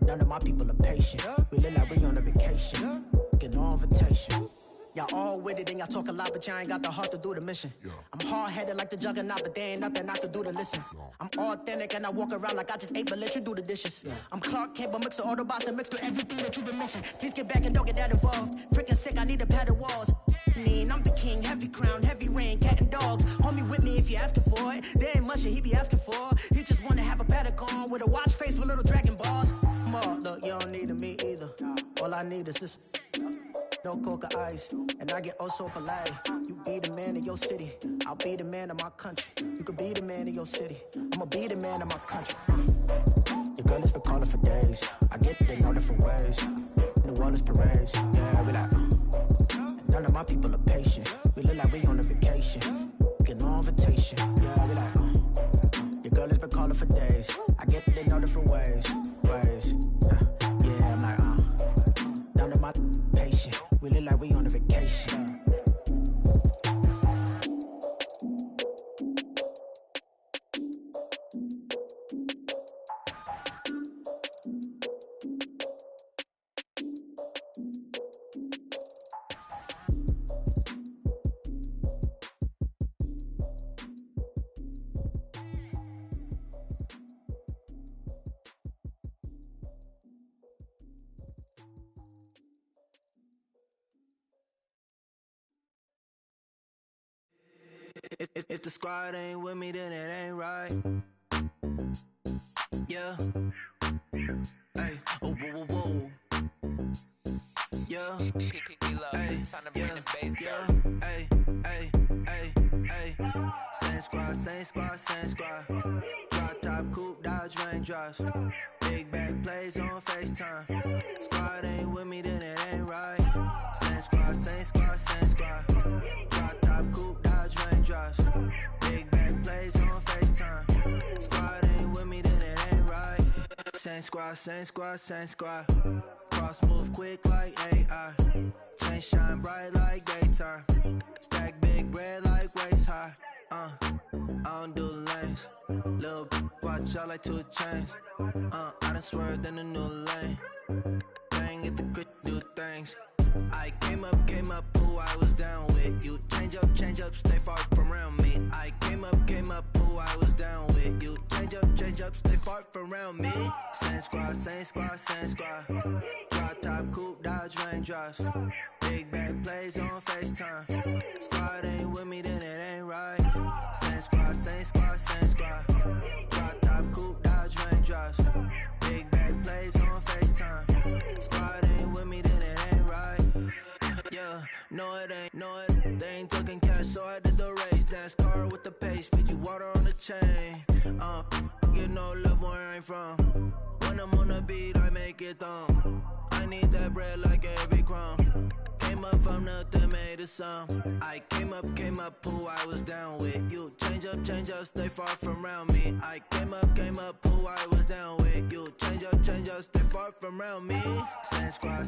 none of my people are patient. We look like we on a vacation. Get no invitation. Y'all all with it and y'all talk a lot, but y'all ain't got the heart to do the mission. I'm hard-headed like the juggernaut, but there ain't nothing I can do to listen. I'm authentic and I walk around like I just ate, but let you do the dishes. I'm Clark Kent, but mix the Autobots and mix with everything that you've been missing. Please get back and don't get that involved. Freaking sick, I need a padded walls. I'm the king, heavy crown, heavy rain, cat and dogs. Homie with me if you're asking for it. There ain't much that he be asking for. He just wanna have a paddock on with a watch face with little dragon balls. Look, you don't need me either. All I need is this. No coca ice, and I get oh so polite. You be the man of your city, I'll be the man of my country. You could be the man of your city, I'ma be the man of my country. Your girl has been calling for days. I get it in all different ways. New Orleans parades, yeah, we like. None of my people are patient. We look like we on a vacation. Get no invitation, yeah, we like. Your girl has been calling for days. I get it in all different ways. Yeah, I'm like, none of my patient. We look like we on a vacation. If the squad ain't with me, then it ain't right. Yeah. Hey. Oh, whoa, whoa, whoa. Yeah. Hey. Yeah. Hey. Hey. Hey. Hey. Same squad, same squad, same squad. Drop top, coupe, Dodge raindrops. Big back plays on FaceTime. Squad ain't with me, then it ain't right. Same squad, same squad, same squad. Drop top, coupe, Dodge raindrops. Big back plays on FaceTime. Squad ain't with me, then it ain't right. Same squad, same squad, same squad. Boss move quick like AI. Chain shine bright like daytime. Stack big bread like waist high. I don't do lanes. Little watch out like 2 chains. I done swerved in a new lane. Bang at the grit, do things. I came up, who I was down with. You change up, stay far from around me. I came up, who I was down with. You change up, stay far from around me. Same squad. Drop top, coupe, dodge, raindrops. Big back plays on FaceTime. Squad ain't with me, then it ain't right. Same squad. Drop top, coupe, dodge, raindrops. Big back plays on FaceTime. Squad ain't with me, then it ain't right. Yeah, no it ain't, they ain't talking cash, so I did the race. NASCAR with the pace, feed you water on the chain. Get no love where I'm from. When I'm on the beat, I make it thumb. I need that bread like every crumb. Came up from nothing, made a sum. I came up, who I was down with. You change up, stay far from around me. I came up, who I was down with. You change up, stay far from around me. Same squad.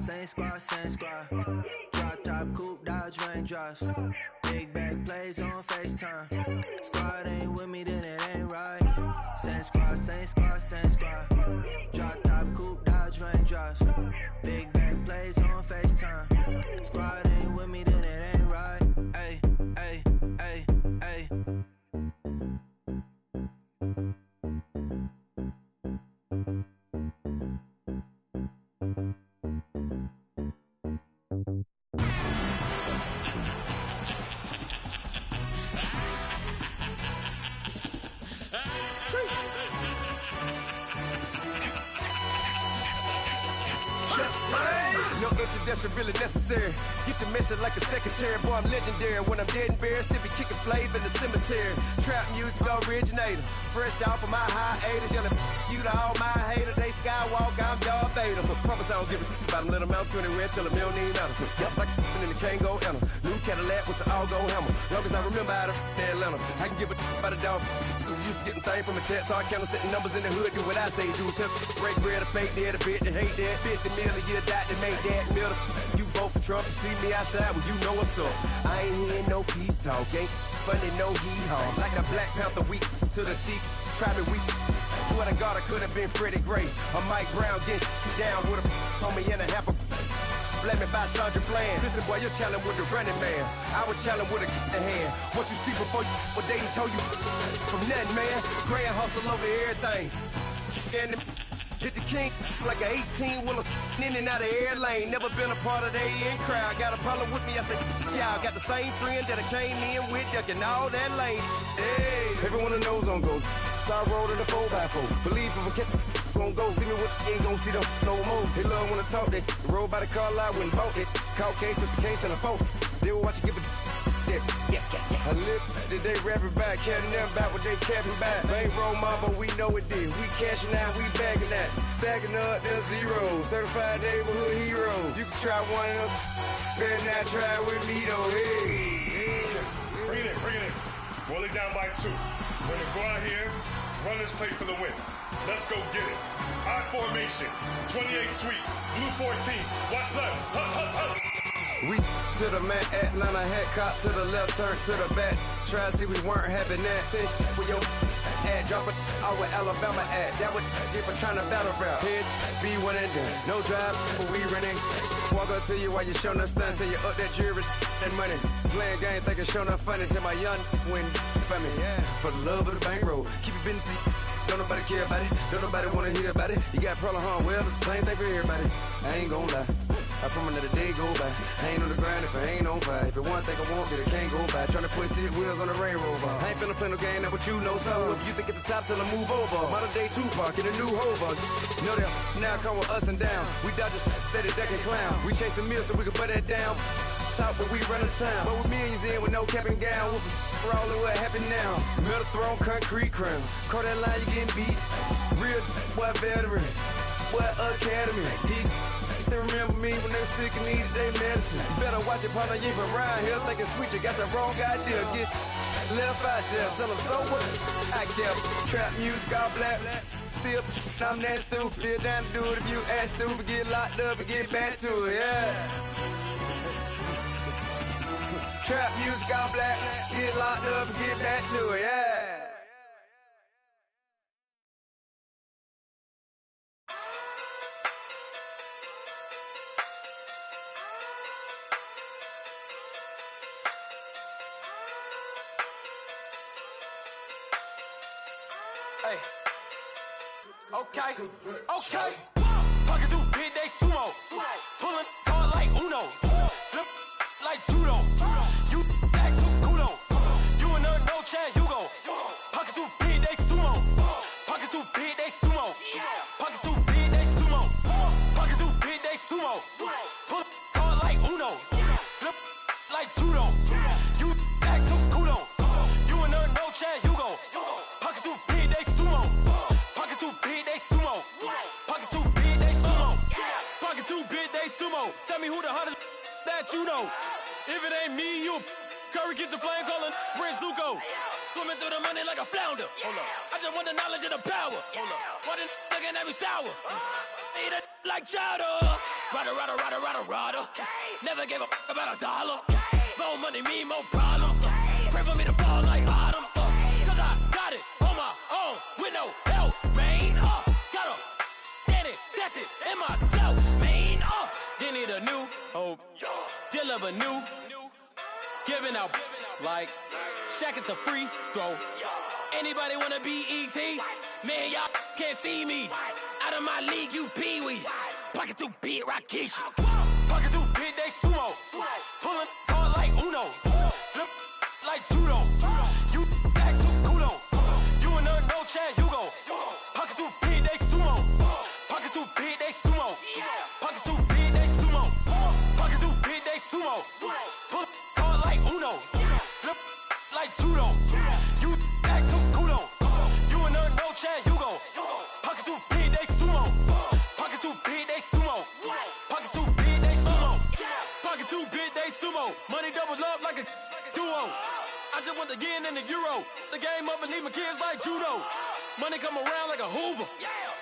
Drop top, coupe, dodge, raindrops. Big back plays on FaceTime. Squad ain't with me, then it ain't right. Same squad. Drop top, coupe, dodge, raindrops. Big back plays on FaceTime. Squad ain't with me, then it ain't right. Ay. No introduction really necessary. Get the message like a secretary. Boy, I'm legendary. When I'm dead and buried, still be kicking flavor in the cemetery. Trap music originator. Fresh off of my hiatus. Yelling you to all my haters. They skywalk, I'm Darth Vader. Promise I don't give a about them. Let them out 20 red till a million need matter. Yup, like in the Kango enter. New Cadillac with an all-go hammer. Long as I remember out of Atlanta. I can give a about a dog. Used to getting things from a text, so I count setting numbers in the hood. Do what I say, do. Break bread, a fake dead, a bit, to hate that. 50 million, you die to make that middle. You vote for Trump, you see me outside, well, you know what's up. I ain't hearing no peace talk, ain't funny, no hee-haw. Like the Black Panther weak to the teeth, try me weak. Swear to God, I could have been Freddie Gray. Or Mike Brown, get down with a homie and a half a. Let me buy Sandra Bland. Listen, boy, you're challenging with the running man. I was challenging with a hand. What you see before you, what they told you from nothing, man. Grand hustle over everything. And hit the king like an 18-wheeler in and out of air lane. Never been a part of the in crowd. Got a problem with me, I said, y'all got the same friend that I came in with, ducking all that lane. Hey, everyone that knows on go. I rolled in a 4x4. Believe if I kept gon' go see me with ain't gon' see them no more. They love when I talk, they roll by the car lot when bought it. Call case at the case and a phone. They will watch you give it that. I live today rapping back, carrying them back what they capping back. Bankroll mob, but we know it did. We cashing out, we bagging that. Stacking up, there's zero. Certified neighborhood hero. You can try one of them, better not try with me though. Hey. Bring it in. Roll it down by 2. We're gonna go out here, run this play for the win. Let's go get it. I formation, 28 sweeps, blue 14. Watch left. Hup. We to the man, Atlanta head cop to the left, turn to the back. Try to see we weren't having that. Sit with your ad, drop it out with Alabama ad. That would get for trying to battle rap. Head, be one and done. No drive, but we running. Walk up to you while you showing us stun till you up that jewelry and money. Playing game, thinking showing up funny till my young win for me. Yeah. For the love of the bankroll, keep it busy. Don't nobody care about it. Don't nobody wanna hear about it. You got problem, huh? Well, it's the same thing for everybody. I ain't gon' lie. I promise that a day go by. I ain't on the grind if I ain't on fire. If it one thing I want, then it can't go by. Tryna put 6 wheels on the railroad. I ain't finna play no game, that what you know. So if you think it's the top till I move over. Modern day Tupac in a new Hova. Know that now come with us and down. We dodge it, steady duck and clown. We chasing meals so we can put that down. Top, but we run the town. But with millions in with no cap and gown. We're all in what happened now. Metal throne, concrete crown. Call that line, you getting beat. Real, what veteran. What academy. He still remember me when they were sick and needed their medicine. Better watch it, partner, you ain't from around here thinking sweet, you got the wrong idea. Get left out there, tell them so what? I kept trap music all black. Still, I'm that stupid. Still down to do it if you act stupid. Get locked up and get back to it, yeah. Trap music all black. Get locked up and get back to it, yeah. Hey. Okay. Pocket through big day sumo. Pulling hard like Uno. Flip like judo. You back to kudo. You and her no Chad Hugo. Pocket through big day sumo. Pocket through big day sumo. Pocket through big day sumo. Pocket through big day sumo. Pull hard like Uno. Flip like judo. You back to kudo. You and her no Chad Hugo. Pocket through big day sumo. Pocket through big day sumo. Pocket through big day sumo. Pocket through big day sumo. Tell me who the hottest that you know. If it ain't me, you Curry get the flame calling Prince Zuko. Swimming through the money like a flounder. Hold up. I just want the knowledge and the power. Hold up. Why the looking at me sour? Eat it like chowder. Rada. Never gave a about a dollar. More money mean more problems. Pray for me to fall like autumn. Cause I got it on my own with no help, man. Got a daddy, that's it, in myself, man. They need a new hope. Deal of a new. Giving out like Shaq at the free throw. Anybody wanna be E.T.? Man, y'all can't see me. Out of my league, you pee-wee. Pocket through beat Rakishi. Pocket through big day sumo. Pulling hard like Uno. Flip like judo. You back to kudo. You and her no Chad Hugo. Pocket through big day sumo. Pocket through big day sumo. Pocket through big day sumo. Pocket through big day sumo. Pull hard like Uno. Flip like judo. You back to kudo. You and her no Chad Hugo. Pocket through big day sumo. Pocket through big day sumo. Pocket through big day sumo. Pocket through big day sumo. Money doubles up like a duo. I just want the yen and the euro. The game up and leave my kids like judo. Money come around like a Hoover.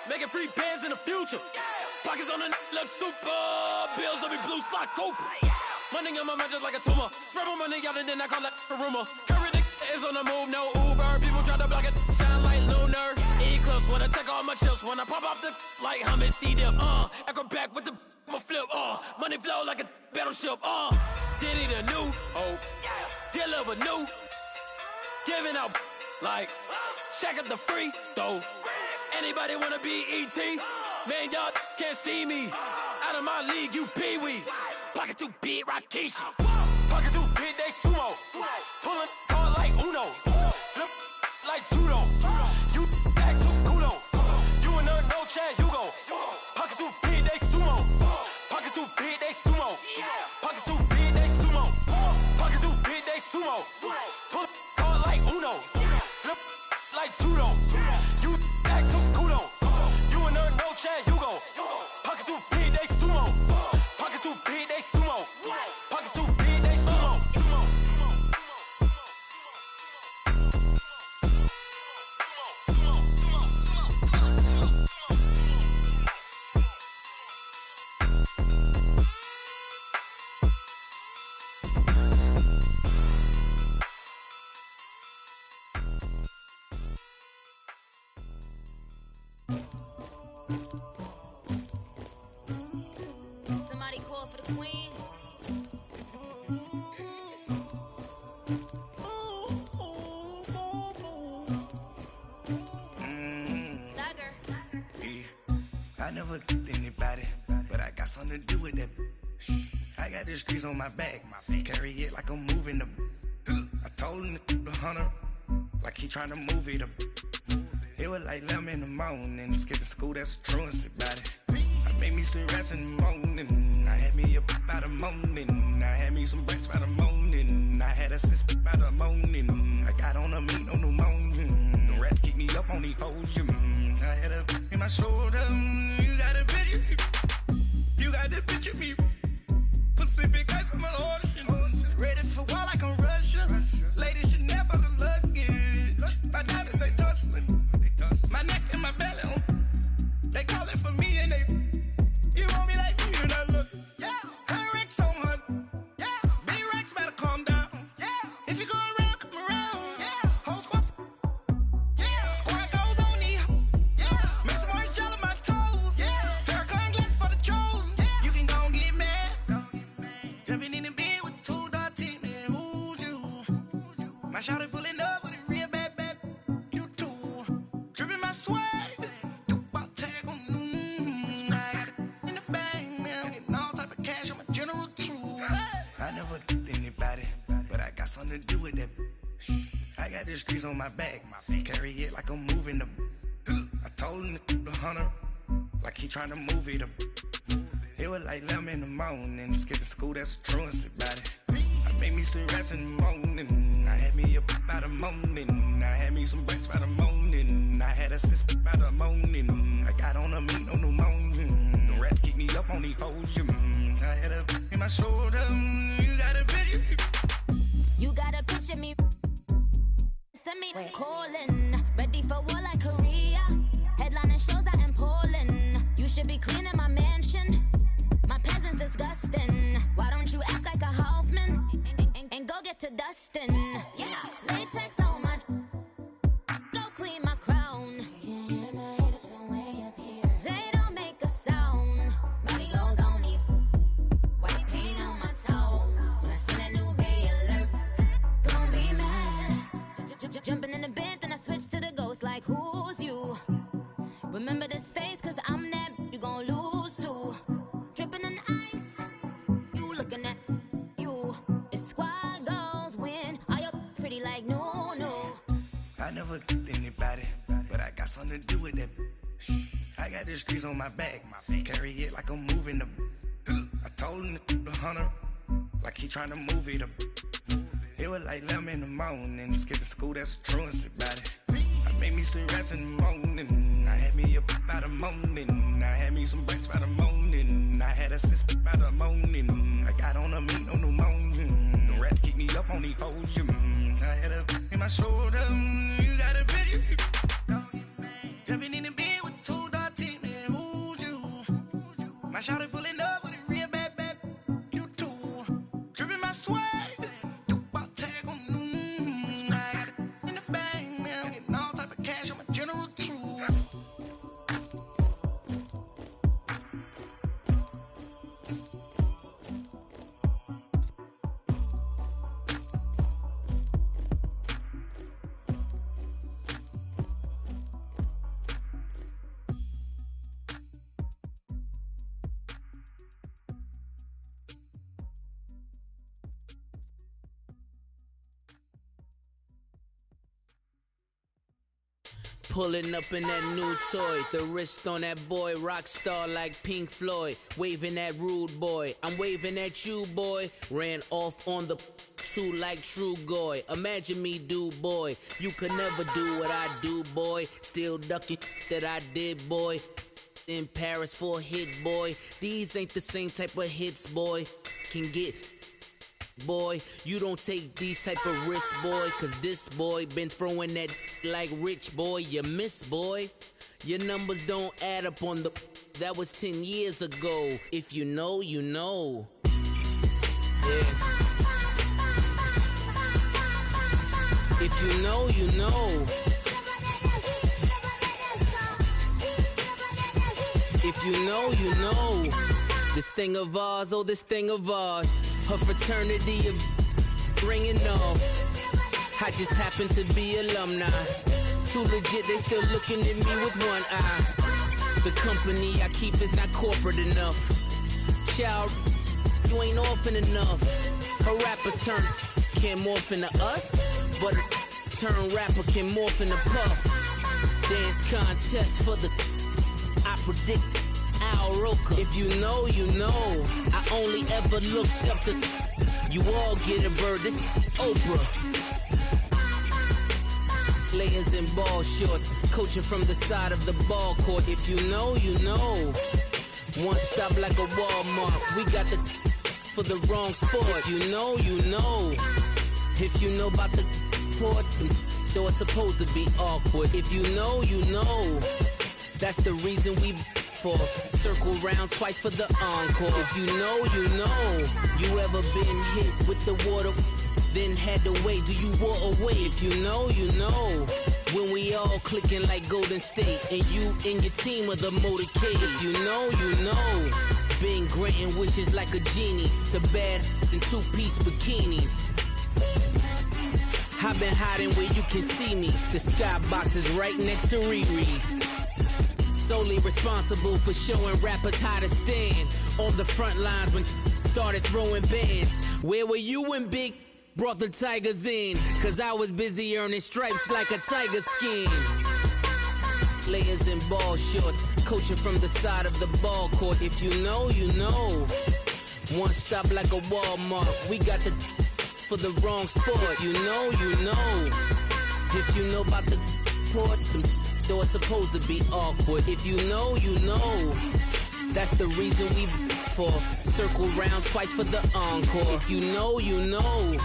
Making free bands in the future. Pockets on the look super. Bills on me blue slot Cooper. Money on my mind just like a tumor. Spread my money out and then I call that a rumor. Curry the is on the move, no Uber. People try to block it, shine like lunar. Eclipse when I take all my chips. When I pop off the like Hummus C-dip. Acrobat with the my flip. Money flow like a battleship. Diddy the new hope. Deal a new. Giving out like Shaq at the free throw. Anybody wanna be E.T.? Man, y'all can't see me. Out of my league, you pee-wee. Pocket too big, Rakishi. Pocket too big, they sumo. Pulling hard like Uno. Flip like judo. You back to kudo. You and her no Chad Hugo. Pocket too big, they sumo. Pocket too big, they sumo. Pocket too big, they sumo. Pocket too big, they sumo. Pull hard like Uno. Flip like judo. You back to kudo. You and her no Chad Hugo. Pocket too big, they sumo. Pocket too big, they sumo. Pocket too big, they sumo. Somebody call for the queen. Dagger. I never anybody, but I got something to do with that. I got the streets on my back, carry it like I'm moving the. I told him the hunter, like he trying to move it up. It was like 11 in the morning, skipping school, that's a truancy about it. I made me some rats in the morning, I had me up by the morning, I had me some breaks by the morning, I had a sis by the morning, I got on a meat on the morning, the rats keep me up on the podium, I had a in my shoulder, you got a picture me, you got the picture me, Pacific ice on my ocean, ready for war like I'm Russia, ladies should never look luggage, my diamonds they tussling, my neck and my belly on My shawty pulling up with a real bad. You too. Dripping my swag. Do my tag on. I got it in the bag now. Getting all type of cash. I'm a general true. I never get anybody, but I got something to do with that. I got the streets on my back. Carry it like I'm moving the. I told him the hunter, like he trying to move it up. It was like 11 in the morning, skipping school, that's a truancy about it. I made me some rest in the morning, I had me up by the morning. I had me some breaks by the morning, I had a sis by the morning. I got on a meat, no pneumonia, the rats keep me up on the podium. I had a in my shoulder, you got a picture. You got a picture me. Send me calling, ready for war like Korea. Headlining shows out in Poland. You should be cleaning my mansion. My peasants disgusting. Why don't you act like a Hoffman and go get to dustin'? Yeah, latex on my. Go clean my crown. Can't hear my haters from way up here. They don't make a sound. Body goes on these. White paint on my toes. When I see that new Bay alert, gon' be mad. Jumping in the bed, then I switch to the ghost like who's you? Remember this face, cause I'm that you gon' lose too. Dripping in ice, you looking at you. It's squad goals win. Are you pretty like no? I never get anybody, but I got something to do with that. I got the streets on my back, carry it like I'm moving the. I told him the hunter, like he trying to move it up. It was like 11 in the morning, skipping school, that's a truancy about it. I made me some rest in the morning, I had me up by the morning. I had me some breaks by the morning, I had a sis by the morning. I got on a meat, no pneumonia, the rats keep me up on the podium. I had a in my shoulder, you got a picture. Jumping in the bed with 2 dark teeth, man, who's you? My shawty pulling up with a real bad. You too. Dripping my swag. Pulling up in that new toy, the wrist on that boy, rock star like Pink Floyd, waving at rude boy, I'm waving at you boy, ran off on the two like true goy, imagine me do boy, you could never do what I do boy, still ducking that I did boy, in Paris for a hit boy, these ain't the same type of hits boy, can get boy, you don't take these type of risks, boy, cause this boy been throwing that like rich boy, you miss, boy. Your numbers don't add up on the, that was 10 years ago. If you know, you know. Yeah. If you know, you know. If you know, you know. This thing of ours, oh, this thing of ours. Her fraternity of ringing off. I just happen to be alumni. Too legit, they still looking at me with one eye. The company I keep is not corporate enough. Child, you ain't orphan enough. A rapper turn can't morph into us, but a turn rapper can morph into Puff. Dance contest for the, I predict Al Roker. If you know, you know. I only ever looked up to, you all get a bird, this Oprah. Layers in ball shorts, coaching from the side of the ball court. If you know, you know. One stop like a Walmart, we got the for the wrong sport. If you know, you know. If you know about the port, though it's supposed to be awkward. If you know, you know. That's the reason we for circle round twice for the encore. If you know, you know. You ever been hit with the water, then had to wait? Do you walk away? If you know, you know. When we all clicking like Golden State, and you and your team are the motorcade. If you know, you know. Been granting wishes like a genie to bad in two-piece bikinis. I've been hiding where you can see me. The skybox is right next to Riri's. Solely responsible for showing rappers how to stand on the front lines when started throwing bands. Where were you when Big brought the Tigers in? Cause I was busy earning stripes like a tiger skin. Layers and ball shorts, coaching from the side of the ball court. If you know, you know. One stop like a Walmart. We got the for the wrong sport. You know, you know. If you know about the port, the door's supposed to be awkward. If you know, you know. That's the reason we for circle round twice for the encore. If you know, you know.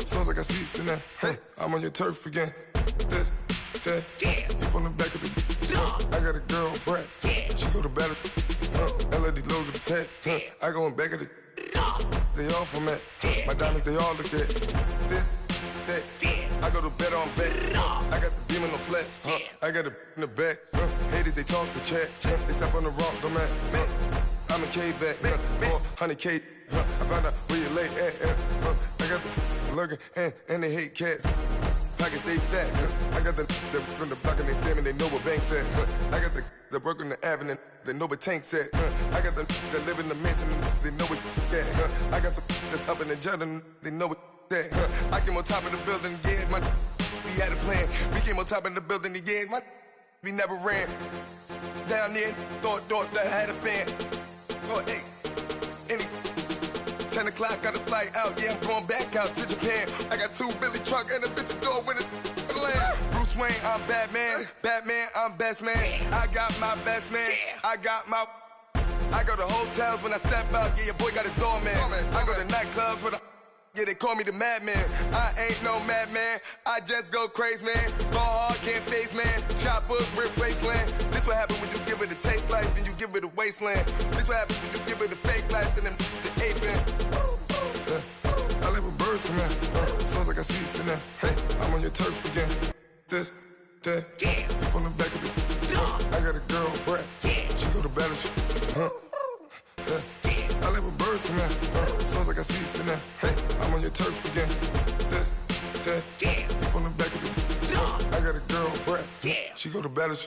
Sounds like I see it in there. Hey, I'm on your turf again. This, that, yeah. You from the back of the I got a girl, Brad. Yeah. She go to battle. LED logo the tag. Yeah. I go in back of the They all from that. Yeah. My diamonds, they all look at this, that. Yeah. I go to bet on bet. I got the beam on the flats. I got it in the back. Haters, they talk the chat. They step on the rock, don't man. I'm a K-back. 400K. I found out where you lay at. I got the lurking and they hate cats. Pockets stay fat. I got the from the block and they spamming, they know what banks at. I got the work on the avenue, they know what tanks at. I got the that live in the mansion, they know what that. I got some that's up in the jungle, they know what that. I came on top of the building, yeah, we had a plan. We came on top of the building, yeah, we never ran. Down there, thought that I had a fan. Oh, hey, any 10 o'clock, got a flight out, yeah, I'm going back out to Japan. I got 2 Billy truck and a bitch door with a land. Bruce Wayne, I'm Batman. Batman, I'm best man. I got my best man. I go to hotels when I step out, yeah, your boy got a doorman. I go to nightclubs with yeah, they call me the madman. I ain't no madman, I just go crazy, man. Ball hard, can't face, man. Choppers, rip wasteland. This what happen when you give it a taste life, then you give it a wasteland. This what happens when you give it a fake life, and then the ape man. I live with birds come in. Sounds like I see it in there. Hey, I'm on your turf again. This, that, yeah. You from the back of the I got a girl, Brad. Yeah. She go to battle, I live with birds come in. Sounds like I see it in there. Hey, I'm on your turf again. This, that, yeah. You from the back of the I got a girl, Brad. Yeah. She go to battle,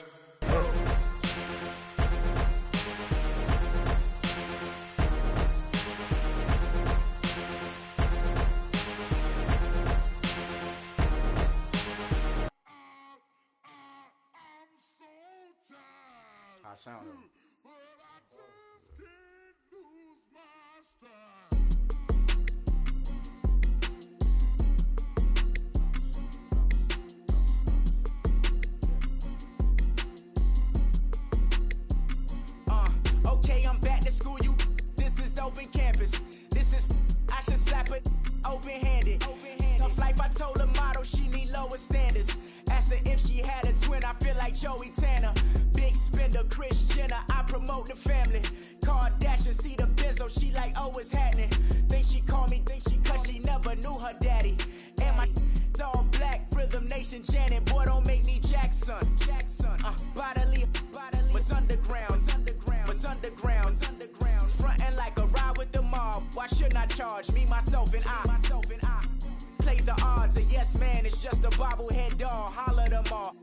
I sound it. Okay, I'm back to school, you. This is open campus. This is, I should slap it open-handed. Tough life, I told her motto, she need lower standards. Asked her if she had a twin, I feel like Joey Tanner. Big spender, Kris Jenner, I promote the family. Kardashian, see the Benzo, she like, oh, it's happening. Think she called me, cause she never knew her daddy. And my all black, Rhythm Nation, Janet, boy, don't make me Jackson. Bodily, what's underground, what's underground. Frontin' like a ride with the mob. Why shouldn't I charge me, myself, and I? Play the odds, a yes man, it's just a bobblehead doll. Holler them all.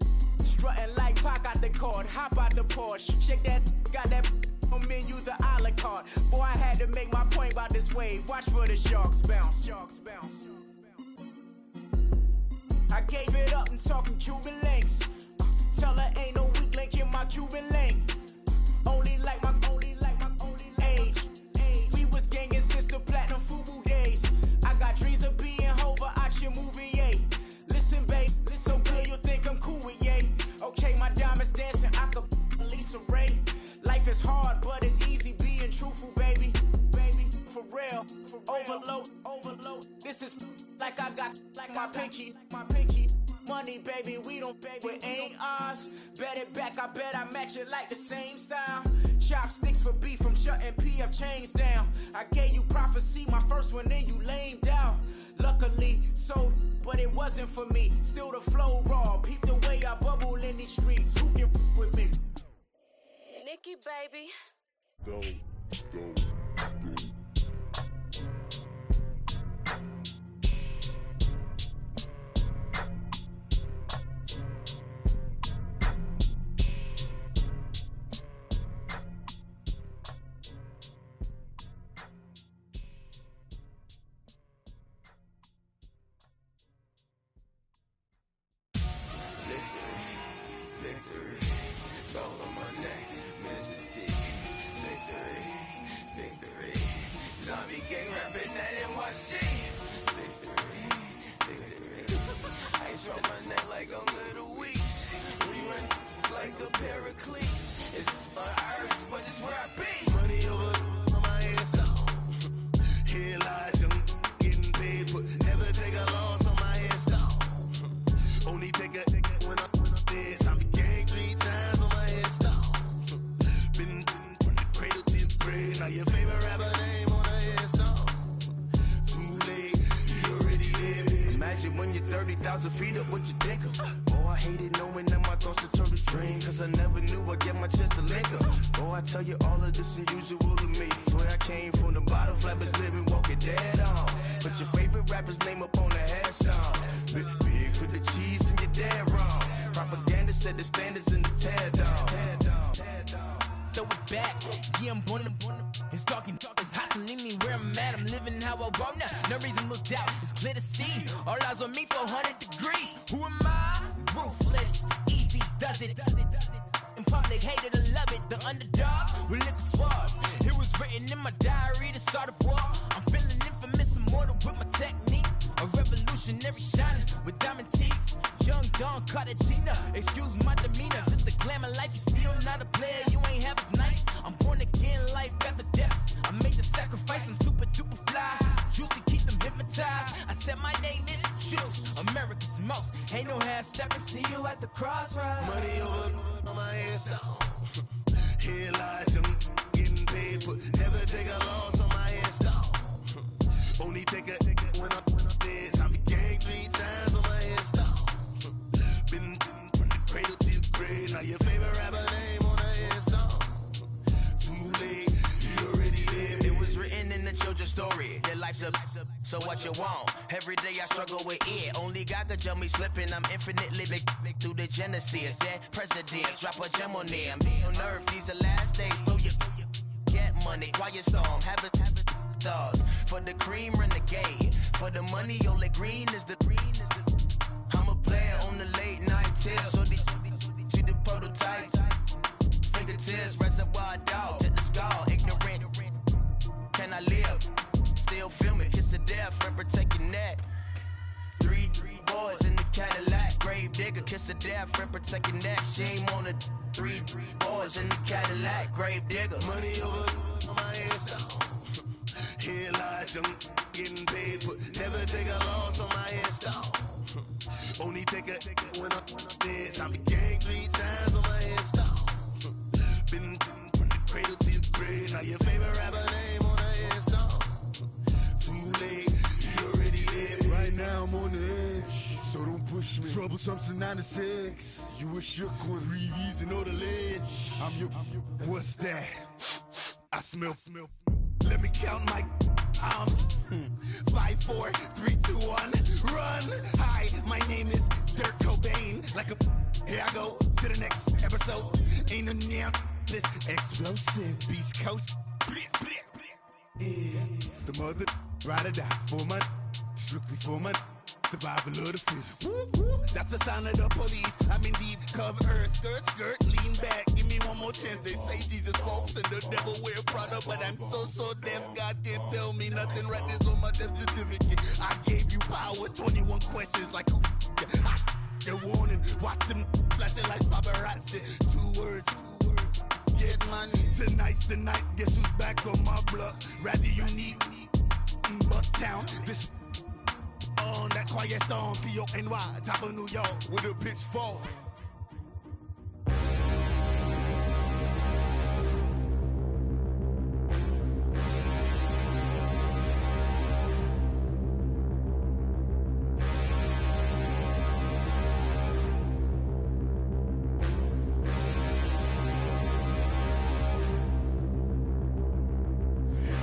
Strutting like Pac out the court, hop out the Porsche. Shake that, got that on menu, the a la carte. Boy, I had to make my point about this wave. Watch for the sharks bounce. Sharks bounce. I gave it up and talking Cuban links. Tell her ain't no weak link in my Cuban link. Only like my age. We was gangin' since the platinum FUBU days. I got dreams of being Hova out your movie, yay. Listen, babe, so good you think I'm cool with yay. Okay, my diamonds dancing, I could Lisa Ray. Life is hard, but it's easy. been truthful, baby. For real, overload. This is like I got like my pinky. Money, baby, we don't pay, it ain't ours. Bet it back, I bet I match it like the same style. Chopsticks for beef from shutting PF chains down. I gave you prophecy, my first one, then you lamed out. Luckily, sold, but it wasn't for me. Still the flow raw, peep the way I bubble in these streets. Who can with me? Nikki, baby. Go. So what you want? Every day I struggle with it. Only God could tell me slipping. I'm infinitely big through the Genesis. Dead presidents, drop a gem on them. On earth, these the last days. Throw your get money, quiet storm. Have it thoughts. For the cream, renegade. For the money, only green is the. I'm a player on the late night tips. So these see the prototype. Fingertips, reservoir dog. To the skull, ignorant. Can I live? Still film it, kiss to death, friend protect your neck. Three boys in the Cadillac, grave digger, kiss to death, friend protect your neck. Shame on the three boys in the Cadillac, grave digger. Money over my hands down. Here lies young, getting paid, but never take a loss on my hands down. Only take a when I'm dead. I be gang 3 times on my hands down. Been from the cradle to the grave. Now your favorite rapper name on the hands down. Right now I'm on the edge, so don't push me. Troublesome to 9 to 6. You a shook one, breeze and know the ledge. I'm your. What's that? I smell. Let me count my. I'm 5, 4, 3, 2, 1. Run. Hi, my name is Dirk Cobain. Like a. Here I go to the next episode. Ain't no damn this explosive Beast Coast. Yeah. The mother ride or die for my. Strictly for my survival of the fittest. That's the sound of the police. I'm indeed cover earth, skirt, lean back. Give me one more chance. They say Jesus walks and the devil wear Prada, but I'm so deaf. God can't tell me nothing. Right this on my death certificate. I gave you power. 21 questions like who? They're warning. Watch them flashing like paparazzi. 2 words. Get money. Tonight's the night, guess who's back on my block? Rather you need Bucktown. This on that quiet storm, T-O-N-Y, top of New York with a pitchfork.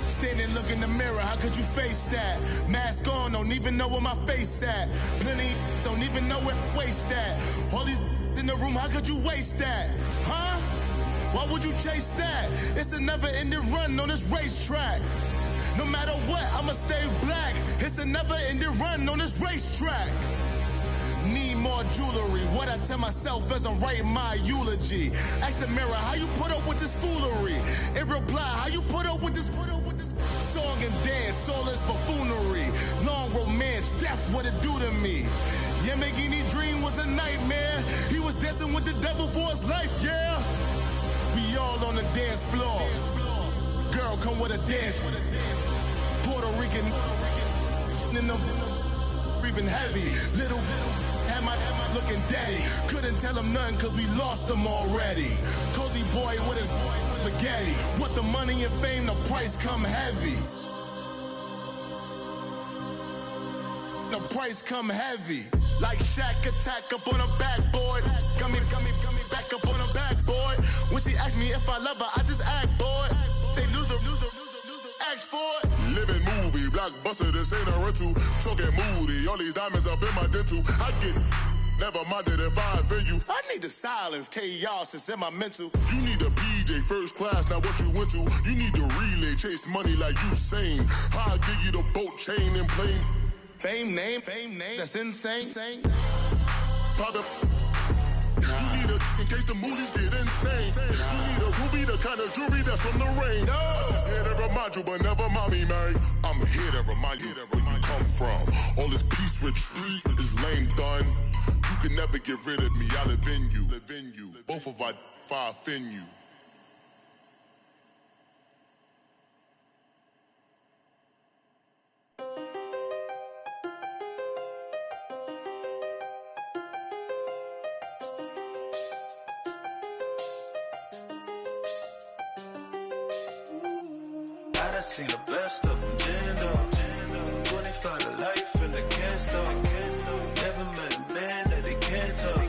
Standing, look in the mirror, how could you face that? Mask on, don't even know where my face at. Plenty don't even know where waist at. All these in the room, how could you waste that? Huh? Why would you chase that? It's a never-ending run on this racetrack. No matter what, I'ma stay black. It's a never-ending run on this racetrack. Need more jewelry, what I tell myself as I'm writing my eulogy. Ask the mirror, how you put up with this foolery? In reply, how you put up with this song and dance, all this buffoonery. Long romance, death, what it do to me? Yamagini dream was a nightmare. He was dancing with the devil for his life, yeah. We all on the dance floor. Girl, come with a dance. Puerto Rican in the breathing heavy. Little had my looking daddy. Couldn't tell him nothing cause we lost him already. Cozy boy with his spaghetti. Want the money and fame, the price come heavy. The price come heavy. Like Shaq attack up on a backboard. Got me back up on a backboard. When she asked me if I love her, I just act bored. Say loser, ask for it. Living movie, blockbuster, this ain't a rental. Talking moody, all these diamonds up in my dental. I get never minded if I offend you. I need the silence, chaos, it's in my mental. You need a PJ, first class, not what you went to. You need the relay, chase money like you sane. I'll give you the boat, chain, and plane. Fame name, that's insane. Pop up. You need a, in case the movies get insane. You need a ruby, the kind of jewelry that's from the rain. I'm just here to remind you, but never mind me, man. I'm here to remind you where you come from. All this peace retreat is lame done. You can never get rid of me, I live in you. Both of our fire offend you. I seen the best of them, Jando. 25 to life and they can't stop. Never met a man that they can't talk.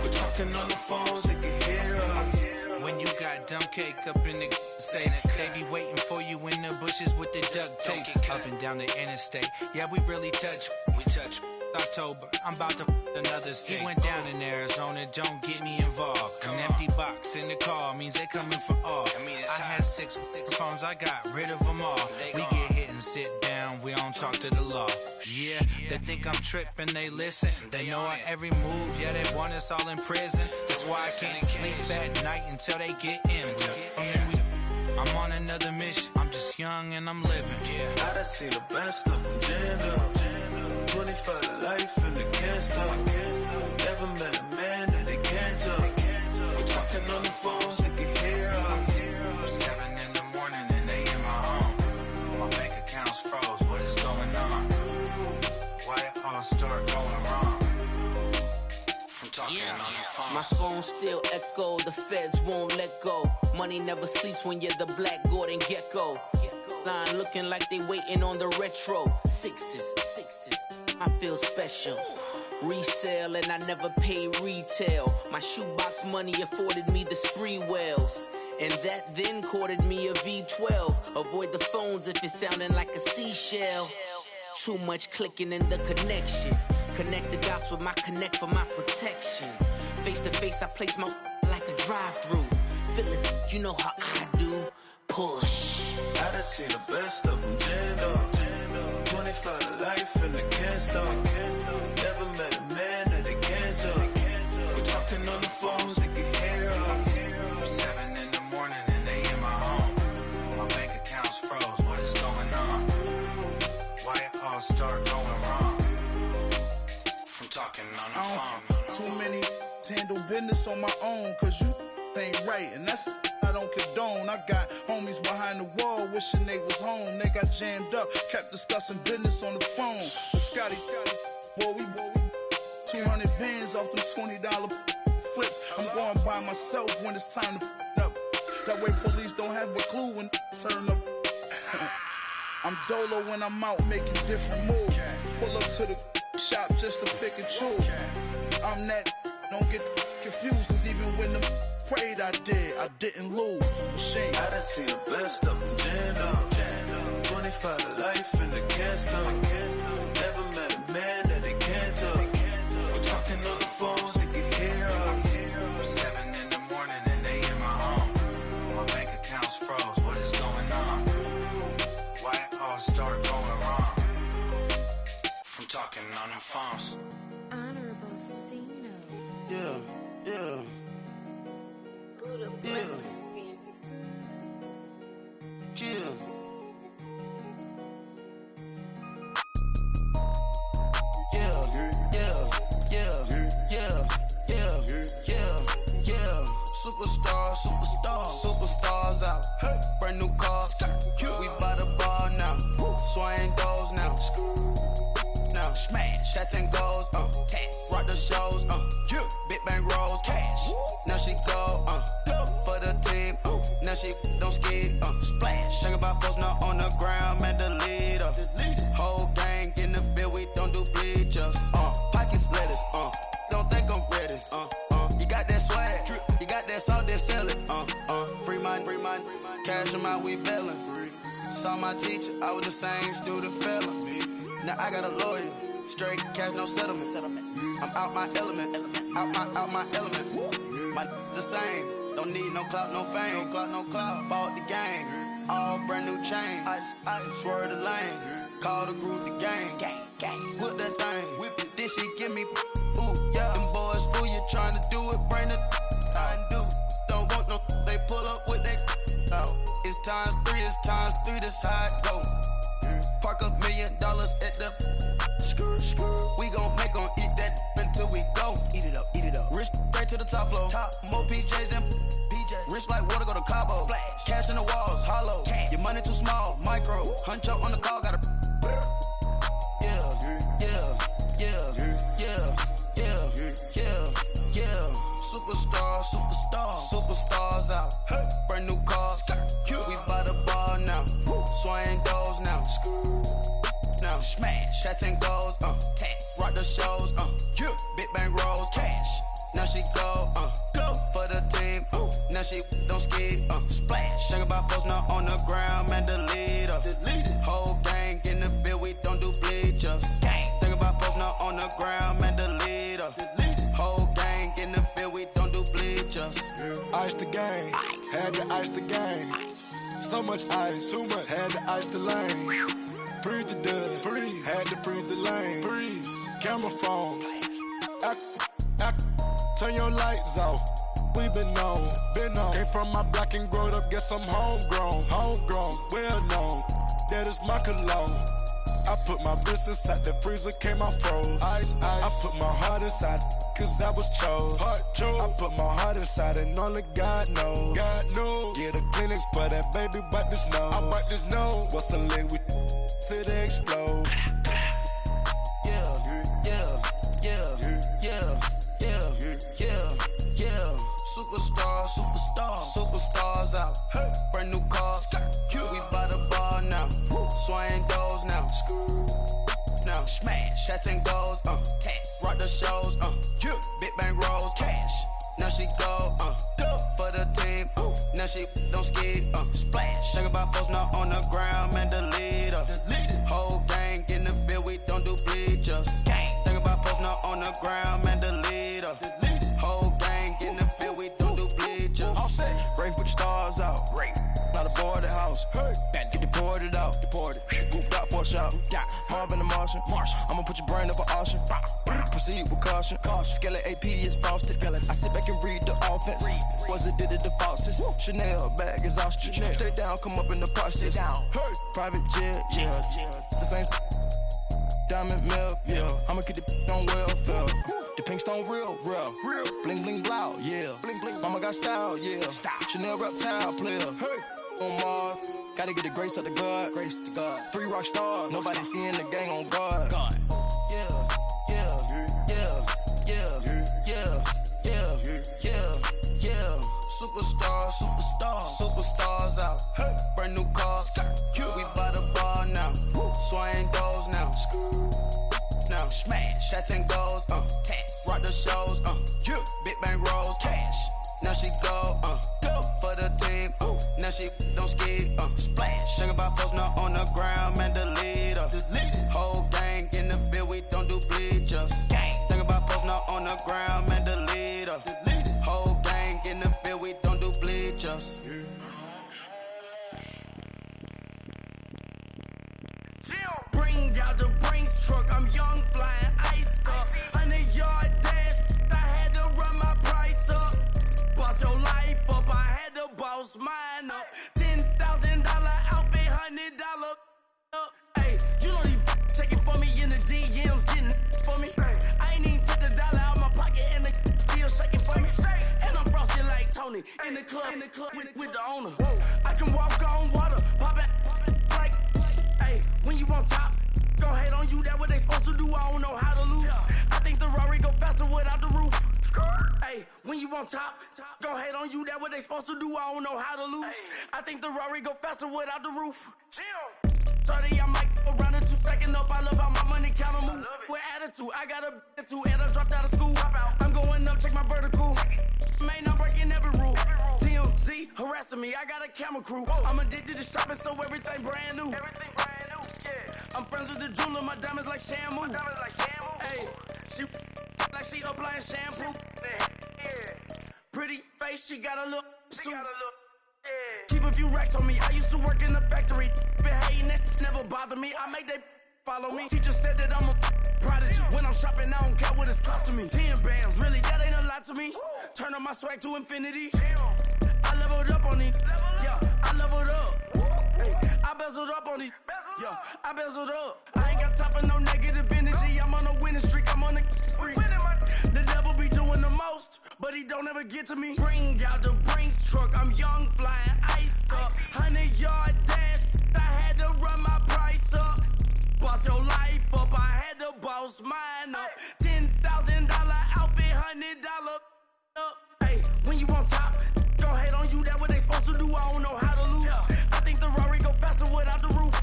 We're talking on the phones, they can hear us. When you got dumb cake up in the say they be waiting for you in the bushes with the duct tape. Up and down the interstate, yeah, we really touch. October, I'm about to another state. He went down in Arizona, don't get me involved. An empty box in the car means they coming for all. I had 6 phones, I got rid of them all. We get hit and sit down, we don't talk to the law. Yeah, they think I'm tripping, they listen. They know our every move, yeah, they want us all in prison. That's why I can't sleep at night until they get in. I'm on another mission, I'm just young and I'm living. I done seen the best of them, Jando. 25 to life and they can't stop. Never met a man that they can't talk. We're talking on the phones, they can hear us. 7 in the morning and they in my home. My bank account's froze, what is going on? Why it all start going wrong? From talking on the phone. My phone still echo, the feds won't let go. Money never sleeps when you're the Black Gordon Gecko. Line looking like they waiting on the retro. Sixes, I feel special. Resale and I never pay retail. My shoebox money afforded me the spree wells. And that then courted me a V12. Avoid the phones if it's sounding like a seashell. Too much clicking in the connection. Connect the dots with my connect for my protection. Face to face I place my like a drive-through. Feeling, you know how I do. Push. I done seen the best of them, Jando. 25 to life and they can't stop. Never met a man that they can't talk. We're talking on the phones, they can hear us. 7 in the morning and they in my home. My bank account's froze, what is going on? Why it all start going wrong? From talking on the phone. Too many to handle business on my own, cause you ain't right, and that's I don't condone. I got homies behind the wall wishing they was home. They got jammed up, kept discussing business on the phone. But Scotty, boy, we 200 bands off them $20 flips. I'm going by myself when it's time to up. That way police don't have a clue when turn up. I'm dolo when I'm out making different moves. Pull up to the shop just to pick and choose. I'm that, don't get confused, cause even when them prayed I didn't lose. Machine. I done seen the best of them jammed up. 25 to life in the cast up. Never met a man that they can't talk. We're talking on the phones, they can hear us. 7 in the morning and they in my home. My bank account's froze, what is going on? Why it all start going wrong? From talking on the phones. Honorable C notes. Yeah. Superstars out. Brand new cars. We by the bar now. Swaying doors now. Now smash. Shots and goals. Rock the shows. Big bang rolls. Cash. Now she go. For the team. Now she don't ski. Splash. Think about post now on the ground. Man, the leader. Whole gang in the field. We don't do bleachers. Pockets lettuce. Don't think I'm ready. You got that swag. You got that salt, then sell it. Free mind. Cash them out, we bailin'. Saw my teacher, I was the same student fella. Now I got a lawyer. Straight cash, no settlement. I'm out my element. Out my element. My the same. Don't need no clout, no fame. No clout. Bought the game. All brand new chain. I swerve the lane. Call the group the gang. Whip that thing. Whip it. This shit give me. Ooh, yeah. Them boys fool you trying to do it. Bring the don't want no. They pull up with that. It's times 3. This how it go. Park $1 million at the. We gon' make 'em eat that until we go. Eat it up. Rich straight to the top floor. More PJs and rich like water, go to Cabo. Flash. Cash in the walls, hollow. Your money too small, micro. Huncho on the call, got a. Superstars out. Brand new cars. We by the bar now. Swaying doors now. Now smash. Shots and goals. Rock the shows. Big bang rolls. Cash. Now she go. For the team. Now she don't ski. Splash. Think about post now on the ground. Man, the leader. Whole gang in the field. We don't do bleachers. Think about post now on the ground. Man, the leader. Whole gang in the field. We don't do bleachers. Ice the game, had to ice the game. So much ice, too much, had to ice the lane. Freeze the dud, freeze, had to freeze the lane. Freeze, camera phone. Turn your lights off. We been on. Came from my block and growed up, guess I'm homegrown, well known. That is my cologne. I put my wrist inside the freezer, came out froze. Ice. I put my heart inside, cause I was chose. I put my heart inside and only God knows. Yeah, the clinics, but that baby wipe this nose. I wipe this nose. What's a leg with till they explode? Superstars out. Brand new cars. We by the bar now. Swaying doors now. Now smash. Shots and goals. Rock the shows. Big bang rolls. Cash. Now she go. For the team. Now she don't ski. Splash. Think about post now on the ground. Man, the leader. Whole gang in the field. We don't do bleachers. Think about post now on the ground. Man, the leader. Whole gang in the field. We don't do bleachers. All set. Rafe with the stars out. Not a boarded house. Get deported out. Booped out for a shot. Marvin the Martian. I'ma put your brain up for auction. Proceed with caution. Skeleton AP is frosted. I sit back and read the offense. Was it did it the faucets? Chanel bag is ostrich. Stay down, come up in the process. Private jet, yeah. The same diamond milk, yeah. I'ma keep the on welfare. The pink stone real. Bling bling blow, yeah. Mama got style, yeah. Chanel reptile player. On Mars, gotta get the grace of the God. 3 rock stars, nobody seeing the gang on guard. Superstars out. Brand new cars. We by the bar now. Swaying doors now. Now smash, shots and goals. Rock the shows. Big bang rolls. Cash. Now she go. For the team. Now she don't ski. Splash. Think about posting up on the ground, man. The leader. Whole gang in the field. We don't do bleachers. Think about posting up on the ground, man. The leader. Whole gang in the field. We don't do bleachers. Bring out the Brinks truck, I'm young, flying ice up. 100-yard dash, I had to run my price up. Boss your life up, I had to boss mine up. $10,000 outfit, $100 up. Hey, you know these checking for me in the DMs, getting for me. I ain't even took the dollar out my pocket and the still shaking for me. And I'm frosty like Tony in the club with the owner. I can walk on water, pop it like. When you on top, gon' hate on you, that what they supposed to do, I don't know how to lose. I think the Rari go faster without the roof. Hey, when you on top, gon' hate on you, that what they supposed to do, I don't know how to lose. I think the Rari go faster without the roof. 30, I might go around the 2 stacking up, I love how my money counter move. With attitude, I got a attitude, and I dropped out of school. I'm going up, check my vertical. Man, I'm breaking every rule. TMZ harassing me, I got a camera crew. I'm addicted to shopping, so everything brand new. I'm friends with the jeweler, my diamonds like Shamu. Hey, she like she applying shampoo. Pretty face, she got a look. Keep a few racks on me. I used to work in the factory. Been hating it, never bother me. I make they follow me. Teacher said that I'm a prodigy. When I'm shopping, I don't care what it's costing me. 10 bands, really, that ain't a lot to me. Turn up my swag to infinity. I leveled up on these. Yeah, I leveled up. Hey, I bezeled up on these. Yeah, I bezeled up. I ain't got time for no negative energy. I'm on a winning streak. I'm on a spree. The devil be doing the most, but he don't ever get to me. Bring out the Brinks truck. I'm young, flying ice up. 100-yard dash. I had to run my price up. Boss your life up. I had to boss mine up. $10,000 outfit, $100 up. Hey, when you on top, gon' hate on you. That what they supposed to do. I don't know how to lose. I think the Rari go faster without the roof.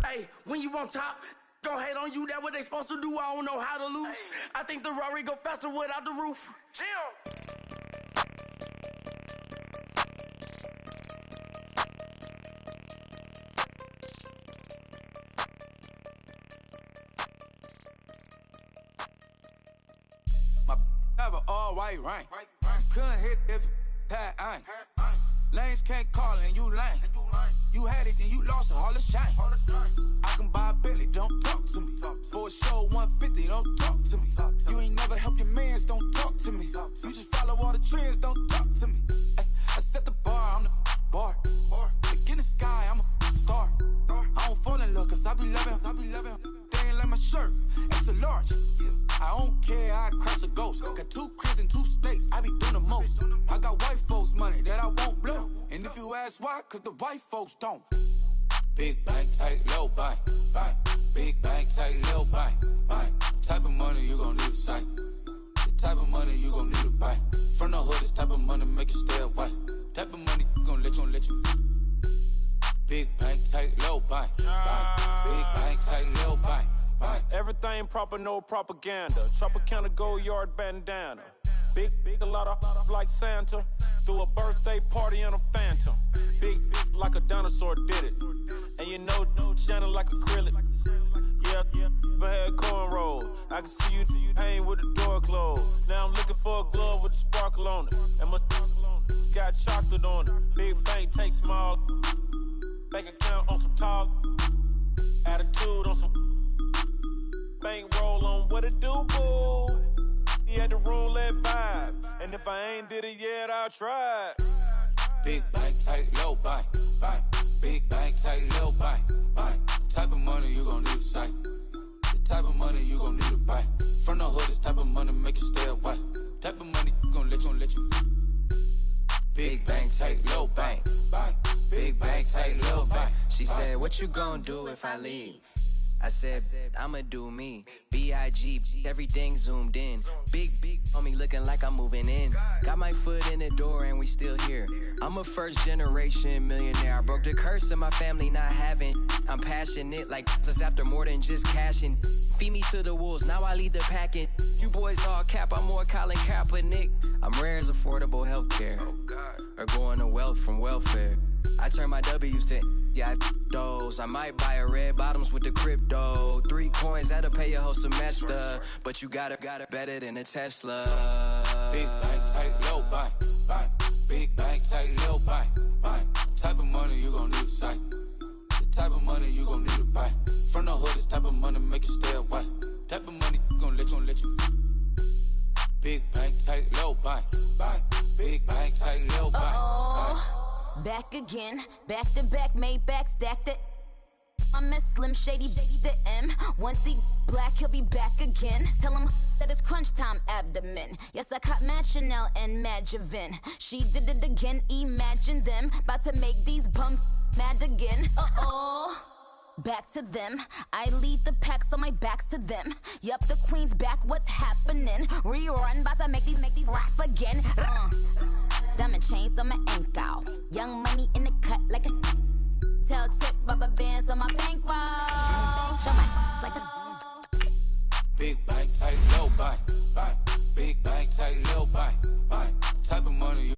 Hey, when you on top, gon' hate on you. That what they supposed to do. I don't know how to lose. I think the Rari go faster without the roof. My have an all-white ring. Couldn't hit if it had ain't. Lanes can't call and you lame. You had it and you lost it, all the shame. I can buy a Billy, don't talk to me. For a show 150, don't talk to me. You ain't never help your mans, don't talk to me. You just follow all the trends, don't talk to me. I set the bar, I'm the bar. Look in the sky, I'm a star. I don't fall in love, cause I be loving. They ain't like my shirt, extra large. I don't care, I crash a ghost. Got 2 cribs and 2 states, I be doing the most. I got white folks' money that I won't blow. And if you ask why, cause the white folks don't. Big bank, tight, low bank, bank. Big bank, tight, low bank, bank. The type of money you gon' need to sight. The type of money you gon' need to buy. From the hood, this type of money make you stay away. Type of money gon' let you. Big bank, tight, low bank, bank. Big bank, tight, low bank. Everything proper, no propaganda. Tropicana gold yard bandana. Big, a lot of like Santa. Threw a birthday party in a phantom. Big like a dinosaur did it. And you know, shining like acrylic. Yeah, I had cornrows. I can see you hang with the door closed. Now I'm looking for a glove with a sparkle on it. And my got chocolate on it. Big bank, take small. Bank account on some tall. Attitude on some. Bankroll on what it do, boo. He had the roulette vibe. And if I ain't did it yet, I'll try. Big bank, tight, low bank, bank. Big bank, tight, low bank, bank. The type of money you gon' need to sight. The type of money you gon' need to buy. From the hood, this type of money make you stay away. Type of money gon' let you. Big bang, take little bang. Big bang, take little bang. She said, what you gon' do if I leave? I said, I'ma do me. B.I.G. Everything zoomed in. Big on me looking like I'm moving in. Got my foot in the door and we still here. I'm a first generation millionaire. I broke the curse of my family not having. I'm passionate like us after more than just cashing. Feed me to the wolves, now I lead the packing. You boys all cap, I'm more Colin Kaepernick. I'm rare as affordable healthcare. Or going to wealth from welfare. I turn my W's to those. I might buy a red bottoms with the crypto. 3 coins, that'll pay your whole semester. But you got it better than a Tesla. Big bang, take low, buy. Big bang, take low, buy. Type of money you gon' need to sight. The type of money you gon' need to buy. From the hood, this type of money make you stay away. Type of money gon' let you. Big bang, take low, buy. Big bang, take low, buy. Back again, back to back, made back, stacked it. I'm a Slim Shady, the M. Once he black, he'll be back again. Tell him that it's crunch time abdomen. Yes, I caught Mad Chanel and Mad Javin. She did it again, imagine them. About to make these bums mad again. Back to them. I lead the pack, so my back's to them. Yup, the queen's back, what's happening? Rerun, about to make these rap again. Diamond chains on my ankle. Young money in the cut like a tail tip, rubber bands on my bankroll. Show my like a Big bang, take low, buy. Big bang, take low, buy. Type of money you